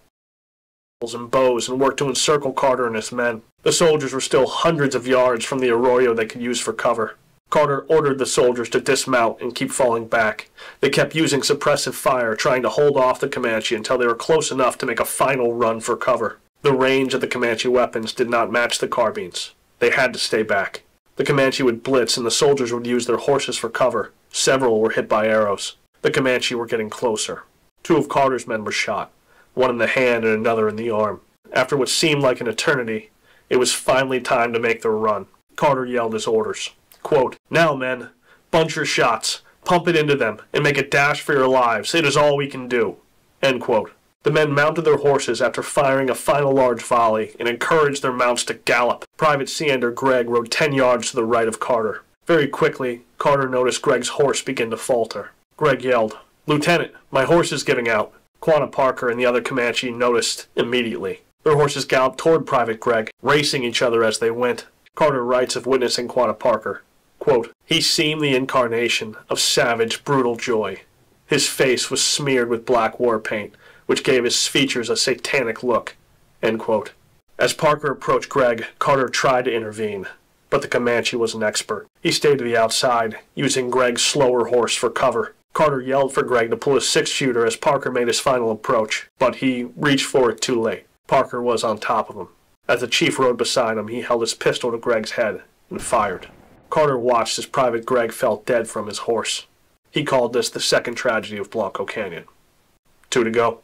and bows, and worked to encircle Carter and his men. The soldiers were still hundreds of yards from the arroyo they could use for cover. Carter ordered the soldiers to dismount and keep falling back. They kept using suppressive fire, trying to hold off the Comanche until they were close enough to make a final run for cover. The range of the Comanche weapons did not match the carbines. They had to stay back. The Comanche would blitz and the soldiers would use their horses for cover. Several were hit by arrows. The Comanche were getting closer. 2 of Carter's men were shot, one in the hand and another in the arm. After what seemed like an eternity, it was finally time to make their run. Carter yelled his orders. Quote, "Now, men, bunch your shots, pump it into them, and make a dash for your lives. It is all we can do." End quote. The men mounted their horses after firing a final large volley and encouraged their mounts to gallop. Private Seander Gregg rode 10 yards to the right of Carter. Very quickly, Carter noticed Gregg's horse begin to falter. Gregg yelled, "Lieutenant, my horse is giving out." Quanah Parker and the other Comanche noticed immediately. Their horses galloped toward Private Gregg, racing each other as they went. Carter writes of witnessing Quanah Parker, quote, "He seemed the incarnation of savage, brutal joy. His face was smeared with black war paint, which gave his features a satanic look." End quote. As Parker approached Gregg, Carter tried to intervene, but the Comanche was an expert. He stayed to the outside, using Gregg's slower horse for cover. Carter yelled for Gregg to pull his 6-shooter as Parker made his final approach, but he reached for it too late. Parker was on top of him. As the chief rode beside him, he held his pistol to Gregg's head and fired. Carter watched as Private Gregg fell dead from his horse. He called this the second tragedy of Blanco Canyon. 2 to go.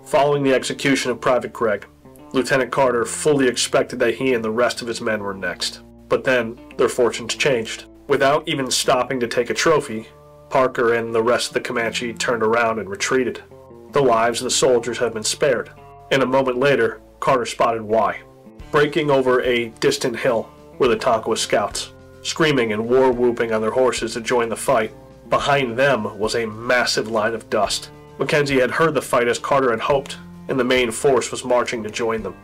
Following the execution of Private Gregg, Lieutenant Carter fully expected that he and the rest of his men were next. But then, their fortunes changed. Without even stopping to take a trophy, Parker and the rest of the Comanche turned around and retreated. The lives of the soldiers had been spared, and a moment later, Carter spotted why. Breaking over a distant hill were the Tonkawa scouts, screaming and war-whooping on their horses to join the fight. Behind them was a massive line of dust. Mackenzie had heard the fight as Carter had hoped, and the main force was marching to join them.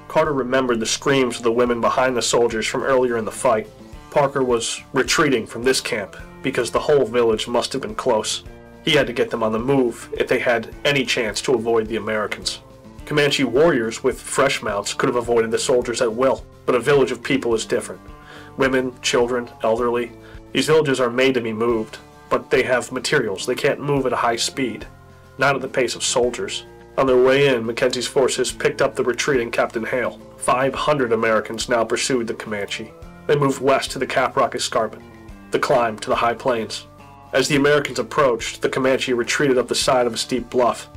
Carter remembered the screams of the women behind the soldiers from earlier in the fight. Parker was retreating from this camp because the whole village must have been close. He had to get them on the move if they had any chance to avoid the Americans. Comanche warriors with fresh mounts could have avoided the soldiers at will, but a village of people is different. Women, children, elderly. These villages are made to be moved, but they have materials. They can't move at a high speed, not at the pace of soldiers. On their way in, Mackenzie's forces picked up the retreating Captain Hale. 500 Americans now pursued the Comanche. They moved west to the Caprock Escarpment, the climb to the high plains. As the Americans approached, the Comanche retreated up the side of a steep bluff.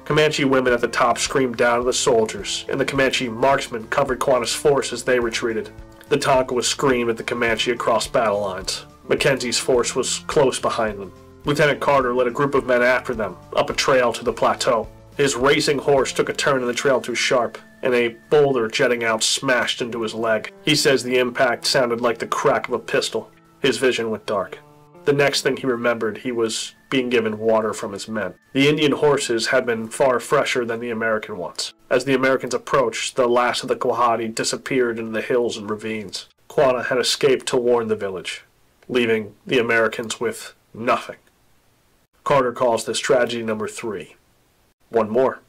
Comanche women at the top screamed down at the soldiers, and the Comanche marksmen covered Quanah's force as they retreated. The Tonkawa screamed at the Comanche across battle lines. Mackenzie's force was close behind them. Lieutenant Carter led a group of men after them, up a trail to the plateau. His racing horse took a turn and the trail too sharp, and a boulder jetting out smashed into his leg. He says the impact sounded like the crack of a pistol. His vision went dark. The next thing he remembered, he was being given water from his men. The Indian horses had been far fresher than the American ones. As the Americans approached, the last of the Quahati disappeared into the hills and ravines. Quanah had escaped to warn the village, leaving the Americans with nothing. Carter calls this tragedy number 3. One more.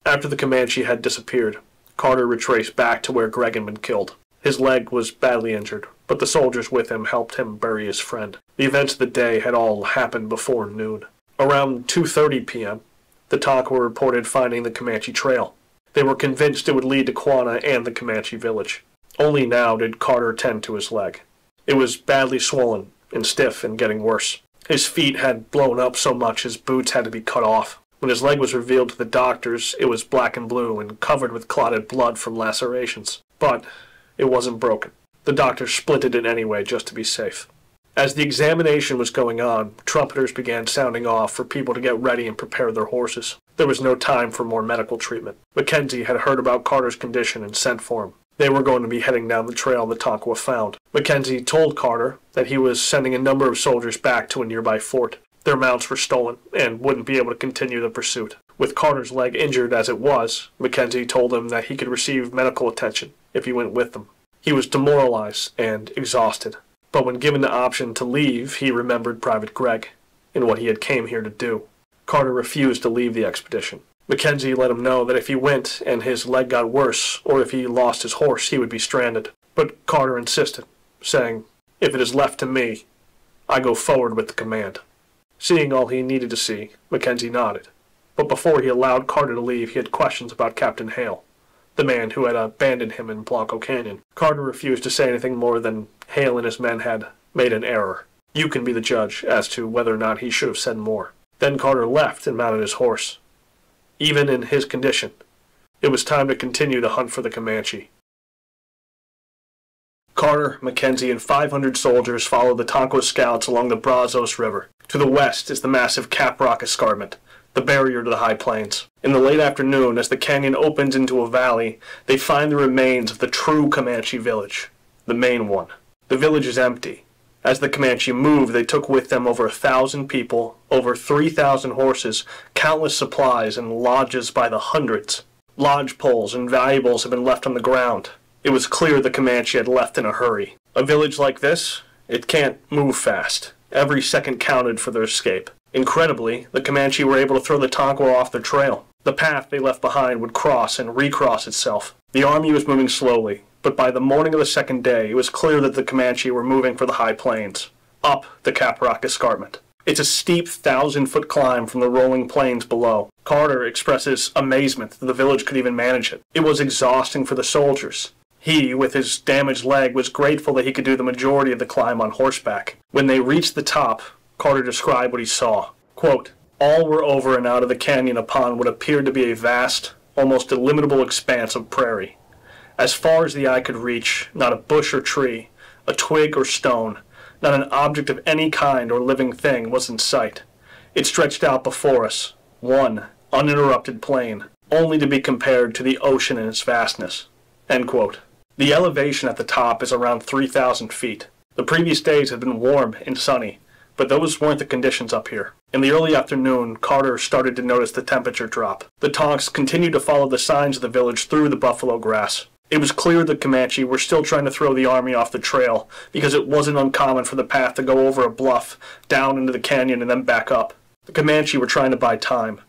After the Comanche had disappeared, Carter retraced back to where Gregg had been killed. His leg was badly injured, but the soldiers with him helped him bury his friend. The events of the day had all happened before noon. Around 2:30 p.m., the Tonkawa reported finding the Comanche trail. They were convinced it would lead to Quanah and the Comanche village. Only now did Carter tend to his leg. It was badly swollen and stiff and getting worse. His feet had blown up so much his boots had to be cut off. When his leg was revealed to the doctors, it was black and blue and covered with clotted blood from lacerations. But it wasn't broken. The doctors splinted it anyway just to be safe. As the examination was going on, trumpeters began sounding off for people to get ready and prepare their horses. There was no time for more medical treatment. Mackenzie had heard about Carter's condition and sent for him. They were going to be heading down the trail the Tonkawa found. Mackenzie told Carter that he was sending a number of soldiers back to a nearby fort. Their mounts were stolen and wouldn't be able to continue the pursuit. With Carter's leg injured as it was, Mackenzie told him that he could receive medical attention if he went with them. He was demoralized and exhausted. But when given the option to leave, he remembered Private Gregg and what he had came here to do. Carter refused to leave the expedition. Mackenzie let him know that if he went and his leg got worse, or if he lost his horse, he would be stranded. But Carter insisted, saying, "If it is left to me, I go forward with the command." Seeing all he needed to see, Mackenzie nodded. But before he allowed Carter to leave, he had questions about Captain Hale, the man who had abandoned him in Blanco Canyon. Carter refused to say anything more than Hale and his men had made an error. You can be the judge as to whether or not he should have said more. Then Carter left and mounted his horse. Even in his condition, it was time to continue the hunt for the Comanche. Carter, Mackenzie, and 500 soldiers followed the Tonkawa scouts along the Brazos River. To the west is the massive Cap Rock Escarpment, the barrier to the high plains. In the late afternoon, as the canyon opens into a valley, they find the remains of the true Comanche village, the main one. The village is empty. As the Comanche moved, they took with them over 1,000 people, over 3,000 horses, countless supplies, and lodges by the hundreds. Lodge poles and valuables had been left on the ground. It was clear the Comanche had left in a hurry. A village like this, it can't move fast. Every second counted for their escape. Incredibly, the Comanche were able to throw the Tonkawa off their trail. The path they left behind would cross and recross itself. The army was moving slowly, but by the morning of the second day, it was clear that the Comanche were moving for the high plains, up the Cap Rock Escarpment. It's a steep 1,000-foot climb from the rolling plains below. Carter expresses amazement that the village could even manage it. It was exhausting for the soldiers. He, with his damaged leg, was grateful that he could do the majority of the climb on horseback. When they reached the top, Carter described what he saw. Quote, "All were over and out of the canyon upon what appeared to be a vast, almost illimitable expanse of prairie. As far as the eye could reach, not a bush or tree, a twig or stone, not an object of any kind or living thing was in sight. It stretched out before us, one uninterrupted plain, only to be compared to the ocean in its vastness." End quote. The elevation at the top is around 3,000 feet. The previous days had been warm and sunny, but those weren't the conditions up here. In the early afternoon, Carter started to notice the temperature drop. The Tonks continued to follow the signs of the village through the buffalo grass. It was clear the Comanche were still trying to throw the army off the trail, because it wasn't uncommon for the path to go over a bluff, down into the canyon, and then back up. The Comanche were trying to buy time,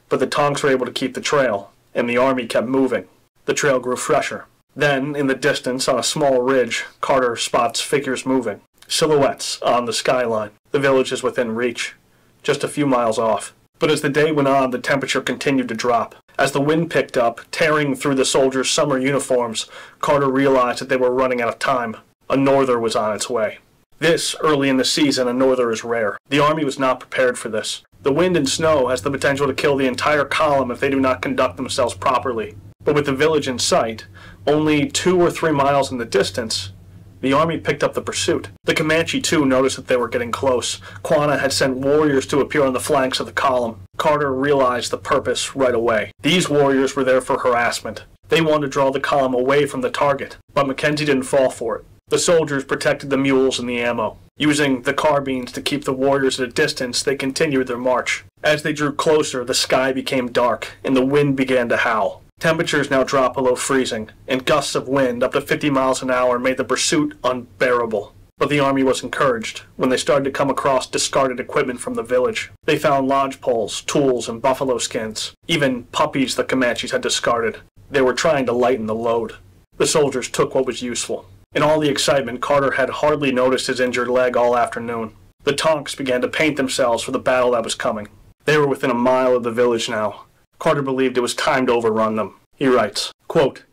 but the Tonks were able to keep the trail, and the army kept moving. The trail grew fresher. Then, in the distance, on a small ridge, Carter spots figures moving. Silhouettes on the skyline. The village is within reach, just a few miles off. But as the day went on, the temperature continued to drop. As the wind picked up, tearing through the soldiers' summer uniforms, Carter realized that they were running out of time. A norther was on its way. This, early in the season, a norther is rare. The army was not prepared for this. The wind and snow has the potential to kill the entire column if they do not conduct themselves properly. But with the village in sight, only 2 or 3 miles in the distance, the army picked up the pursuit. The Comanche, too, noticed that they were getting close. Quanah had sent warriors to appear on the flanks of the column. Carter realized the purpose right away. These warriors were there for harassment. They wanted to draw the column away from the target, but Mackenzie didn't fall for it. The soldiers protected the mules and the ammo. Using the carbines to keep the warriors at a distance, they continued their march. As they drew closer, the sky became dark, and the wind began to howl. Temperatures now dropped below freezing, and gusts of wind up to 50 miles an hour made the pursuit unbearable. But the army was encouraged when they started to come across discarded equipment from the village. They found lodge poles, tools, and buffalo skins, even puppies the Comanches had discarded. They were trying to lighten the load. The soldiers took what was useful. In all the excitement, Carter had hardly noticed his injured leg all afternoon. The Tonks began to paint themselves for the battle that was coming. They were within a mile of the village now. Carter believed it was time to overrun them. He writes, quote,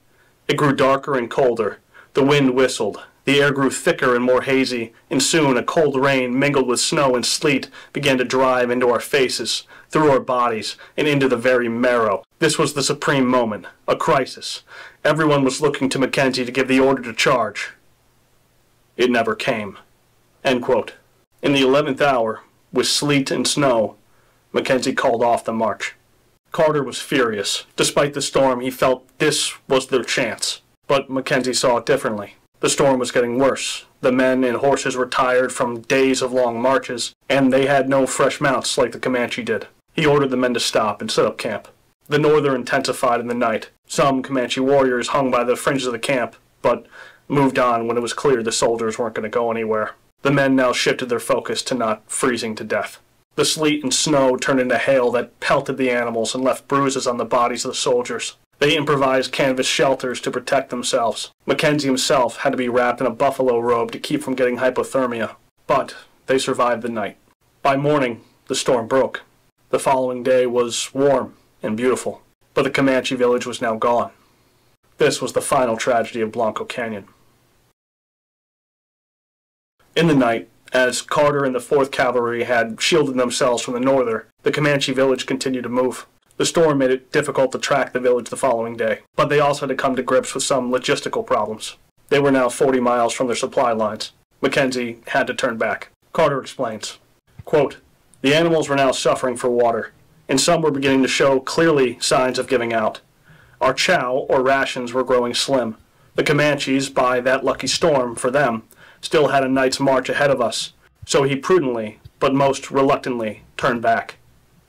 "It grew darker and colder. The wind whistled. The air grew thicker and more hazy, and soon a cold rain mingled with snow and sleet began to drive into our faces, through our bodies, and into the very marrow. This was the supreme moment, a crisis. Everyone was looking to Mackenzie to give the order to charge. It never came." End quote. In the 11th hour, with sleet and snow, Mackenzie called off the march. Carter was furious. Despite the storm, he felt this was their chance. But Mackenzie saw it differently. The storm was getting worse. The men and horses were tired from days of long marches, and they had no fresh mounts like the Comanche did. He ordered the men to stop and set up camp. The norther intensified in the night. Some Comanche warriors hung by the fringes of the camp, but moved on when it was clear the soldiers weren't going to go anywhere. The men now shifted their focus to not freezing to death. The sleet and snow turned into hail that pelted the animals and left bruises on the bodies of the soldiers. They improvised canvas shelters to protect themselves. Mackenzie himself had to be wrapped in a buffalo robe to keep from getting hypothermia. But they survived the night. By morning, the storm broke. The following day was warm and beautiful, but the Comanche village was now gone. This was the final tragedy of Blanco Canyon. In the night, as Carter and the 4th Cavalry had shielded themselves from the norther, the Comanche village continued to move. The storm made it difficult to track the village the following day, but they also had to come to grips with some logistical problems. They were now 40 miles from their supply lines. Mackenzie had to turn back. Carter explains, quote, "The animals were now suffering for water, and some were beginning to show clearly signs of giving out. Our chow, or rations, were growing slim. The Comanches, by that lucky storm for them, still had a night's march ahead of us, so he prudently, but most reluctantly, turned back."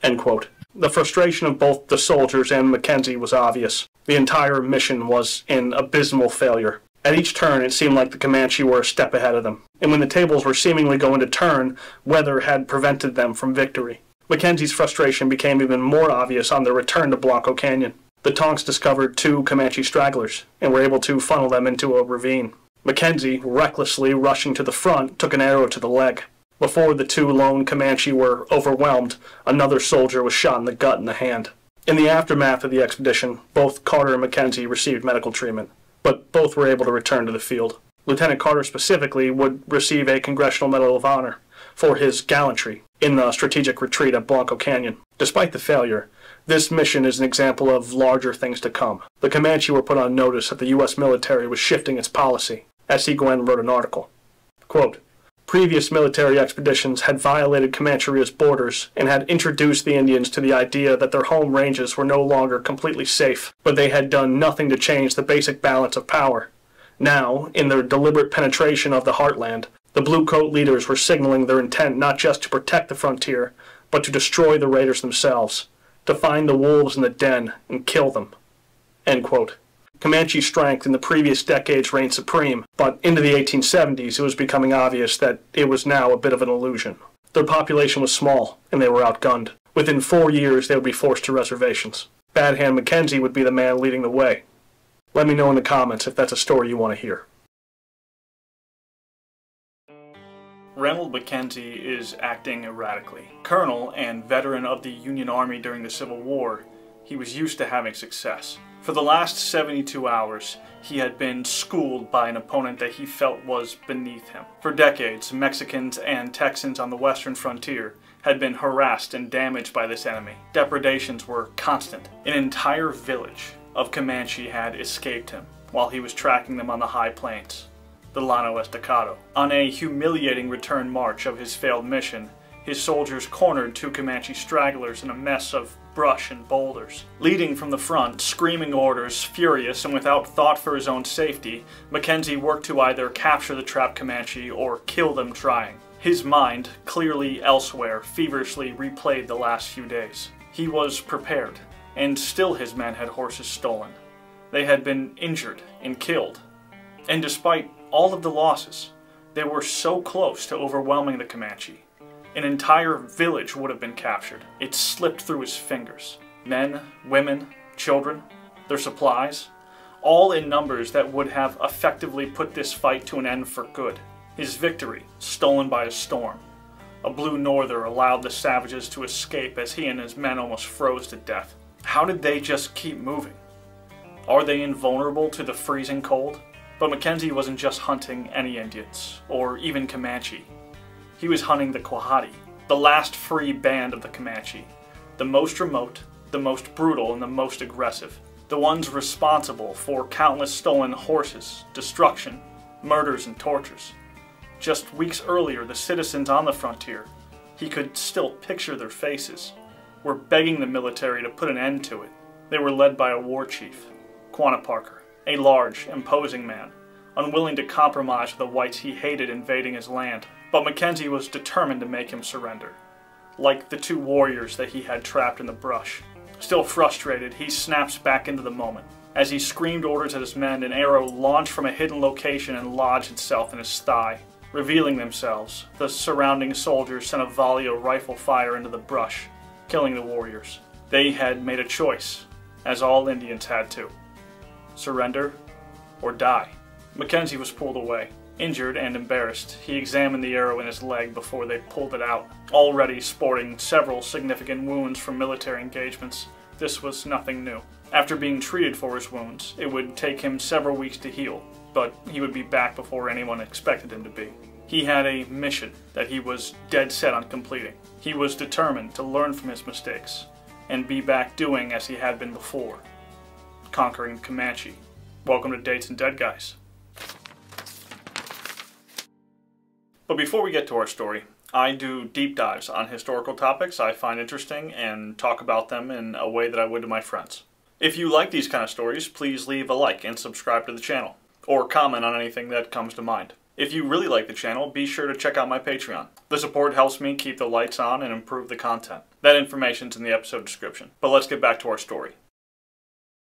End quote. The frustration of both the soldiers and Mackenzie was obvious. The entire mission was an abysmal failure. At each turn, it seemed like the Comanche were a step ahead of them, and when the tables were seemingly going to turn, weather had prevented them from victory. Mackenzie's frustration became even more obvious on their return to Blanco Canyon. The Tonks discovered 2 Comanche stragglers, and were able to funnel them into a ravine. Mackenzie, recklessly rushing to the front, took an arrow to the leg. Before the 2 lone Comanche were overwhelmed, another soldier was shot in the gut and the hand. In the aftermath of the expedition, both Carter and Mackenzie received medical treatment, but both were able to return to the field. Lieutenant Carter specifically would receive a Congressional Medal of Honor for his gallantry in the strategic retreat at Blanco Canyon. Despite the failure, this mission is an example of larger things to come. The Comanche were put on notice that the U.S. military was shifting its policy. S.E. Gwen wrote an article. Quote, "Previous military expeditions had violated Comancheria's borders and had introduced the Indians to the idea that their home ranges were no longer completely safe, but they had done nothing to change the basic balance of power. Now, in their deliberate penetration of the heartland, the Blue Coat leaders were signaling their intent not just to protect the frontier, but to destroy the raiders themselves, to find the wolves in the den and kill them." End quote. Comanche strength in the previous decades reigned supreme, but into the 1870s it was becoming obvious that it was now a bit of an illusion. Their population was small, and they were outgunned. Within 4 years they would be forced to reservations. Bad Hand Mackenzie would be the man leading the way. Let me know in the comments if that's a story you want to hear. Reynold Mackenzie is acting erratically. Colonel and veteran of the Union Army during the Civil War, he was used to having success. For the last 72 hours, he had been schooled by an opponent that he felt was beneath him. For decades, Mexicans and Texans on the western frontier had been harassed and damaged by this enemy. Depredations were constant. An entire village of Comanche had escaped him while he was tracking them on the high plains, the Llano Estacado. On a humiliating return march of his failed mission, his soldiers cornered 2 Comanche stragglers in a mess of brush and boulders. Leading from the front, screaming orders, furious and without thought for his own safety, Mackenzie worked to either capture the trapped Comanche or kill them trying. His mind, clearly elsewhere, feverishly replayed the last few days. He was prepared, and still his men had horses stolen. They had been injured and killed. And despite all of the losses, they were so close to overwhelming the Comanche. An entire village would have been captured. It slipped through his fingers. Men, women, children, their supplies, all in numbers that would have effectively put this fight to an end for good. His victory, stolen by a storm. A blue norther allowed the savages to escape as he and his men almost froze to death. How did they just keep moving? Are they invulnerable to the freezing cold? But Mackenzie wasn't just hunting any Indians, or even Comanche. He was hunting the Quahati, the last free band of the Comanche, the most remote, the most brutal, and the most aggressive. The ones responsible for countless stolen horses, destruction, murders, and tortures. Just weeks earlier, the citizens on the frontier, he could still picture their faces, were begging the military to put an end to it. They were led by a war chief, Quanah Parker, a large, imposing man, unwilling to compromise with the whites he hated invading his land. But Mackenzie was determined to make him surrender, like the two warriors that he had trapped in the brush. Still frustrated, he snaps back into the moment. As he screamed orders at his men, an arrow launched from a hidden location and lodged itself in his thigh. Revealing themselves, the surrounding soldiers sent a volley of rifle fire into the brush, killing the warriors. They had made a choice, as all Indians had to. Surrender or die. Mackenzie was pulled away. Injured and embarrassed, he examined the arrow in his leg before they pulled it out. Already sporting several significant wounds from military engagements, this was nothing new. After being treated for his wounds, it would take him several weeks to heal, but he would be back before anyone expected him to be. He had a mission that he was dead set on completing. He was determined to learn from his mistakes and be back doing as he had been before, conquering the Comanche. Welcome to Dates and Dead Guys. But before we get to our story, I do deep dives on historical topics I find interesting and talk about them in a way that I would to my friends. If you like these kind of stories, please leave a like and subscribe to the channel, or comment on anything that comes to mind. If you really like the channel, be sure to check out my Patreon. The support helps me keep the lights on and improve the content. That information's in the episode description. But let's get back to our story.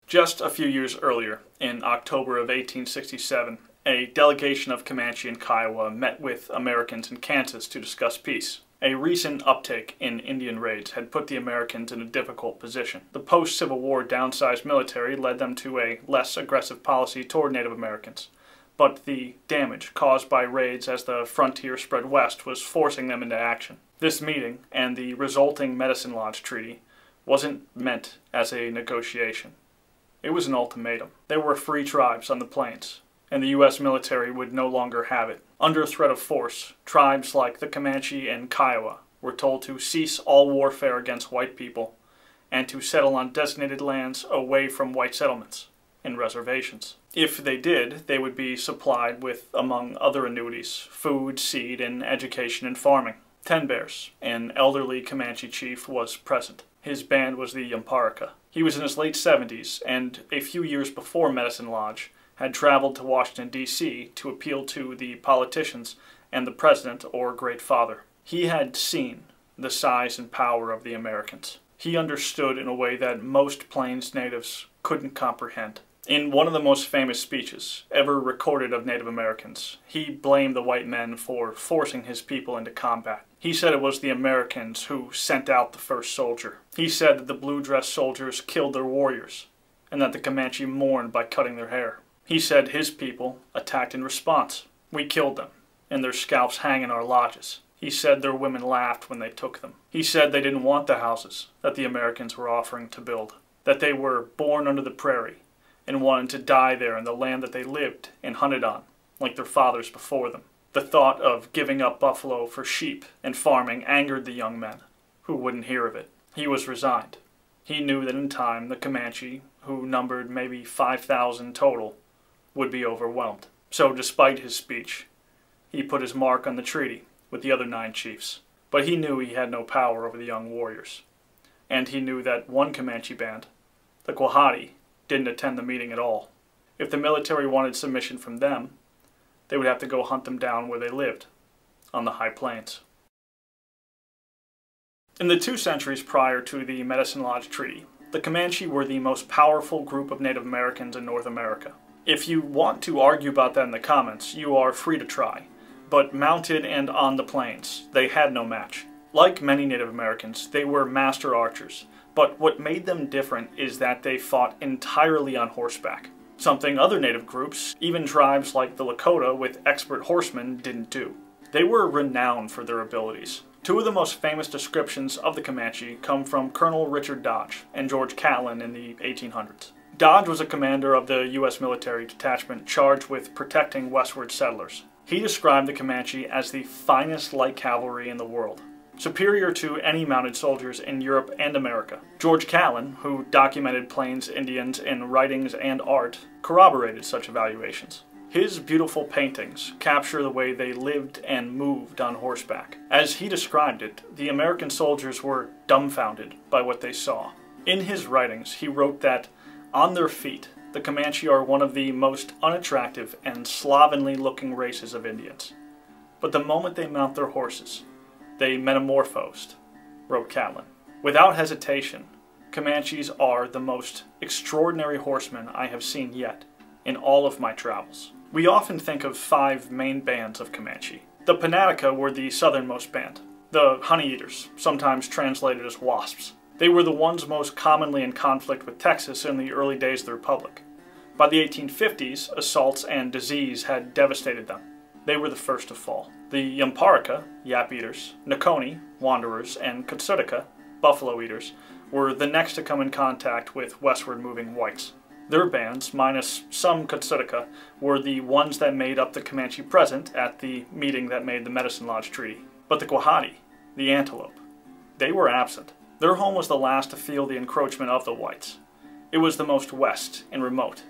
Just a few years earlier, in October of 1867, a delegation of Comanche and Kiowa met with Americans in Kansas to discuss peace. A recent uptick in Indian raids had put the Americans in a difficult position. The post-Civil War downsized military led them to a less aggressive policy toward Native Americans, but the damage caused by raids as the frontier spread west was forcing them into action. This meeting, and the resulting Medicine Lodge Treaty, wasn't meant as a negotiation. It was an ultimatum. There were free tribes on the plains, and the U.S. military would no longer have it. Under threat of force, tribes like the Comanche and Kiowa were told to cease all warfare against white people and to settle on designated lands away from white settlements and reservations. If they did, they would be supplied with, among other annuities, food, seed, and education and farming. Ten Bears, an elderly Comanche chief, was present. His band was the Yamparica. He was in his late 70s, and a few years before Medicine Lodge, had traveled to Washington, D.C. to appeal to the politicians and the President or Great Father. He had seen the size and power of the Americans. He understood in a way that most Plains natives couldn't comprehend. In one of the most famous speeches ever recorded of Native Americans, he blamed the white men for forcing his people into combat. He said it was the Americans who sent out the first soldier. He said that the blue-dress soldiers killed their warriors, and that the Comanche mourned by cutting their hair. He said his people attacked in response. We killed them, and their scalps hang in our lodges. He said their women laughed when they took them. He said they didn't want the houses that the Americans were offering to build, that they were born under the prairie and wanted to die there in the land that they lived and hunted on, like their fathers before them. The thought of giving up buffalo for sheep and farming angered the young men, who wouldn't hear of it. He was resigned. He knew that in time the Comanche, who numbered maybe 5,000 total, would be overwhelmed. So despite his speech, he put his mark on the treaty with the other 9 chiefs. But he knew he had no power over the young warriors. And he knew that one Comanche band, the Quahati, didn't attend the meeting at all. If the military wanted submission from them, they would have to go hunt them down where they lived, on the high plains. In the 2 centuries prior to the Medicine Lodge Treaty, the Comanche were the most powerful group of Native Americans in North America. If you want to argue about that in the comments, you are free to try. But mounted and on the plains, they had no match. Like many Native Americans, they were master archers, but what made them different is that they fought entirely on horseback, something other Native groups, even tribes like the Lakota with expert horsemen, didn't do. They were renowned for their abilities. 2 of the most famous descriptions of the Comanche come from Colonel Richard Dodge and George Catlin in the 1800s. Dodge was a commander of the U.S. military detachment charged with protecting westward settlers. He described the Comanche as the finest light cavalry in the world, superior to any mounted soldiers in Europe and America. George Catlin, who documented Plains Indians in writings and art, corroborated such evaluations. His beautiful paintings capture the way they lived and moved on horseback. As he described it, the American soldiers were dumbfounded by what they saw. In his writings, he wrote that, on their feet, the Comanche are one of the most unattractive and slovenly-looking races of Indians. But the moment they mount their horses, they metamorphosed, wrote Catlin. Without hesitation, Comanches are the most extraordinary horsemen I have seen yet in all of my travels. We often think of 5 main bands of Comanche. The Panatica were the southernmost band, the Honey Eaters, sometimes translated as Wasps. They were the ones most commonly in conflict with Texas in the early days of the Republic. By the 1850s, assaults and disease had devastated them. They were the first to fall. The Yamparica, Yap Eaters, Nakoni, Wanderers, and Kotsutika, Buffalo Eaters, were the next to come in contact with westward moving whites. Their bands, minus some Kotsutika, were the ones that made up the Comanche present at the meeting that made the Medicine Lodge Treaty. But the Quahati, the Antelope, they were absent. Their home was the last to feel the encroachment of the whites. It was the most west and remote.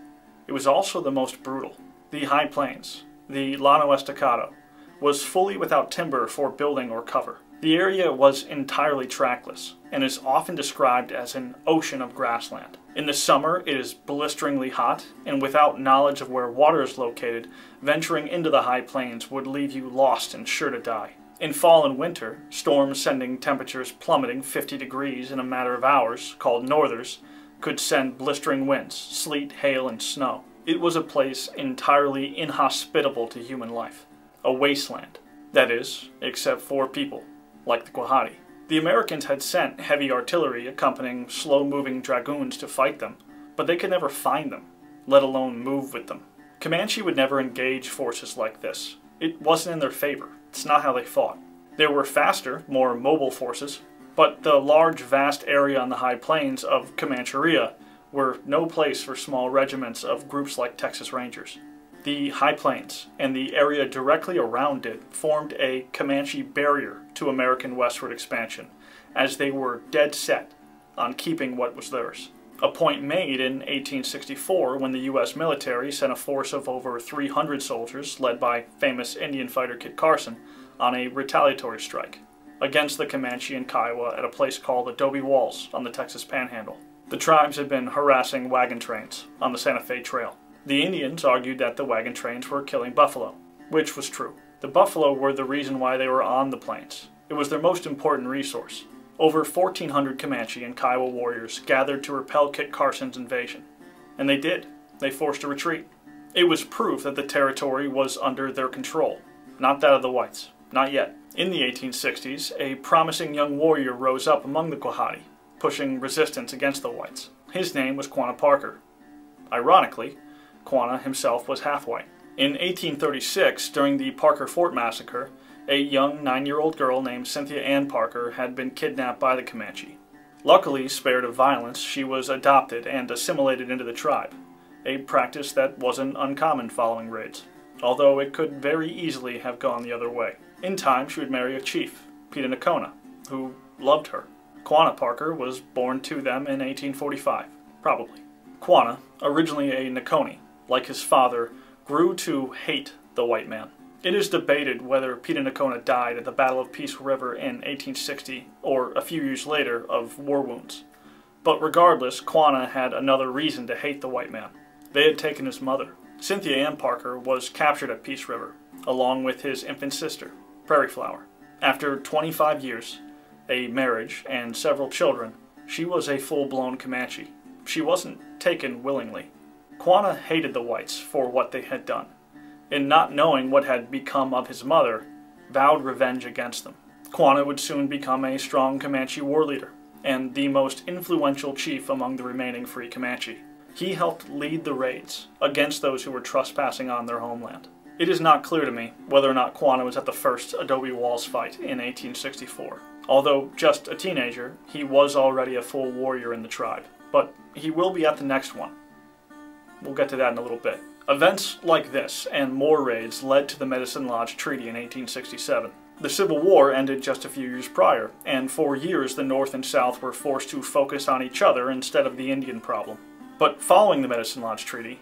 It was also the most brutal. The High Plains, the Llano Estacado, was fully without timber for building or cover. The area was entirely trackless, and is often described as an ocean of grassland. In the summer, it is blisteringly hot, and without knowledge of where water is located, venturing into the high plains would leave you lost and sure to die. In fall and winter, storms sending temperatures plummeting 50 degrees in a matter of hours, called northers, could send blistering winds, sleet, hail, and snow. It was a place entirely inhospitable to human life. A wasteland. That is, except for people, like the Quahati. The Americans had sent heavy artillery accompanying slow-moving dragoons to fight them, but they could never find them, let alone move with them. Comanche would never engage forces like this. It wasn't in their favor. It's not how they fought. There were faster, more mobile forces, but the large, vast area on the high plains of Comancheria were no place for small regiments of groups like Texas Rangers. The high plains and the area directly around it formed a Comanche barrier to American westward expansion, as they were dead set on keeping what was theirs. A point made in 1864 when the U.S. military sent a force of over 300 soldiers, led by famous Indian fighter Kit Carson, on a retaliatory strike against the Comanche and Kiowa at a place called Adobe Walls on the Texas Panhandle. The tribes had been harassing wagon trains on the Santa Fe Trail. The Indians argued that the wagon trains were killing buffalo, which was true. The buffalo were the reason why they were on the plains. It was their most important resource. Over 1,400 Comanche and Kiowa warriors gathered to repel Kit Carson's invasion. And they did. They forced a retreat. It was proof that the territory was under their control, not that of the whites. Not yet. In the 1860s, a promising young warrior rose up among the Quahati, pushing resistance against the whites. His name was Quanah Parker. Ironically, Quanah himself was half-white. In 1836, during the Parker Fort Massacre, a young 9-year-old girl named Cynthia Ann Parker had been kidnapped by the Comanche. Luckily, spared of violence, she was adopted and assimilated into the tribe, a practice that wasn't uncommon following raids, although it could very easily have gone the other way. In time, she would marry a chief, Peter Nakona, who loved her. Quanah Parker was born to them in 1845, probably. Quanah, originally a Nakoni, like his father, grew to hate the white man. It is debated whether Peter Nakona died at the Battle of Peace River in 1860 or a few years later of war wounds. But regardless, Quanah had another reason to hate the white man. They had taken his mother. Cynthia Ann Parker was captured at Peace River, along with his infant sister, Prairie Flower. After 25 years, a marriage, and several children, she was a full-blown Comanche. She wasn't taken willingly. Quanah hated the whites for what they had done, and not knowing what had become of his mother, vowed revenge against them. Quanah would soon become a strong Comanche war leader, and the most influential chief among the remaining free Comanche. He helped lead the raids against those who were trespassing on their homeland. It is not clear to me whether or not Quanah was at the first Adobe Walls fight in 1864. Although just a teenager, he was already a full warrior in the tribe. But he will be at the next one, We'll get to that in a little bit. Events like this and more raids led to the Medicine Lodge Treaty in 1867. The Civil War ended just a few years prior, and for years the North and South were forced to focus on each other instead of the Indian problem. But following the Medicine Lodge Treaty,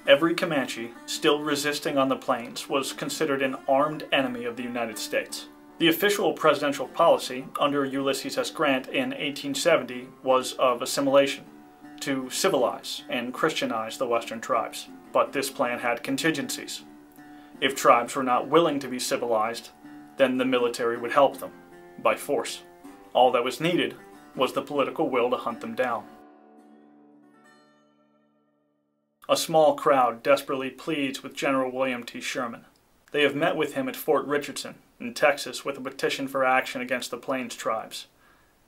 every Comanche still resisting on the plains was considered an armed enemy of the United States. The official presidential policy under Ulysses S. Grant in 1870 was of assimilation, to civilize and Christianize the Western tribes. But this plan had contingencies. If tribes were not willing to be civilized, then the military would help them, by force. All that was needed was the political will to hunt them down. A small crowd desperately pleads with General William T. Sherman. They have met with him at Fort Richardson, in Texas, with a petition for action against the Plains tribes.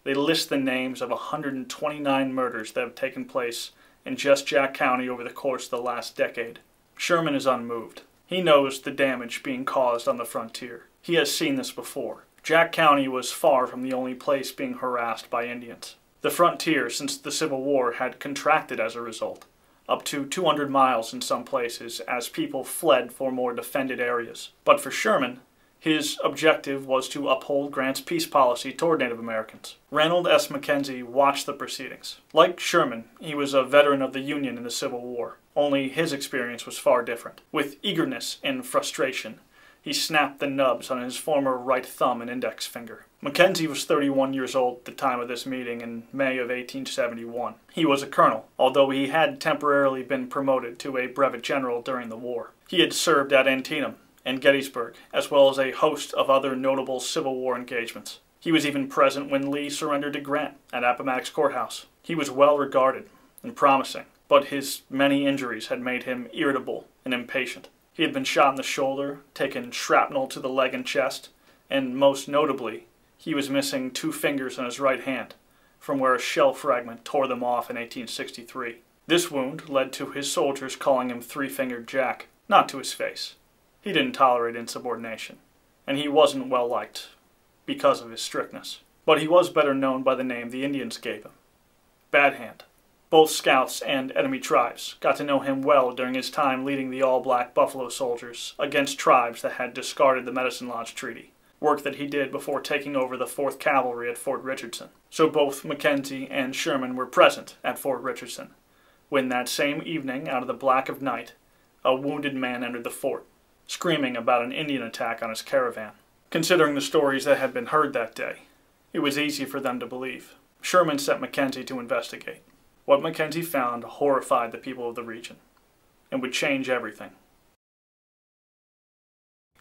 They list the names of 129 murders that have taken place in just Jack County over the course of the last decade. Sherman is unmoved. He knows the damage being caused on the frontier. He has seen this before. Jack County was far from the only place being harassed by Indians. The frontier, since the Civil War, had contracted as a result, up to 200 miles in some places, as people fled for more defended areas. But for Sherman, his objective was to uphold Grant's peace policy toward Native Americans. Ranald S. Mackenzie watched the proceedings. Like Sherman, he was a veteran of the Union in the Civil War, only his experience was far different. With eagerness and frustration, he snapped the nubs on his former right thumb and index finger. Mackenzie was 31 years old at the time of this meeting in May of 1871. He was a colonel, although he had temporarily been promoted to a brevet general during the war. He had served at Antietam and Gettysburg, as well as a host of other notable Civil War engagements. He was even present when Lee surrendered to Grant at Appomattox Courthouse. He was well regarded and promising, but his many injuries had made him irritable and impatient. He had been shot in the shoulder, taken shrapnel to the leg and chest, and most notably, he was missing 2 fingers on his right hand, from where a shell fragment tore them off in 1863. This wound led to his soldiers calling him Three-Fingered Jack, not to his face. He didn't tolerate insubordination, and he wasn't well liked because of his strictness. But he was better known by the name the Indians gave him, Bad Hand. Both scouts and enemy tribes got to know him well during his time leading the all-black Buffalo Soldiers against tribes that had discarded the Medicine Lodge Treaty, work that he did before taking over the 4th Cavalry at Fort Richardson. So both Mackenzie and Sherman were present at Fort Richardson, when that same evening, out of the black of night, a wounded man entered the fort, screaming about an Indian attack on his caravan. Considering the stories that had been heard that day, it was easy for them to believe. Sherman sent Mackenzie to investigate. What Mackenzie found horrified the people of the region, and would change everything.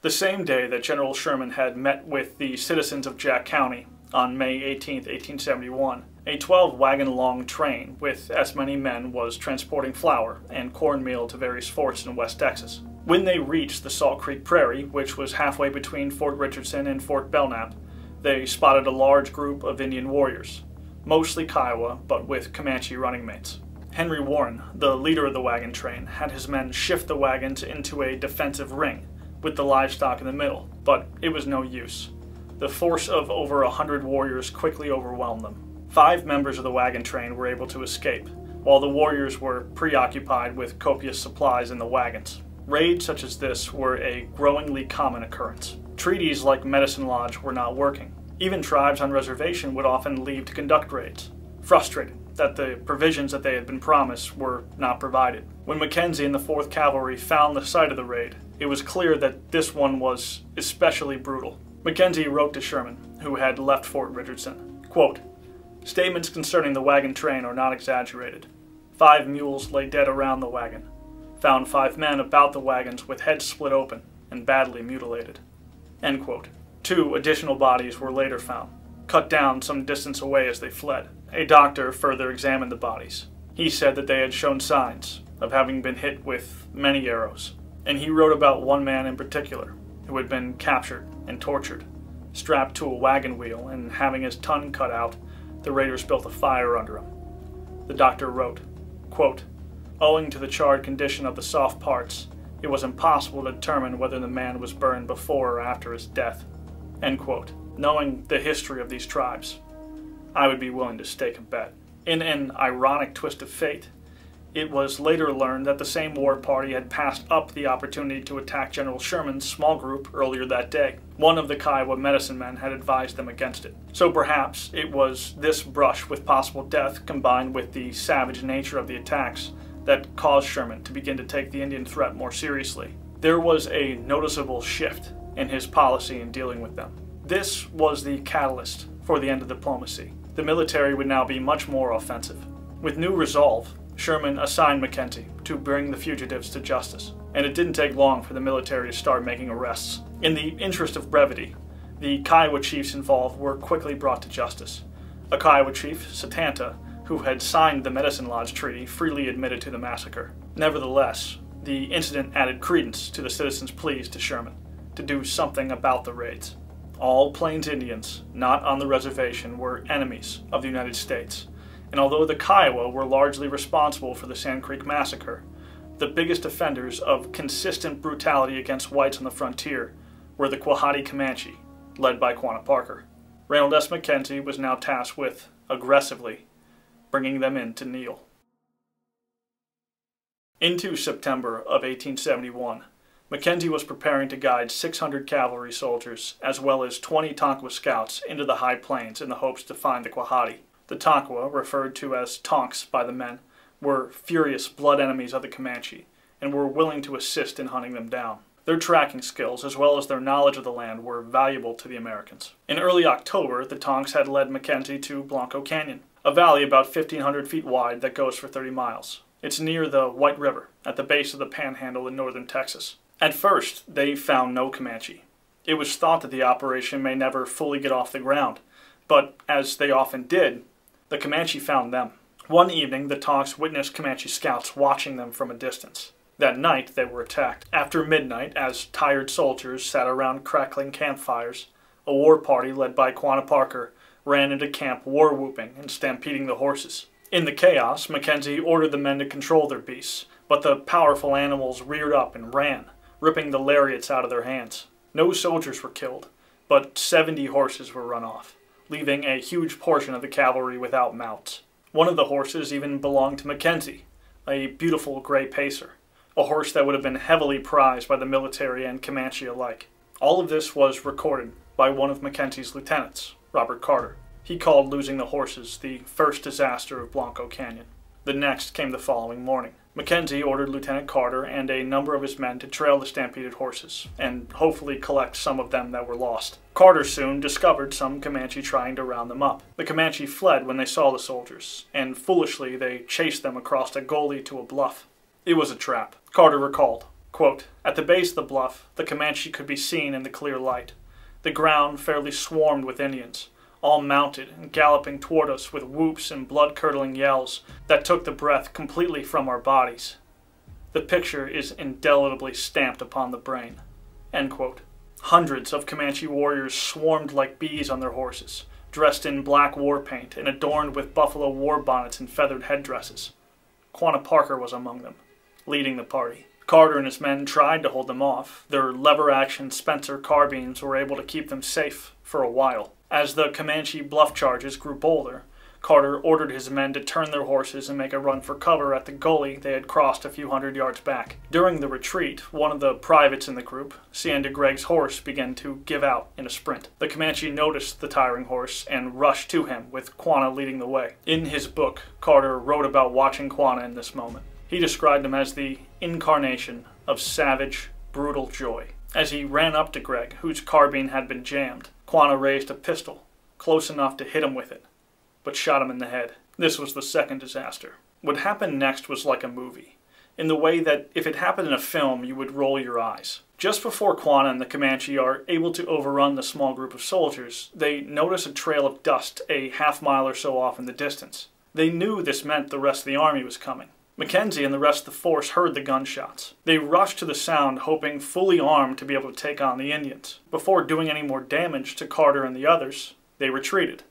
The same day that General Sherman had met with the citizens of Jack County, on May 18, 1871, a 12-wagon-long train with as many men was transporting flour and cornmeal to various forts in West Texas. When they reached the Salt Creek Prairie, which was halfway between Fort Richardson and Fort Belknap, they spotted a large group of Indian warriors, mostly Kiowa, but with Comanche running mates. Henry Warren, the leader of the wagon train, had his men shift the wagons into a defensive ring, with the livestock in the middle, but it was no use. The force of over 100 warriors quickly overwhelmed them. 5 members of the wagon train were able to escape, while the warriors were preoccupied with copious supplies in the wagons. Raids such as this were a growingly common occurrence. Treaties like Medicine Lodge were not working. Even tribes on reservation would often leave to conduct raids, frustrated that the provisions that they had been promised were not provided. When Mackenzie and the 4th Cavalry found the site of the raid, it was clear that this one was especially brutal. Mackenzie wrote to Sherman, who had left Fort Richardson, quote, "Statements concerning the wagon train are not exaggerated. 5 mules lay dead around the wagon. Found 5 men about the wagons with heads split open and badly mutilated." End quote. 2 additional bodies were later found, cut down some distance away as they fled. A doctor further examined the bodies. He said that they had shown signs of having been hit with many arrows, and he wrote about one man in particular who had been captured and tortured, strapped to a wagon wheel, and having his tongue cut out, the raiders built a fire under him. The doctor wrote, quote, "Owing to the charred condition of the soft parts, it was impossible to determine whether the man was burned before or after his death." End quote. Knowing the history of these tribes, I would be willing to stake a bet. In an ironic twist of fate, It was later learned that the same war party had passed up the opportunity to attack General Sherman's small group earlier that day. One of the Kiowa medicine men had advised them against it. So perhaps it was this brush with possible death combined with the savage nature of the attacks that caused Sherman to begin to take the Indian threat more seriously. There was a noticeable shift in his policy in dealing with them. This was the catalyst for the end of diplomacy. The military would now be much more offensive. With new resolve, Sherman assigned Mackenzie to bring the fugitives to justice, and it didn't take long for the military to start making arrests. In the interest of brevity, the Kiowa chiefs involved were quickly brought to justice. A Kiowa chief, Satanta, who had signed the Medicine Lodge Treaty, freely admitted to the massacre. Nevertheless, the incident added credence to the citizens' pleas to Sherman to do something about the raids. All Plains Indians not on the reservation were enemies of the United States, and although the Kiowa were largely responsible for the Sand Creek Massacre, the biggest offenders of consistent brutality against whites on the frontier were the Quahati Comanche, led by Quanah Parker. Reynold S. Mackenzie was now tasked with, aggressively, bringing them in to kneel. Into September of 1871, Mackenzie was preparing to guide 600 cavalry soldiers as well as 20 Tonkawa scouts into the high plains in the hopes to find the Quahati. The Tonkawa, referred to as Tonks by the men, were furious blood enemies of the Comanche and were willing to assist in hunting them down. Their tracking skills, as well as their knowledge of the land, were valuable to the Americans. In early October, the Tonks had led Mackenzie to Blanco Canyon, a valley about 1,500 feet wide that goes for 30 miles. It's near the White River, at the base of the Panhandle in northern Texas. At first, they found no Comanche. It was thought that the operation may never fully get off the ground, but as they often did, the Comanche found them. One evening, the Tonks witnessed Comanche scouts watching them from a distance. That night, they were attacked. After midnight, as tired soldiers sat around crackling campfires, a war party led by Quanah Parker ran into camp war-whooping and stampeding the horses. In the chaos, Mackenzie ordered the men to control their beasts, but the powerful animals reared up and ran, ripping the lariats out of their hands. No soldiers were killed, but 70 horses were run off, leaving a huge portion of the cavalry without mounts. One of the horses even belonged to Mackenzie, a beautiful gray pacer, a horse that would have been heavily prized by the military and Comanche alike. All of this was recorded by one of Mackenzie's lieutenants, Robert Carter. He called losing the horses the first disaster of Blanco Canyon. The next came the following morning. Mackenzie ordered Lieutenant Carter and a number of his men to trail the stampeded horses, and hopefully collect some of them that were lost. Carter soon discovered some Comanche trying to round them up. The Comanche fled when they saw the soldiers, and foolishly they chased them across a gully to a bluff. It was a trap. Carter recalled, quote, "At the base of the bluff, the Comanche could be seen in the clear light. The ground fairly swarmed with Indians, all mounted and galloping toward us with whoops and blood-curdling yells that took the breath completely from our bodies. The picture is indelibly stamped upon the brain." End quote. Hundreds of Comanche warriors swarmed like bees on their horses, dressed in black war paint and adorned with buffalo war bonnets and feathered headdresses. Quanah Parker was among them, leading the party. Carter and his men tried to hold them off. Their lever-action Spencer carbines were able to keep them safe for a while. As the Comanche bluff charges grew bolder, Carter ordered his men to turn their horses and make a run for cover at the gully they had crossed a few hundred yards back. During the retreat, one of the privates in the group, Sienda Gregg's horse, began to give out in a sprint. The Comanche noticed the tiring horse and rushed to him, with Quanah leading the way. In his book, Carter wrote about watching Quanah in this moment. He described him as the incarnation of savage, brutal joy. As he ran up to Gregg, whose carbine had been jammed, Quanah raised a pistol, close enough to hit him with it, but shot him in the head. This was the second disaster. What happened next was like a movie, in the way that if it happened in a film, you would roll your eyes. Just before Quanah and the Comanche are able to overrun the small group of soldiers, they notice a trail of dust a half-mile or so off in the distance. They knew this meant the rest of the army was coming. Mackenzie and the rest of the force heard the gunshots. They rushed to the sound, hoping fully armed to be able to take on the Indians. Before doing any more damage to Carter and the others, they retreated.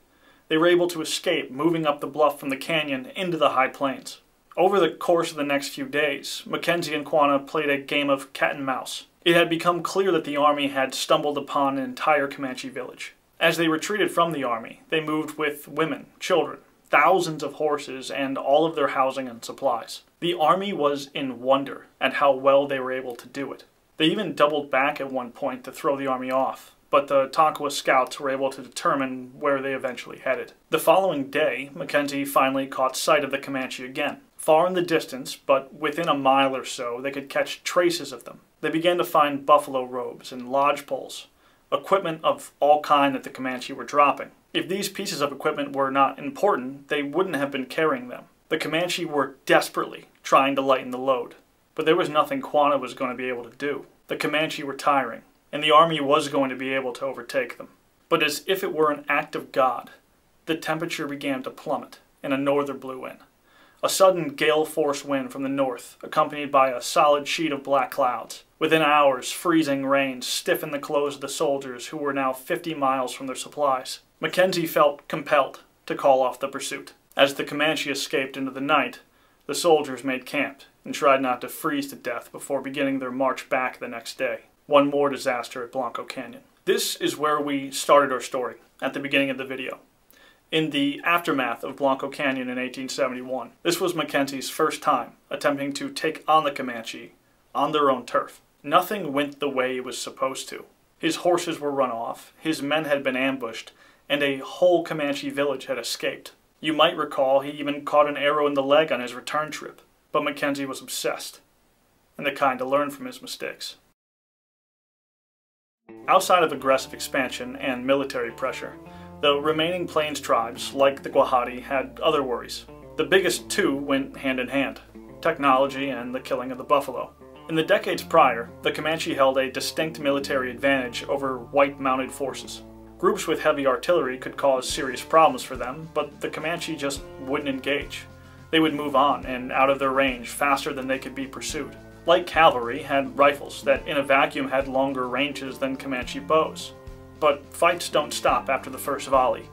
They were able to escape, moving up the bluff from the canyon into the high plains. Over the course of the next few days, Mackenzie and Quanah played a game of cat and mouse. It had become clear that the army had stumbled upon an entire Comanche village. As they retreated from the army, they moved with women, children, thousands of horses and all of their housing and supplies. The army was in wonder at how well they were able to do it. They even doubled back at one point to throw the army off, but the Tonkawa scouts were able to determine where they eventually headed. The following day, Mackenzie finally caught sight of the Comanche again. Far in the distance, but within a mile or so, they could catch traces of them. They began to find buffalo robes and lodge poles, equipment of all kind that the Comanche were dropping. If these pieces of equipment were not important, they wouldn't have been carrying them. The Comanche were desperately trying to lighten the load, but there was nothing Quanah was going to be able to do. The Comanche were tiring, and the army was going to be able to overtake them. But as if it were an act of God, the temperature began to plummet, and a norther blew in. A sudden gale-force wind from the north, accompanied by a solid sheet of black clouds. Within hours, freezing rain stiffened the clothes of the soldiers who were now 50 miles from their supplies. Mackenzie felt compelled to call off the pursuit. As the Comanche escaped into the night, the soldiers made camp and tried not to freeze to death before beginning their march back the next day. One more disaster at Blanco Canyon. This is where we started our story, at the beginning of the video. In the aftermath of Blanco Canyon in 1871, this was Mackenzie's first time attempting to take on the Comanche on their own turf. Nothing went the way it was supposed to. His horses were run off, his men had been ambushed, and a whole Comanche village had escaped. You might recall he even caught an arrow in the leg on his return trip, but Mackenzie was obsessed, and the kind to learn from his mistakes. Outside of aggressive expansion and military pressure, the remaining Plains tribes, like the Quahati, had other worries. The biggest two went hand in hand: technology and the killing of the buffalo. In the decades prior, the Comanche held a distinct military advantage over white-mounted forces. Groups with heavy artillery could cause serious problems for them, but the Comanche just wouldn't engage. They would move on and out of their range faster than they could be pursued. Like cavalry, had rifles that in a vacuum had longer ranges than Comanche bows. But fights don't stop after the first volley.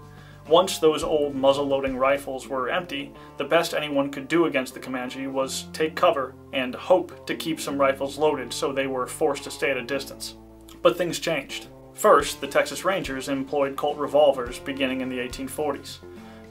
Once those old muzzle-loading rifles were empty, the best anyone could do against the Comanche was take cover and hope to keep some rifles loaded so they were forced to stay at a distance. But things changed. First, the Texas Rangers employed Colt revolvers beginning in the 1840s.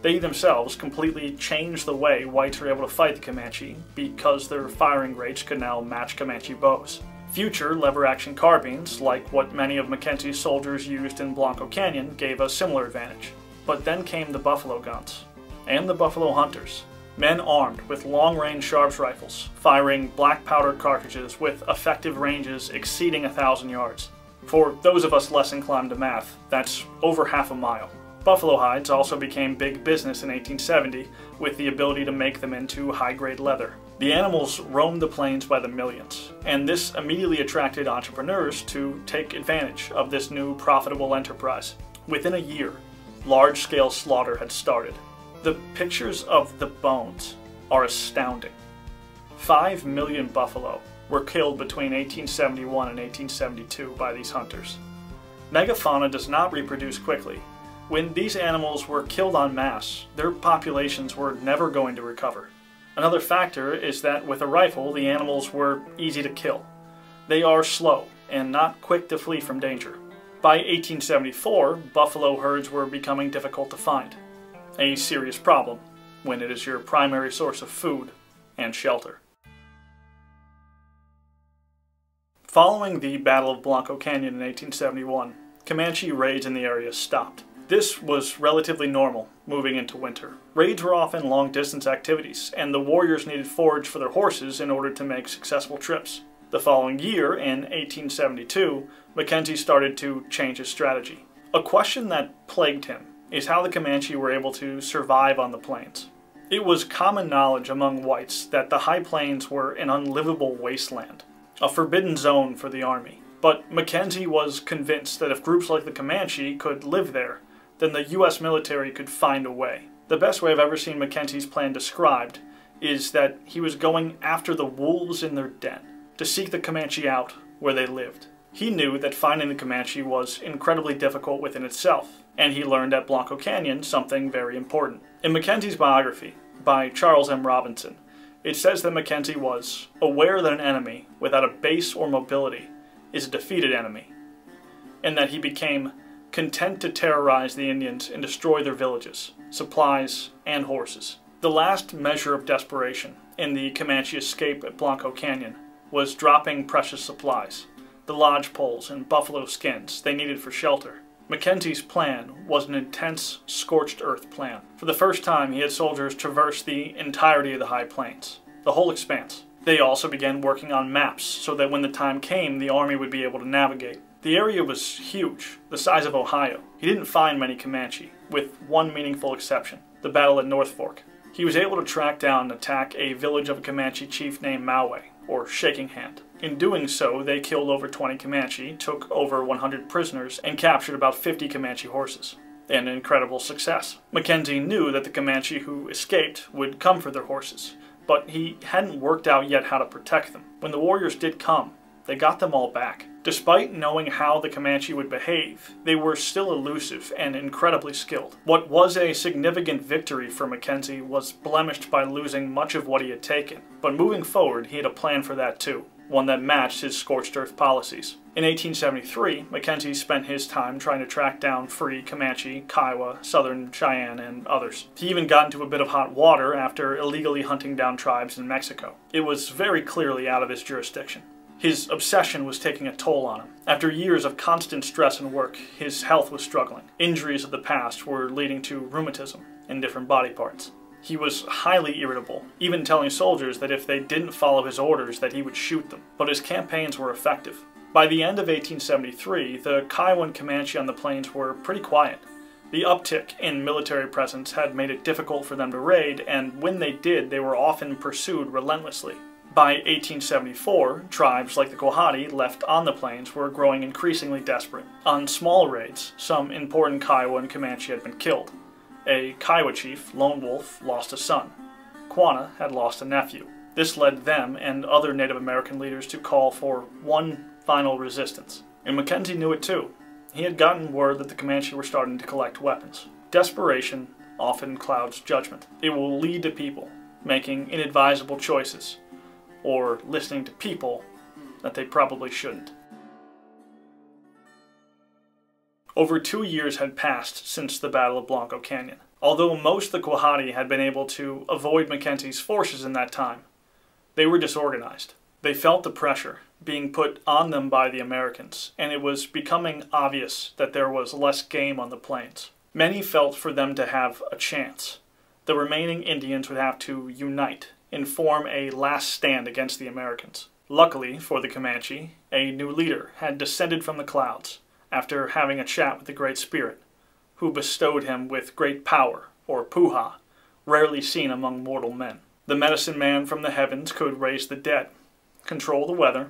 They themselves completely changed the way whites were able to fight the Comanche because their firing rates could now match Comanche bows. Future lever-action carbines, like what many of Mackenzie's soldiers used in Blanco Canyon, gave a similar advantage. But then came the buffalo guns, and the buffalo hunters. Men armed with long-range Sharps rifles, firing black powder cartridges with effective ranges exceeding 1,000 yards. For those of us less inclined to math, that's over half a mile. Buffalo hides also became big business in 1870 with the ability to make them into high-grade leather. The animals roamed the plains by the millions, and this immediately attracted entrepreneurs to take advantage of this new profitable enterprise. Within a year, large-scale slaughter had started. The pictures of the bones are astounding. 5 million buffalo were killed between 1871 and 1872 by these hunters. Megafauna does not reproduce quickly. When these animals were killed en masse, their populations were never going to recover. Another factor is that with a rifle, the animals were easy to kill. They are slow and not quick to flee from danger. By 1874, buffalo herds were becoming difficult to find. A serious problem when it is your primary source of food and shelter. Following the Battle of Blanco Canyon in 1871, Comanche raids in the area stopped. This was relatively normal moving into winter. Raids were often long-distance activities, and the warriors needed forage for their horses in order to make successful trips. The following year, in 1872, Mackenzie started to change his strategy. A question that plagued him is how the Comanche were able to survive on the plains. It was common knowledge among whites that the high plains were an unlivable wasteland, a forbidden zone for the army. But Mackenzie was convinced that if groups like the Comanche could live there, then the U.S. military could find a way. The best way I've ever seen Mackenzie's plan described is that he was going after the wolves in their den, to seek the Comanche out where they lived. He knew that finding the Comanche was incredibly difficult within itself, and he learned at Blanco Canyon something very important. In Mackenzie's biography, by Charles M. Robinson, it says that Mackenzie was aware that an enemy without a base or mobility is a defeated enemy, and that he became content to terrorize the Indians and destroy their villages, supplies, and horses. The last measure of desperation in the Comanche escape at Blanco Canyon was dropping precious supplies, the lodge poles and buffalo skins they needed for shelter. Mackenzie's plan was an intense, scorched earth plan. For the first time, he had soldiers traverse the entirety of the High Plains, the whole expanse. They also began working on maps so that when the time came, the army would be able to navigate. The area was huge, the size of Ohio. He didn't find many Comanche, with one meaningful exception, the battle at North Fork. He was able to track down and attack a village of a Comanche chief named Maui, or Shaking Hand. In doing so, they killed over 20 Comanche, took over 100 prisoners, and captured about 50 Comanche horses. An incredible success. Mackenzie knew that the Comanche who escaped would come for their horses, but he hadn't worked out yet how to protect them. When the warriors did come, they got them all back. Despite knowing how the Comanche would behave, they were still elusive and incredibly skilled. What was a significant victory for Mackenzie was blemished by losing much of what he had taken, but moving forward he had a plan for that too, one that matched his scorched earth policies. In 1873, Mackenzie spent his time trying to track down free Comanche, Kiowa, Southern Cheyenne, and others. He even got into a bit of hot water after illegally hunting down tribes in Mexico. It was very clearly out of his jurisdiction. His obsession was taking a toll on him. After years of constant stress and work, his health was struggling. Injuries of the past were leading to rheumatism in different body parts. He was highly irritable, even telling soldiers that if they didn't follow his orders that he would shoot them. But his campaigns were effective. By the end of 1873, the Kiowan Comanche on the plains were pretty quiet. The uptick in military presence had made it difficult for them to raid, and when they did, they were often pursued relentlessly. By 1874, tribes like the Quahati left on the plains were growing increasingly desperate. On small raids, some important Kiowa and Comanche had been killed. A Kiowa chief, Lone Wolf, lost a son. Quanah had lost a nephew. This led them and other Native American leaders to call for one final resistance. And Mackenzie knew it too. He had gotten word that the Comanche were starting to collect weapons. Desperation often clouds judgment. It will lead to people making inadvisable choices, or listening to people that they probably shouldn't. Over 2 years had passed since the Battle of Blanco Canyon. Although most of the Quahati had been able to avoid Mackenzie's forces in that time, they were disorganized. They felt the pressure being put on them by the Americans, and it was becoming obvious that there was less game on the plains. Many felt for them to have a chance. The remaining Indians would have to unite and form a last stand against the Americans. Luckily for the Comanche, a new leader had descended from the clouds after having a chat with the Great Spirit, who bestowed him with great power, or puha, rarely seen among mortal men. The medicine man from the heavens could raise the dead, control the weather,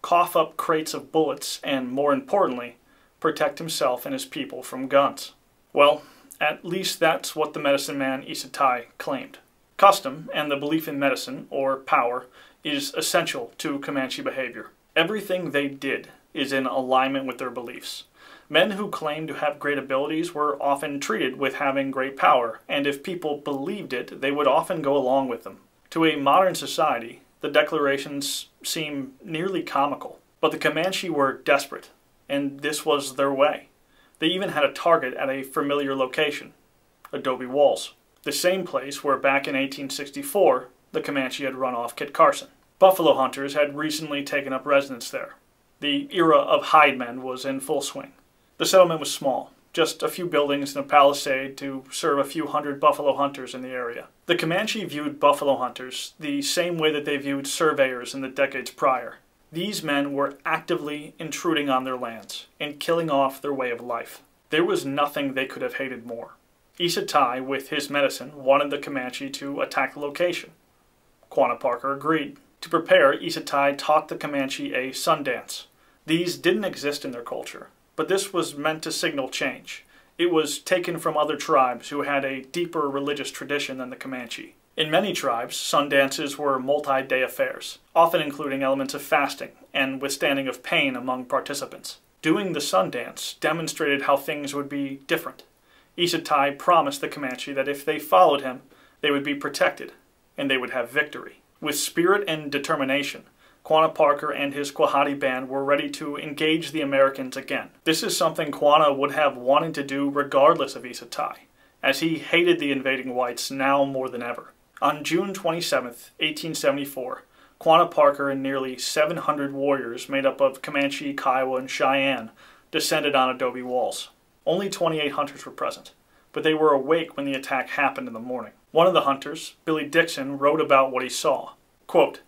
cough up crates of bullets, and more importantly, protect himself and his people from guns. Well, at least that's what the medicine man Isatai claimed. Custom and the belief in medicine, or power, is essential to Comanche behavior. Everything they did is in alignment with their beliefs. Men who claimed to have great abilities were often treated with having great power, and if people believed it, they would often go along with them. To a modern society, the declarations seem nearly comical. But the Comanche were desperate, and this was their way. They even had a target at a familiar location, Adobe Walls, the same place where back in 1864 the Comanche had run off Kit Carson. Buffalo hunters had recently taken up residence there. The era of hide men was in full swing. The settlement was small, just a few buildings and a palisade to serve a few hundred buffalo hunters in the area. The Comanche viewed buffalo hunters the same way that they viewed surveyors in the decades prior. These men were actively intruding on their lands and killing off their way of life. There was nothing they could have hated more. Isatai, with his medicine, wanted the Comanche to attack the location. Quanah Parker agreed. To prepare, Isatai taught the Comanche a sun dance. These didn't exist in their culture, but this was meant to signal change. It was taken from other tribes who had a deeper religious tradition than the Comanche. In many tribes, sun dances were multi-day affairs, often including elements of fasting and withstanding of pain among participants. Doing the sun dance demonstrated how things would be different. Isatai promised the Comanche that if they followed him, they would be protected, and they would have victory. With spirit and determination, Quanah Parker and his Quahati band were ready to engage the Americans again. This is something Quanah would have wanted to do regardless of Isa Tai, as he hated the invading whites now more than ever. On June 27, 1874, Quanah Parker and nearly 700 warriors made up of Comanche, Kiowa, and Cheyenne descended on Adobe Walls. Only 28 hunters were present, but they were awake when the attack happened in the morning. One of the hunters, Billy Dixon, wrote about what he saw. Quote,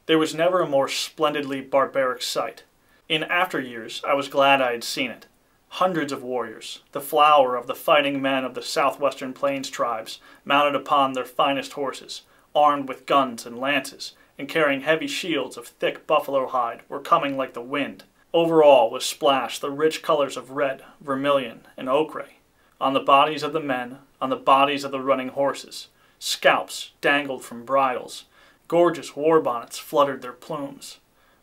"There was never a more splendidly barbaric sight. In after years, I was glad I had seen it. Hundreds of warriors, the flower of the fighting men of the southwestern plains tribes, mounted upon their finest horses, armed with guns and lances, and carrying heavy shields of thick buffalo hide, were coming like the wind. Over all was splashed the rich colors of red, vermilion, and ochre. On the bodies of the men, on the bodies of the running horses, scalps dangled from bridles. Gorgeous war bonnets fluttered their plumes.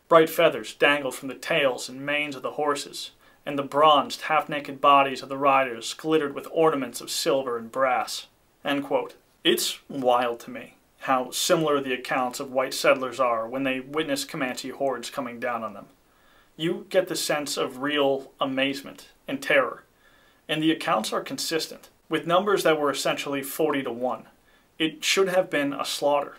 Bright feathers dangled from the tails and manes of the horses, and the bronzed, half-naked bodies of the riders glittered with ornaments of silver and brass." End quote. It's wild to me how similar the accounts of white settlers are when they witness Comanche hordes coming down on them. You get the sense of real amazement and terror, and the accounts are consistent, with numbers that were essentially 40-1. It should have been a slaughter,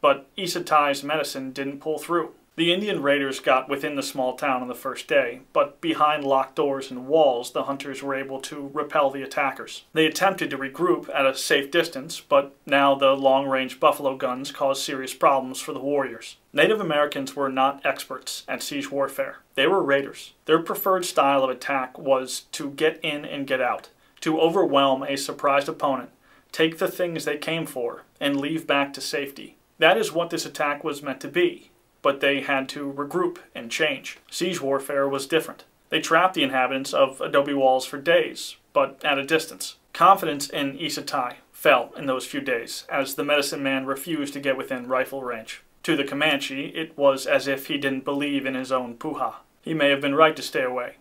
but Isa Tai's medicine didn't pull through. The Indian raiders got within the small town on the first day, but behind locked doors and walls the hunters were able to repel the attackers. They attempted to regroup at a safe distance, but now the long-range buffalo guns caused serious problems for the warriors. Native Americans were not experts at siege warfare. They were raiders. Their preferred style of attack was to get in and get out, to overwhelm a surprised opponent, take the things they came for, and leave back to safety. That is what this attack was meant to be. But they had to regroup and change. Siege warfare was different. They trapped the inhabitants of Adobe Walls for days, but at a distance. Confidence in Isa Tai fell in those few days, as the medicine man refused to get within rifle range. To the Comanche, it was as if he didn't believe in his own puha. He may have been right to stay away,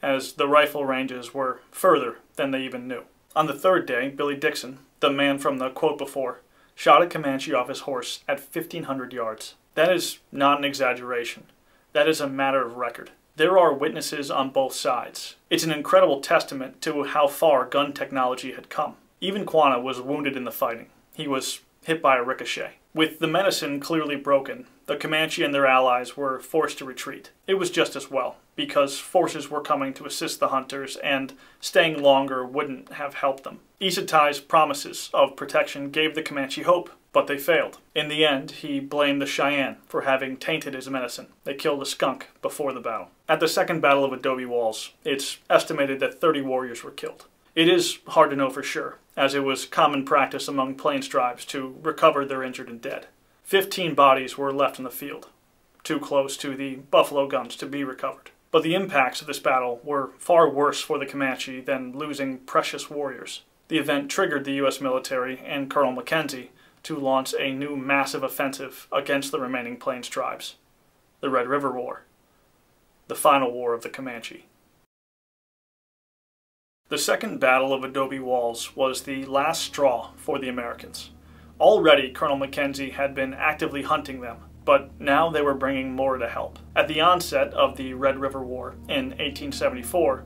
as the rifle ranges were further than they even knew. On the third day, Billy Dixon, the man from the quote before, shot a Comanche off his horse at 1,500 yards. That is not an exaggeration. That is a matter of record. There are witnesses on both sides. It's an incredible testament to how far gun technology had come. Even Quanah was wounded in the fighting. He was hit by a ricochet. With the medicine clearly broken, the Comanche and their allies were forced to retreat. It was just as well, because forces were coming to assist the hunters, and staying longer wouldn't have helped them. Isa Tai's promises of protection gave the Comanche hope, but they failed. In the end, he blamed the Cheyenne for having tainted his medicine. They killed a skunk before the battle. At the Second Battle of Adobe Walls, it's estimated that 30 warriors were killed. It is hard to know for sure, as it was common practice among Plains tribes to recover their injured and dead. 15 bodies were left in the field, too close to the buffalo guns to be recovered. But the impacts of this battle were far worse for the Comanche than losing precious warriors. The event triggered the U.S. military and Colonel Mackenzie to launch a new massive offensive against the remaining Plains tribes, the Red River War, the final war of the Comanche. The Second Battle of Adobe Walls was the last straw for the Americans. Already, Colonel Mackenzie had been actively hunting them, but now they were bringing more to help. At the onset of the Red River War in 1874,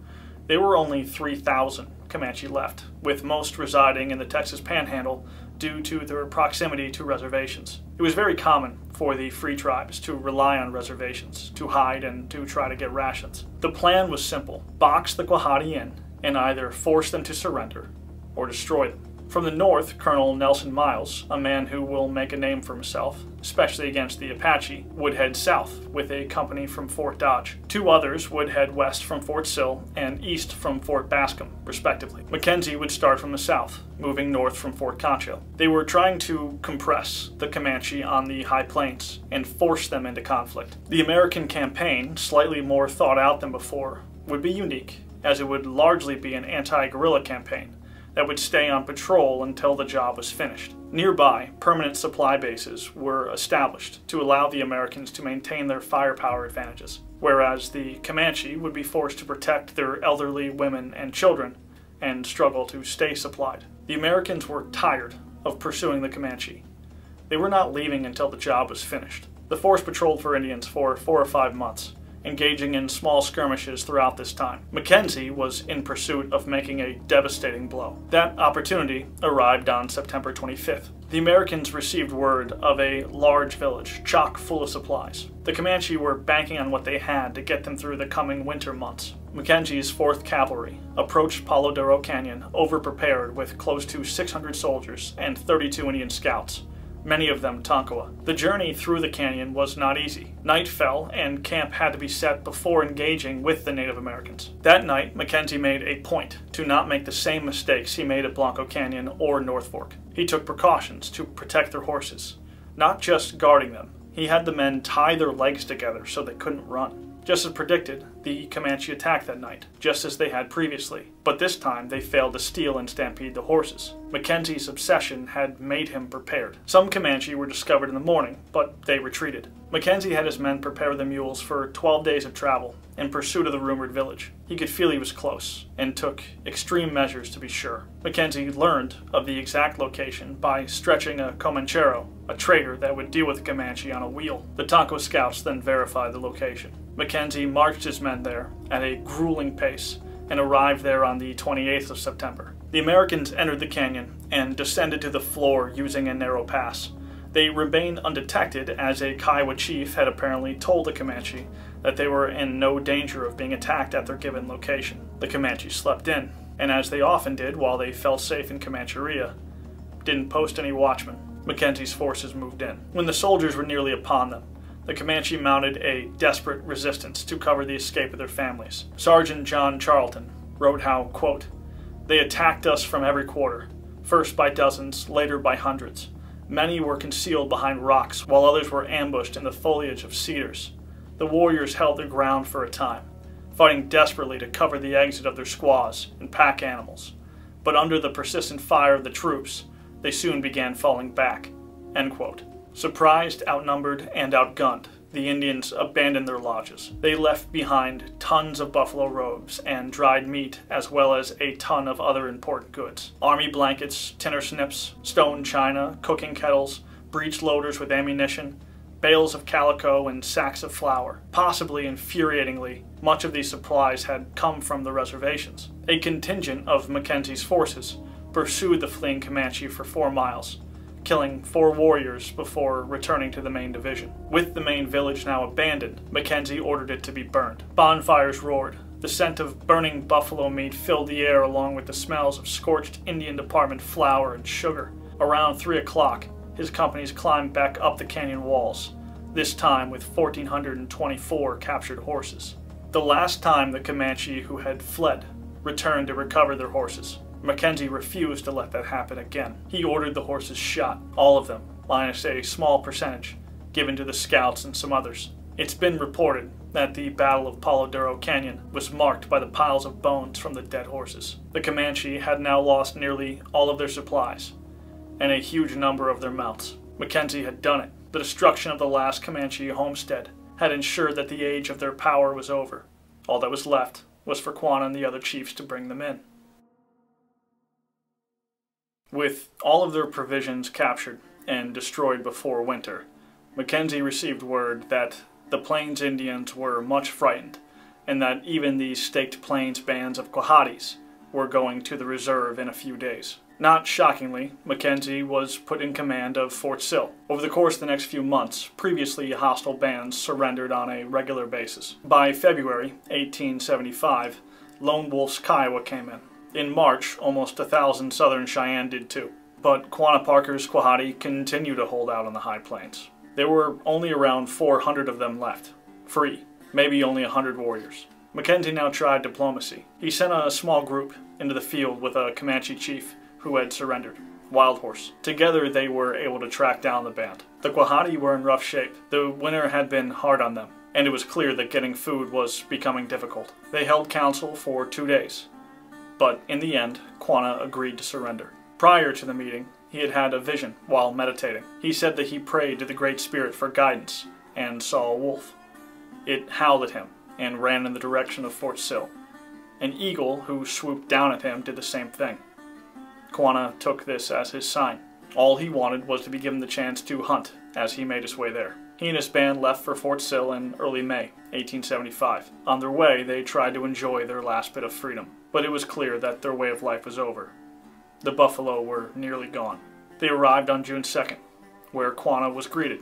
there were only 3,000 Comanche left, with most residing in the Texas Panhandle due to their proximity to reservations. It was very common for the free tribes to rely on reservations, to hide and to try to get rations. The plan was simple: box the Quahati in and either force them to surrender or destroy them. From the north, Colonel Nelson Miles, a man who will make a name for himself, especially against the Apache, would head south with a company from Fort Dodge. Two others would head west from Fort Sill and east from Fort Bascom, respectively. Mackenzie would start from the south, moving north from Fort Concho. They were trying to compress the Comanche on the high plains and force them into conflict. The American campaign, slightly more thought out than before, would be unique, as it would largely be an anti-guerrilla campaign that would stay on patrol until the job was finished. Nearby, permanent supply bases were established to allow the Americans to maintain their firepower advantages, whereas the Comanche would be forced to protect their elderly women and children and struggle to stay supplied. The Americans were tired of pursuing the Comanche. They were not leaving until the job was finished. The force patrolled for Indians for 4 or 5 months, engaging in small skirmishes throughout this time. Mackenzie was in pursuit of making a devastating blow. That opportunity arrived on September 25th. The Americans received word of a large village, chock full of supplies. The Comanche were banking on what they had to get them through the coming winter months. Mackenzie's 4th Cavalry approached Palo Duro Canyon overprepared with close to 600 soldiers and 32 Indian scouts, many of them Tonkawa. The journey through the canyon was not easy. Night fell, and camp had to be set before engaging with the Native Americans. That night, Mackenzie made a point to not make the same mistakes he made at Blanco Canyon or North Fork. He took precautions to protect their horses, not just guarding them. He had the men tie their legs together so they couldn't run. Just as predicted, the Comanche attacked that night, just as they had previously, but this time they failed to steal and stampede the horses. Mackenzie's obsession had made him prepared. Some Comanche were discovered in the morning, but they retreated. Mackenzie had his men prepare the mules for 12 days of travel in pursuit of the rumored village. He could feel he was close, and took extreme measures to be sure. Mackenzie learned of the exact location by stretching a Comanchero, a trader that would deal with the Comanche on a wheel. The Tonkawa scouts then verified the location. Mackenzie marched his men there at a grueling pace and arrived there on the 28th of September. The Americans entered the canyon and descended to the floor using a narrow pass. They remained undetected as a Kiowa chief had apparently told the Comanche that they were in no danger of being attacked at their given location. The Comanche slept in, and as they often did while they felt safe in Comancheria, didn't post any watchmen. Mackenzie's forces moved in. When the soldiers were nearly upon them, the Comanche mounted a desperate resistance to cover the escape of their families. Sergeant John Charlton wrote how, quote, "They attacked us from every quarter, first by dozens, later by hundreds. Many were concealed behind rocks, while others were ambushed in the foliage of cedars. The warriors held their ground for a time, fighting desperately to cover the exit of their squaws and pack animals. But under the persistent fire of the troops, they soon began falling back." End quote. Surprised, outnumbered, and outgunned, the Indians abandoned their lodges. They left behind tons of buffalo robes and dried meat, as well as a ton of other important goods. Army blankets, tinner snips, stone china, cooking kettles, breech loaders with ammunition, bales of calico, and sacks of flour. Possibly infuriatingly, much of these supplies had come from the reservations. A contingent of Mackenzie's forces pursued the fleeing Comanche for 4 miles, killing 4 warriors before returning to the main division. With the main village now abandoned, Mackenzie ordered it to be burned. Bonfires roared. The scent of burning buffalo meat filled the air along with the smells of scorched Indian Department flour and sugar. Around 3 o'clock, his companies climbed back up the canyon walls, this time with 1,424 captured horses. The last time the Comanche who had fled returned to recover their horses. Mackenzie refused to let that happen again. He ordered the horses shot, all of them, minus a small percentage, given to the scouts and some others. It's been reported that the Battle of Palo Duro Canyon was marked by the piles of bones from the dead horses. The Comanche had now lost nearly all of their supplies, and a huge number of their mounts. Mackenzie had done it. The destruction of the last Comanche homestead had ensured that the age of their power was over. All that was left was for Quanah and the other chiefs to bring them in. With all of their provisions captured and destroyed before winter, Mackenzie received word that the Plains Indians were much frightened, and that even the staked Plains bands of Quahatis were going to the reserve in a few days. Not shockingly, Mackenzie was put in command of Fort Sill. Over the course of the next few months, previously hostile bands surrendered on a regular basis. By February 1875, Lone Wolf's Kiowa came in. In March, almost 1,000 Southern Cheyenne did too. But Quanah Parker's Quahati continued to hold out on the high plains. There were only around 400 of them left, free, maybe only 100 warriors. Mackenzie now tried diplomacy. He sent a small group into the field with a Comanche chief who had surrendered, Wild Horse. Together they were able to track down the band. The Quahati were in rough shape. The winter had been hard on them, and it was clear that getting food was becoming difficult. They held council for 2 days. But in the end, Quanah agreed to surrender. Prior to the meeting, he had had a vision while meditating. He said that he prayed to the Great Spirit for guidance and saw a wolf. It howled at him and ran in the direction of Fort Sill. An eagle who swooped down at him did the same thing. Quanah took this as his sign. All he wanted was to be given the chance to hunt as he made his way there. He and his band left for Fort Sill in early May 1875. On their way, they tried to enjoy their last bit of freedom, but it was clear that their way of life was over. The buffalo were nearly gone. They arrived on June 2nd, where Quanah was greeted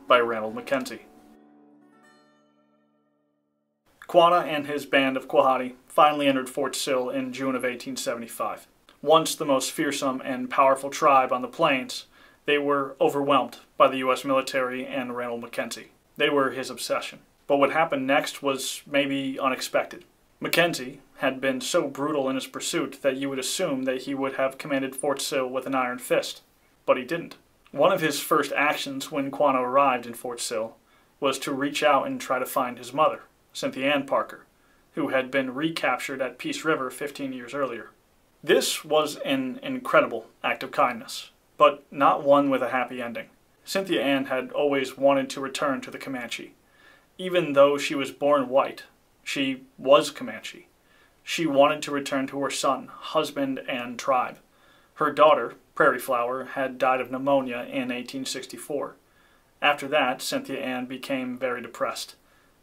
by Randall Mackenzie. Quanah and his band of Quahati finally entered Fort Sill in June of 1875. Once the most fearsome and powerful tribe on the plains, they were overwhelmed by the U.S. military and Randall Mackenzie. They were his obsession. But what happened next was maybe unexpected. Mackenzie had been so brutal in his pursuit that you would assume that he would have commanded Fort Sill with an iron fist. But he didn't. One of his first actions when Quanah arrived in Fort Sill was to reach out and try to find his mother, Cynthia Ann Parker, who had been recaptured at Peace River 15 years earlier. This was an incredible act of kindness, but not one with a happy ending. Cynthia Ann had always wanted to return to the Comanche. Even though she was born white, she was Comanche. She wanted to return to her son, husband, and tribe. Her daughter, Prairie Flower, had died of pneumonia in 1864. After that, Cynthia Ann became very depressed,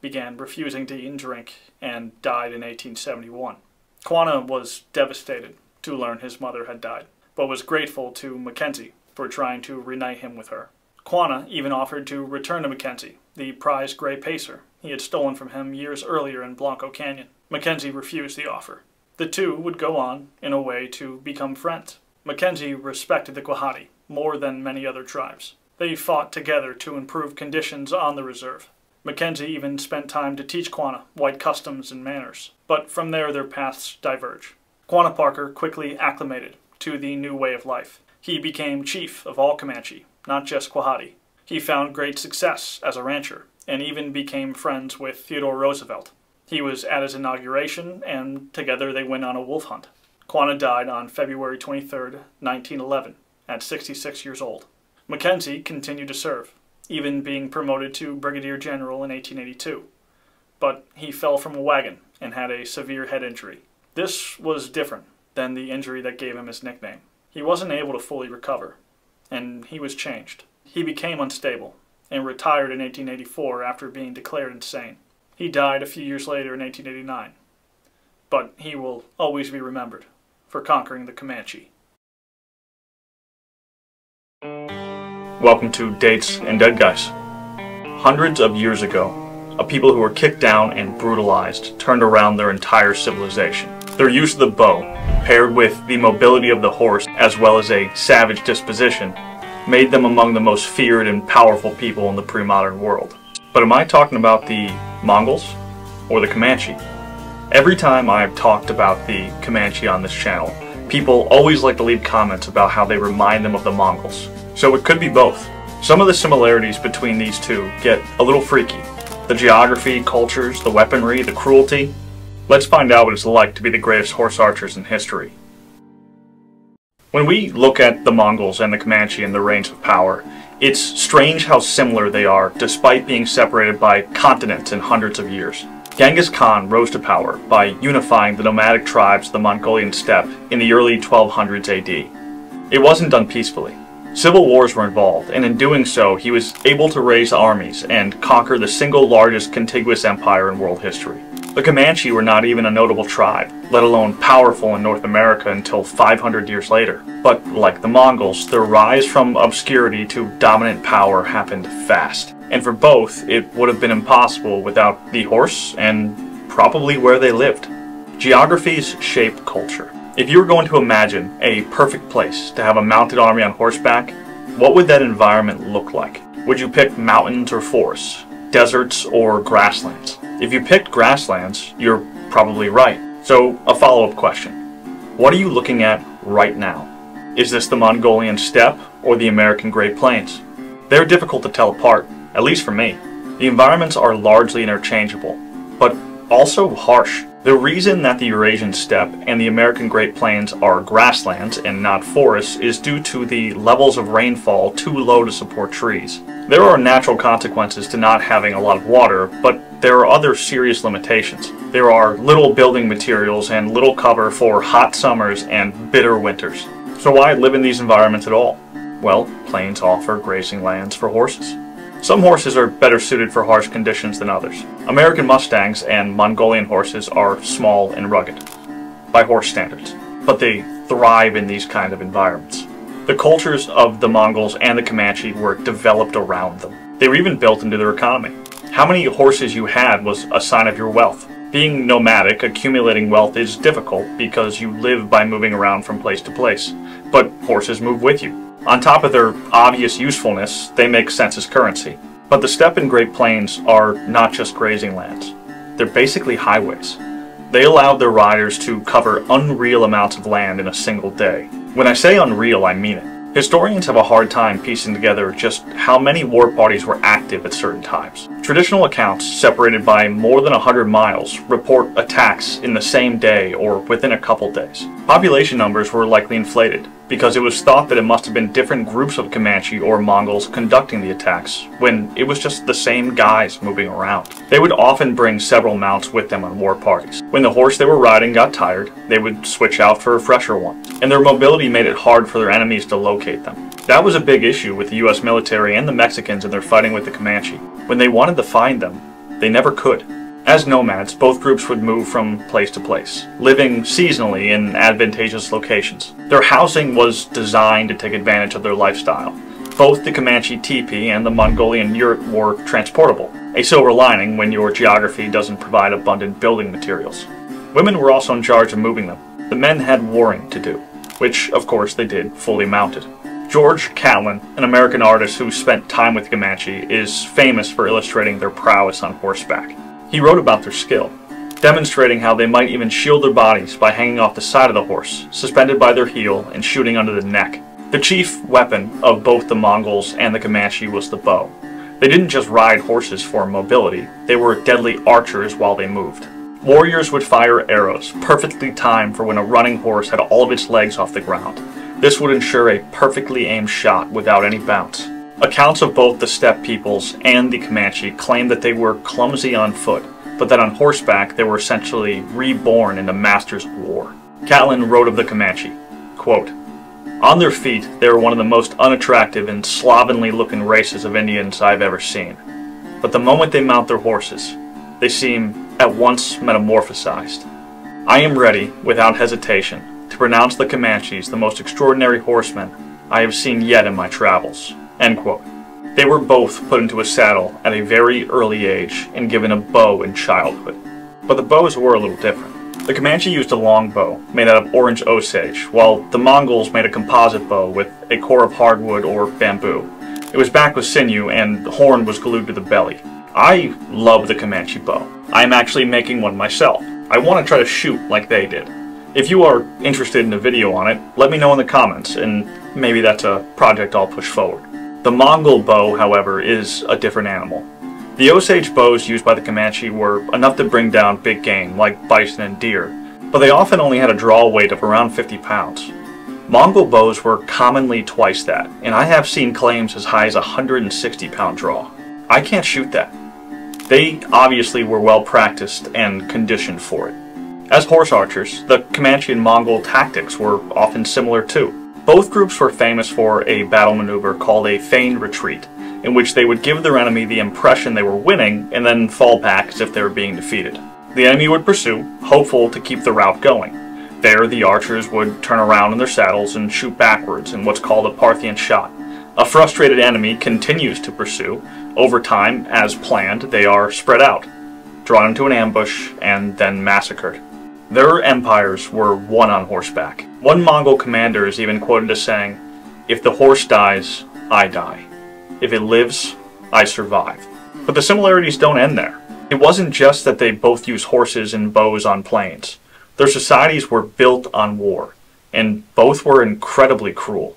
began refusing to eat and drink, and died in 1871. Quanah was devastated to learn his mother had died, but was grateful to Mackenzie for trying to reunite him with her. Quanah even offered to return to Mackenzie the prized gray pacer he had stolen from him years earlier in Blanco Canyon. Mackenzie refused the offer. The two would go on, in a way, to become friends. Mackenzie respected the Quahati more than many other tribes. They fought together to improve conditions on the reserve. Mackenzie even spent time to teach Quanah white customs and manners, but from there their paths diverge. Quanah Parker quickly acclimated to the new way of life. He became chief of all Comanche, not just Quahati. He found great success as a rancher, and even became friends with Theodore Roosevelt. He was at his inauguration, and together they went on a wolf hunt. Quanah died on February 23, 1911, at 66 years old. Mackenzie continued to serve, even being promoted to Brigadier General in 1882. But he fell from a wagon and had a severe head injury. This was different than the injury that gave him his nickname. He wasn't able to fully recover, and he was changed. He became unstable and retired in 1884 after being declared insane. He died a few years later in 1889, but he will always be remembered for conquering the Comanche. Welcome to Dates and Dead Guys. Hundreds of years ago, a people who were kicked down and brutalized turned around their entire civilization. Their use of the bow, paired with the mobility of the horse as well as a savage disposition, made them among the most feared and powerful people in the pre-modern world. But am I talking about the Mongols or the Comanche? Every time I've talked about the Comanche on this channel, people always like to leave comments about how they remind them of the Mongols. So it could be both. Some of the similarities between these two get a little freaky. The geography, cultures, the weaponry, the cruelty. Let's find out what it's like to be the greatest horse archers in history. When we look at the Mongols and the Comanche and their reigns of power, it's strange how similar they are despite being separated by continents and hundreds of years. Genghis Khan rose to power by unifying the nomadic tribes of the Mongolian steppe in the early 1200s AD. It wasn't done peacefully. Civil wars were involved, and in doing so, he was able to raise armies and conquer the single largest contiguous empire in world history. The Comanche were not even a notable tribe, let alone powerful in North America until 500 years later. But like the Mongols, their rise from obscurity to dominant power happened fast. And for both, it would have been impossible without the horse and probably where they lived. Geographies shape culture. If you were going to imagine a perfect place to have a mounted army on horseback, what would that environment look like? Would you pick mountains or forests, deserts or grasslands? If you picked grasslands, you're probably right. So, a follow-up question. What are you looking at right now? Is this the Mongolian steppe or the American Great Plains? They're difficult to tell apart, at least for me. The environments are largely interchangeable, but also harsh. The reason that the Eurasian steppe and the American Great Plains are grasslands and not forests is due to the levels of rainfall too low to support trees. There are natural consequences to not having a lot of water, but there are other serious limitations. There are little building materials and little cover for hot summers and bitter winters. So why live in these environments at all? Well, plains offer grazing lands for horses. Some horses are better suited for harsh conditions than others. American Mustangs and Mongolian horses are small and rugged, by horse standards, but they thrive in these kind of environments. The cultures of the Mongols and the Comanche were developed around them. They were even built into their economy. How many horses you had was a sign of your wealth. Being nomadic, accumulating wealth is difficult because you live by moving around from place to place, but horses move with you. On top of their obvious usefulness, they make sense as currency. But the steppe and Great Plains are not just grazing lands. They're basically highways. They allowed their riders to cover unreal amounts of land in a single day. When I say unreal, I mean it. Historians have a hard time piecing together just how many war parties were active at certain times. Traditional accounts, separated by more than 100 miles, report attacks in the same day or within a couple days. Population numbers were likely inflated, because it was thought that it must have been different groups of Comanche or Mongols conducting the attacks, when it was just the same guys moving around. They would often bring several mounts with them on war parties. When the horse they were riding got tired, they would switch out for a fresher one, and their mobility made it hard for their enemies to locate them. That was a big issue with the US military and the Mexicans in their fighting with the Comanche. When they wanted to find them, they never could. As nomads, both groups would move from place to place, living seasonally in advantageous locations. Their housing was designed to take advantage of their lifestyle. Both the Comanche teepee and the Mongolian yurt were transportable, a silver lining when your geography doesn't provide abundant building materials. Women were also in charge of moving them. The men had warring to do, which of course they did fully mounted. George Catlin, an American artist who spent time with the Comanche, is famous for illustrating their prowess on horseback. He wrote about their skill, demonstrating how they might even shield their bodies by hanging off the side of the horse, suspended by their heel and shooting under the neck. The chief weapon of both the Mongols and the Comanche was the bow. They didn't just ride horses for mobility, they were deadly archers while they moved. Warriors would fire arrows, perfectly timed for when a running horse had all of its legs off the ground. This would ensure a perfectly aimed shot without any bounce. Accounts of both the steppe peoples and the Comanche claim that they were clumsy on foot, but that on horseback they were essentially reborn in the masters of war. Catlin wrote of the Comanche, quote, "On their feet, they are one of the most unattractive and slovenly-looking races of Indians I've ever seen. But the moment they mount their horses, they seem at once metamorphosized. I am ready, without hesitation, to pronounce the Comanches the most extraordinary horsemen I have seen yet in my travels." End quote. They were both put into a saddle at a very early age and given a bow in childhood. But the bows were a little different. The Comanche used a long bow made out of orange osage, while the Mongols made a composite bow with a core of hardwood or bamboo. It was backed with sinew and the horn was glued to the belly. I love the Comanche bow. I am actually making one myself. I want to try to shoot like they did. If you are interested in a video on it, let me know in the comments, and maybe that's a project I'll push forward. The Mongol bow, however, is a different animal. The Osage bows used by the Comanche were enough to bring down big game, like bison and deer, but they often only had a draw weight of around 50 pounds. Mongol bows were commonly twice that, and I have seen claims as high as a 160-pound draw. I can't shoot that. They obviously were well practiced and conditioned for it. As horse archers, the Comanche and Mongol tactics were often similar too. Both groups were famous for a battle maneuver called a feigned retreat, in which they would give their enemy the impression they were winning and then fall back as if they were being defeated. The enemy would pursue, hopeful to keep the rout going. There, the archers would turn around in their saddles and shoot backwards in what's called a Parthian shot. A frustrated enemy continues to pursue. Over time, as planned, they are spread out, drawn into an ambush, and then massacred. Their empires were won on horseback. One Mongol commander is even quoted as saying, "If the horse dies, I die. If it lives, I survive." But the similarities don't end there. It wasn't just that they both used horses and bows on plains. Their societies were built on war, and both were incredibly cruel.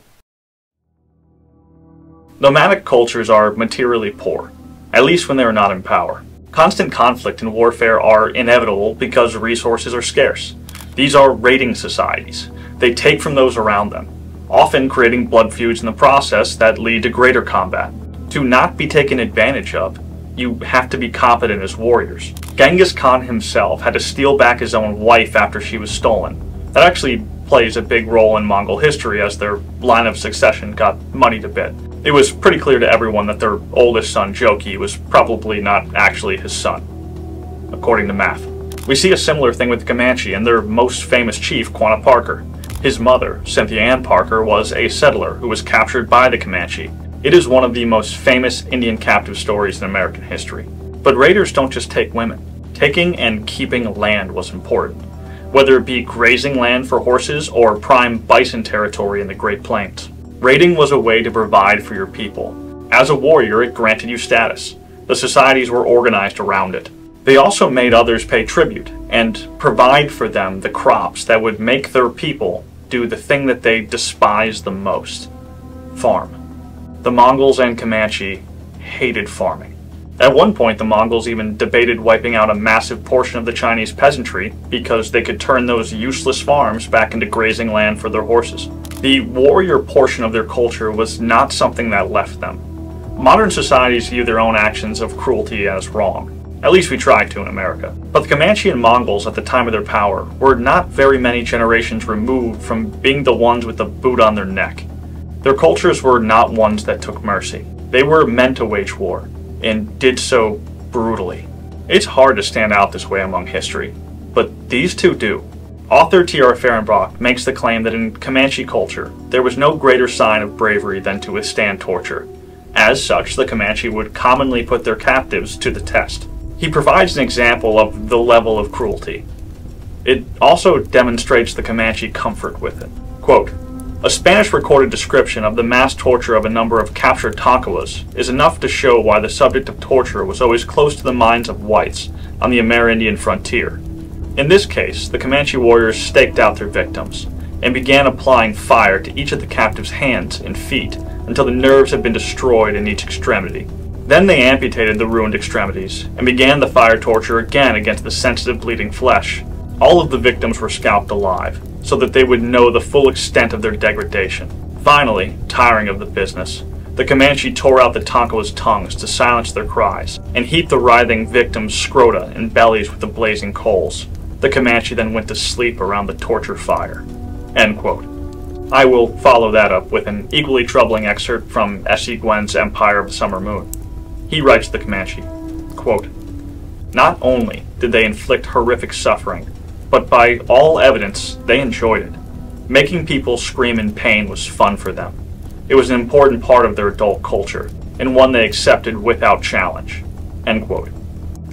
Nomadic cultures are materially poor, at least when they are not in power. Constant conflict and warfare are inevitable because resources are scarce. These are raiding societies. They take from those around them, often creating blood feuds in the process that lead to greater combat. To not be taken advantage of, you have to be competent as warriors. Genghis Khan himself had to steal back his own wife after she was stolen. That actually plays a big role in Mongol history as their line of succession got muddied a bit. It was pretty clear to everyone that their oldest son, Joki, was probably not actually his son, according to math. We see a similar thing with the Comanche and their most famous chief, Quanah Parker. His mother, Cynthia Ann Parker, was a settler who was captured by the Comanche. It is one of the most famous Indian captive stories in American history. But raiders don't just take women. Taking and keeping land was important, whether it be grazing land for horses or prime bison territory in the Great Plains. Raiding was a way to provide for your people. As a warrior, it granted you status. The societies were organized around it. They also made others pay tribute and provide for them the crops that would make their people do the thing that they despised the most: farm. The Mongols and Comanche hated farming. At one point, the Mongols even debated wiping out a massive portion of the Chinese peasantry because they could turn those useless farms back into grazing land for their horses. The warrior portion of their culture was not something that left them. Modern societies view their own actions of cruelty as wrong. At least we try to in America. But the Comanche and Mongols at the time of their power were not very many generations removed from being the ones with the boot on their neck. Their cultures were not ones that took mercy. They were meant to wage war, and did so brutally. It's hard to stand out this way among history, but these two do. Author T.R. Fehrenbach makes the claim that in Comanche culture, there was no greater sign of bravery than to withstand torture. As such, the Comanche would commonly put their captives to the test. He provides an example of the level of cruelty. It also demonstrates the Comanche comfort with it. Quote, "A Spanish recorded description of the mass torture of a number of captured Tonkawas is enough to show why the subject of torture was always close to the minds of whites on the Amerindian frontier. In this case, the Comanche warriors staked out their victims and began applying fire to each of the captives' hands and feet until the nerves had been destroyed in each extremity. Then they amputated the ruined extremities and began the fire torture again against the sensitive bleeding flesh. All of the victims were scalped alive, so that they would know the full extent of their degradation. Finally, tiring of the business, the Comanche tore out the Tonkawas' tongues to silence their cries, and heaped the writhing victims' scrota and bellies with the blazing coals. The Comanche then went to sleep around the torture fire." End quote. I will follow that up with an equally troubling excerpt from S.E. Gwen's Empire of the Summer Moon. He writes to the Comanche, quote, "Not only did they inflict horrific suffering, but by all evidence, they enjoyed it. Making people scream in pain was fun for them. It was an important part of their adult culture, and one they accepted without challenge." End quote.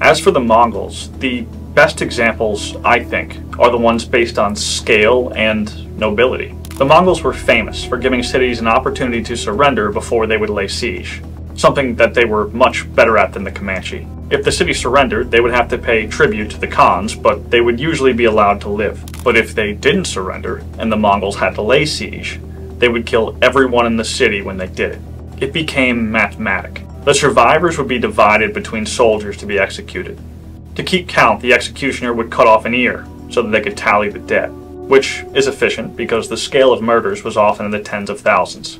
As for the Mongols, the best examples, I think, are the ones based on scale and nobility. The Mongols were famous for giving cities an opportunity to surrender before they would lay siege, something that they were much better at than the Comanche. If the city surrendered, they would have to pay tribute to the Khans, but they would usually be allowed to live. But if they didn't surrender, and the Mongols had to lay siege, they would kill everyone in the city when they did it. It became mathematic. The survivors would be divided between soldiers to be executed. To keep count, the executioner would cut off an ear so that they could tally the dead, which is efficient because the scale of murders was often in the tens of thousands,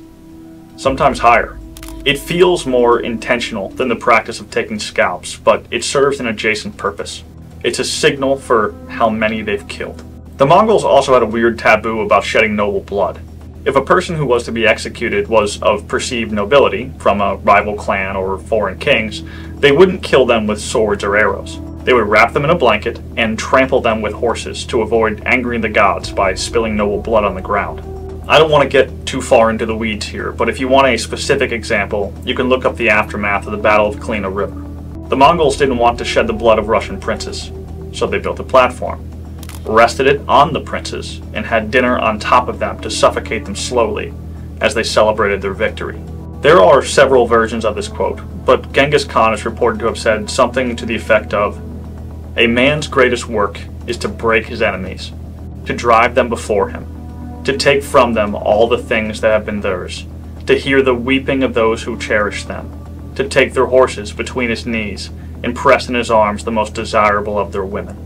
sometimes higher. It feels more intentional than the practice of taking scalps, but it serves an adjacent purpose. It's a signal for how many they've killed. The Mongols also had a weird taboo about shedding noble blood. If a person who was to be executed was of perceived nobility, from a rival clan or foreign kings, they wouldn't kill them with swords or arrows. They would wrap them in a blanket and trample them with horses to avoid angering the gods by spilling noble blood on the ground. I don't want to get too far into the weeds here, but if you want a specific example, you can look up the aftermath of the Battle of Kalina River. The Mongols didn't want to shed the blood of Russian princes, so they built a platform, rested it on the princes, and had dinner on top of them to suffocate them slowly as they celebrated their victory. There are several versions of this quote, but Genghis Khan is reported to have said something to the effect of, "A man's greatest work is to break his enemies, to drive them before him, to take from them all the things that have been theirs, to hear the weeping of those who cherish them, to take their horses between his knees, and press in his arms the most desirable of their women."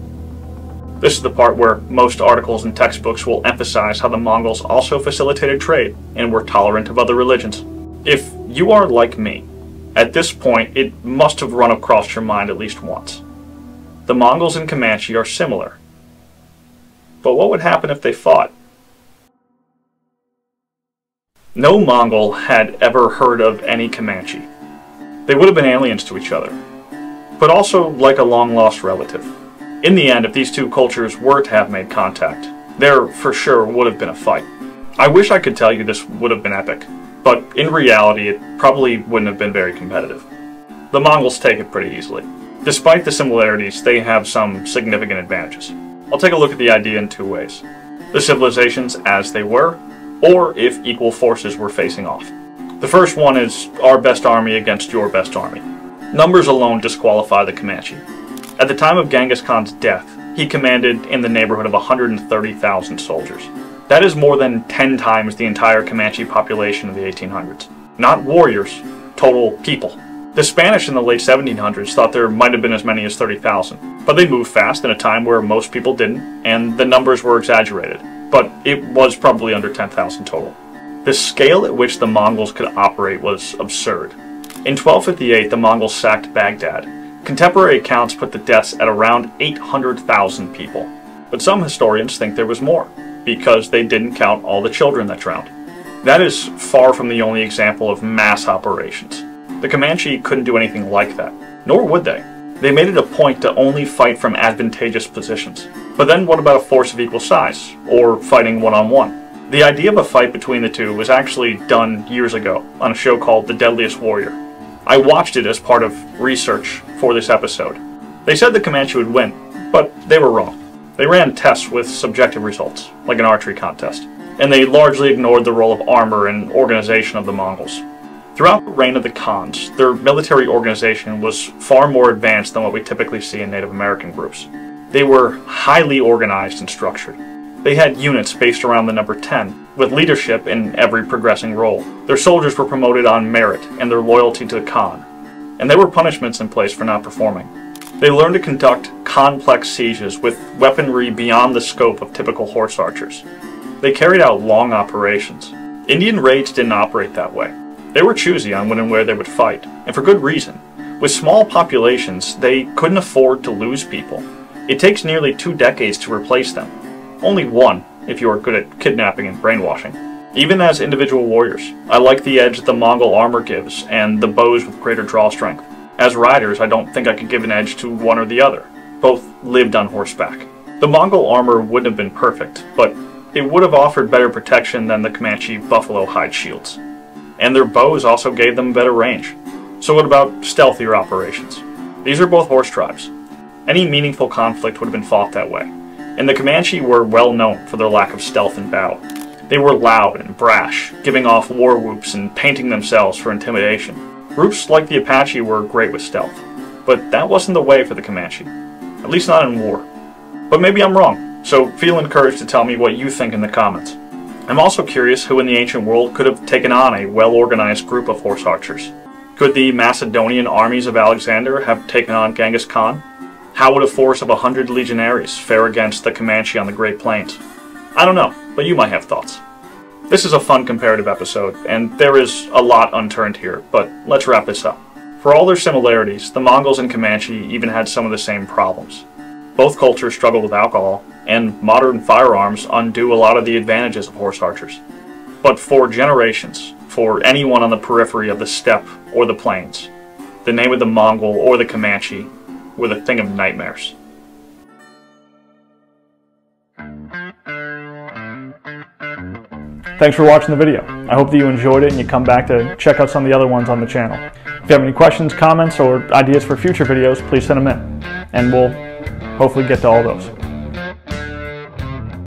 This is the part where most articles and textbooks will emphasize how the Mongols also facilitated trade and were tolerant of other religions. If you are like me, at this point it must have run across your mind at least once. The Mongols and Comanche are similar. But what would happen if they fought? No Mongol had ever heard of any Comanche. They would have been aliens to each other, but also like a long-lost relative. In the end, if these two cultures were to have made contact, there for sure would have been a fight. I wish I could tell you this would have been epic, but in reality it probably wouldn't have been very competitive. The Mongols take it pretty easily. Despite the similarities, they have some significant advantages. I'll take a look at the idea in two ways. The civilizations as they were, or if equal forces were facing off. The first one is our best army against your best army. Numbers alone disqualify the Comanche. At the time of Genghis Khan's death, he commanded in the neighborhood of 130,000 soldiers. That is more than 10 times the entire Comanche population of the 1800s. Not warriors, total people. The Spanish in the late 1700s thought there might have been as many as 30,000, but they moved fast in a time where most people didn't, and the numbers were exaggerated, but it was probably under 10,000 total. The scale at which the Mongols could operate was absurd. In 1258, the Mongols sacked Baghdad. Contemporary accounts put the deaths at around 800,000 people, but some historians think there was more, because they didn't count all the children that drowned. That is far from the only example of mass operations. The Comanche couldn't do anything like that, nor would they. They made it a point to only fight from advantageous positions. But then what about a force of equal size, or fighting one-on-one? The idea of a fight between the two was actually done years ago on a show called The Deadliest Warrior. I watched it as part of research for this episode. They said the Comanche would win, but they were wrong. They ran tests with subjective results, like an archery contest, and they largely ignored the role of armor and organization of the Mongols. Throughout the reign of the Khans, their military organization was far more advanced than what we typically see in Native American groups. They were highly organized and structured. They had units based around the number 10, with leadership in every progressing role. Their soldiers were promoted on merit and their loyalty to the Khan, and there were punishments in place for not performing. They learned to conduct complex sieges with weaponry beyond the scope of typical horse archers. They carried out long operations. Indian raids didn't operate that way. They were choosy on when and where they would fight, and for good reason. With small populations, they couldn't afford to lose people. It takes nearly 2 decades to replace them. Only one, if you are good at kidnapping and brainwashing. Even as individual warriors, I like the edge the Mongol armor gives, and the bows with greater draw strength. As riders, I don't think I could give an edge to one or the other. Both lived on horseback. The Mongol armor wouldn't have been perfect, but it would have offered better protection than the Comanche buffalo hide shields. And their bows also gave them better range. So what about stealthier operations? These are both horse tribes. Any meaningful conflict would have been fought that way, and the Comanche were well known for their lack of stealth and battle. They were loud and brash, giving off war whoops and painting themselves for intimidation. Groups like the Apache were great with stealth, but that wasn't the way for the Comanche, at least not in war. But maybe I'm wrong, so feel encouraged to tell me what you think in the comments. I'm also curious who in the ancient world could have taken on a well-organized group of horse archers. Could the Macedonian armies of Alexander have taken on Genghis Khan? How would a force of 100 legionaries fare against the Comanche on the Great Plains? I don't know, but you might have thoughts. This is a fun comparative episode, and there is a lot unturned here, but let's wrap this up. For all their similarities, the Mongols and Comanche even had some of the same problems. Both cultures struggle with alcohol, and modern firearms undo a lot of the advantages of horse archers. But for generations, for anyone on the periphery of the steppe or the plains, the name of the Mongol or the Comanche were the thing of nightmares. Thanks for watching the video. I hope that you enjoyed it and you come back to check out some of the other ones on the channel. If you have any questions, comments, or ideas for future videos, please send them in, and we'll hopefully get to all those.